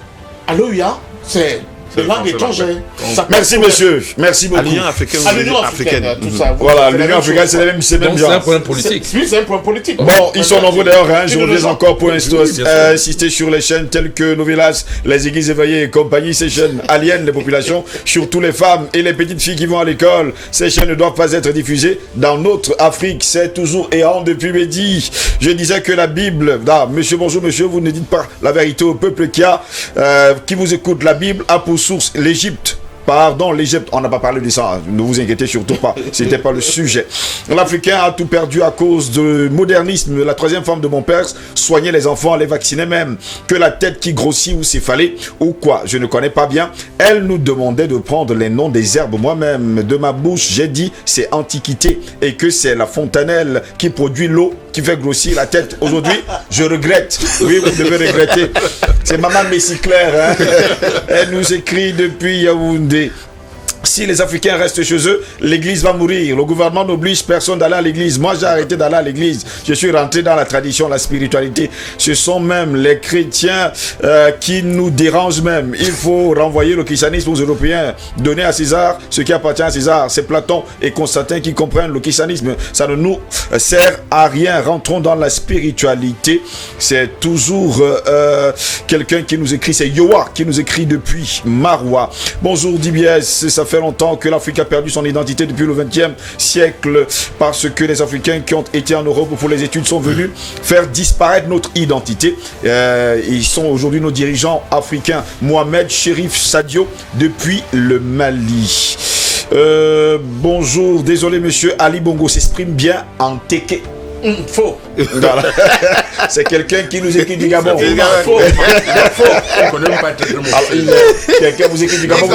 à l'OUA, c'est des langues étrangères. Merci, monsieur. Merci beaucoup. À l'Union africaine. À l'Union africaine, tout ça. Voilà, l'Union africaine, c'est même Donc, c'est un problème politique. Oui, c'est un point politique. Bon, ils sont nombreux d'ailleurs, hein. Je reviens encore pour insister sur les chaînes telles que Novelas, les Églises éveillées et compagnie. Ces chaînes aliènent les populations, surtout les femmes et les petites filles qui vont à l'école. Ces chaînes ne doivent pas être diffusées dans notre Afrique. C'est toujours errant depuis Mehdi. Je disais que la Bible, monsieur, bonjour monsieur, vous ne dites pas la vérité au peuple qui vous écoute. La Bible a pour source l'Égypte. Pardon, l'Égypte, on n'a pas parlé de ça, ne vous inquiétez surtout pas, c'était pas le sujet. L'Africain a tout perdu à cause du modernisme. La troisième femme de mon père soignait les enfants, les vaccinait même. Que la tête qui grossit ou céphalée, ou quoi, je ne connais pas bien. Elle nous demandait de prendre les noms des herbes. Moi-même, de ma bouche, j'ai dit c'est antiquité et que c'est la fontanelle qui produit l'eau qui fait grossir la tête. Aujourd'hui, je regrette. Oui, vous devez regretter. C'est maman Messi Claire, hein. Elle nous écrit depuis Yaoundé. Si les Africains restent chez eux, l'église va mourir. Le gouvernement n'oblige personne d'aller à l'église. Moi, j'ai arrêté d'aller à l'église. Je suis rentré dans la tradition, la spiritualité. Ce sont même les chrétiens qui nous dérangent même. Il faut renvoyer le christianisme aux Européens. Donner à César ce qui appartient à César. C'est Platon et Constantin qui comprennent le christianisme. Ça ne nous sert à rien. Rentrons dans la spiritualité. C'est toujours quelqu'un qui nous écrit. C'est Yoa qui nous écrit depuis Maroua. Bonjour DBS, ça fait longtemps que l'Afrique a perdu son identité depuis le XXe siècle parce que les Africains qui ont été en Europe pour les études sont venus faire disparaître notre identité. Ils sont aujourd'hui nos dirigeants africains. Mohamed Chérif Sadio depuis le Mali. Bonjour, désolé monsieur, Ali Bongo s'exprime bien en Téké. Faux. Voilà. C'est quelqu'un qui nous écrit du Gabon. Faux. Quelqu'un vous écrit du Gabon.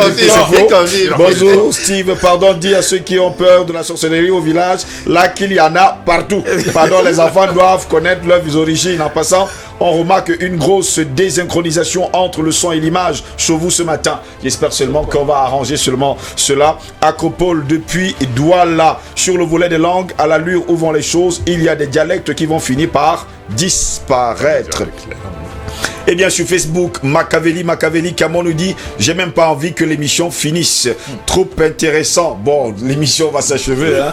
Bonjour Steve, pardon, dis à ceux qui ont peur de la sorcellerie au village, là qu'il y en a partout. Pardon, les enfants doivent connaître leurs origines. En passant, on remarque une grosse désynchronisation entre le son et l'image chez vous ce matin. J'espère seulement qu'on va arranger seulement cela. Acropole depuis Douala. Sur le volet des langues, à l'allure où vont les choses, il y a des dialectes qui vont finir par disparaître. Et bien sur Facebook, Machiavelli Camon nous dit « J'ai même pas envie que l'émission finisse. Trop intéressant. » Bon, l'émission va s'achever. Hein.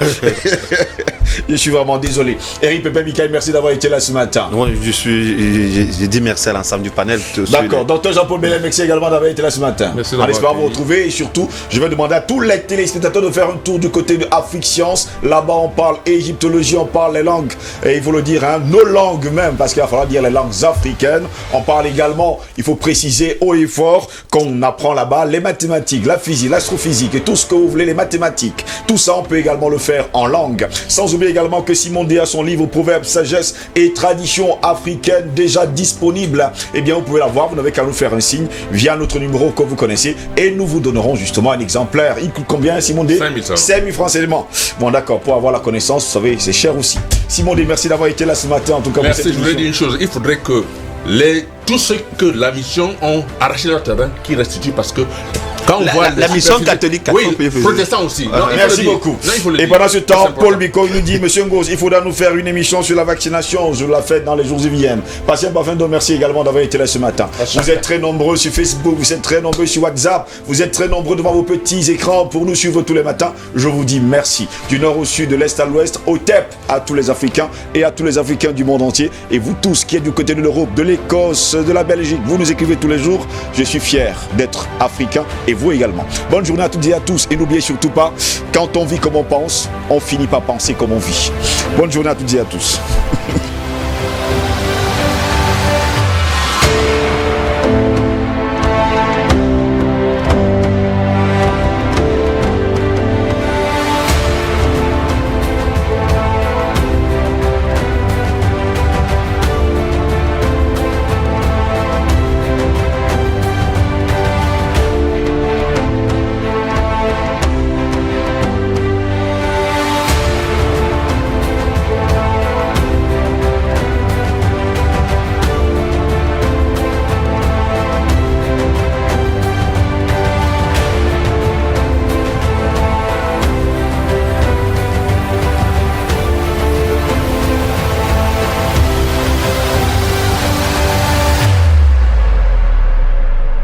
Je suis vraiment désolé. Eric Pépé Michael, merci d'avoir été là ce matin. Moi, j'ai dit merci à l'ensemble du panel. D'accord. Docteur Jean-Paul Bélin, merci également d'avoir été là ce matin. Merci en espérant vous retrouver. Et surtout, je vais demander à tous les téléspectateurs de faire un tour du côté de Afrique Science. Là-bas, on parle égyptologie, on parle les langues. Et il faut le dire, hein, nos langues même, parce qu'il va falloir dire les langues africaines. On parle également, il faut préciser haut et fort qu'on apprend là-bas les mathématiques, la physique, l'astrophysique et tout ce que vous voulez, les mathématiques. Tout ça, on peut également le faire en langue. Sans oublier également que Simon D a son livre Proverbes, sagesse et tradition africaine déjà disponible. Eh bien, vous pouvez l'avoir, vous n'avez qu'à nous faire un signe via notre numéro que vous connaissez et nous vous donnerons justement un exemplaire. Il coûte combien, Simon D? 5 000 francs seulement. Bon, d'accord, pour avoir la connaissance, vous savez, c'est cher aussi. Simon D, merci d'avoir été là ce matin. En tout cas, merci, je voulais dire une chose. Il faudrait que tous ceux que la mission ont arraché leur terrain, qui restituent parce que quand on voit la mission catholique, oui, protestants aussi. Non, merci beaucoup. Et pendant ce temps, Paul Biko nous dit, Monsieur Ngos, il faudra nous faire une émission sur la vaccination. Je la fais dans les jours qui viennent. Patient Bafendo, merci également d'avoir été là ce matin. Vous êtes très nombreux sur Facebook, vous êtes très nombreux sur WhatsApp, vous êtes très nombreux devant vos petits écrans pour nous suivre tous les matins. Je vous dis merci. Du nord au sud, de l'est à l'ouest, au TEP à tous les Africains et à tous les Africains du monde entier. Et vous tous qui êtes du côté de l'Europe, de l'Écosse, de la Belgique, vous nous écrivez tous les jours. Je suis fier d'être africain et vous également. Bonne journée à toutes et à tous. Et n'oubliez surtout pas, quand on vit comme on pense, on finit par penser comme on vit. Bonne journée à toutes et à tous.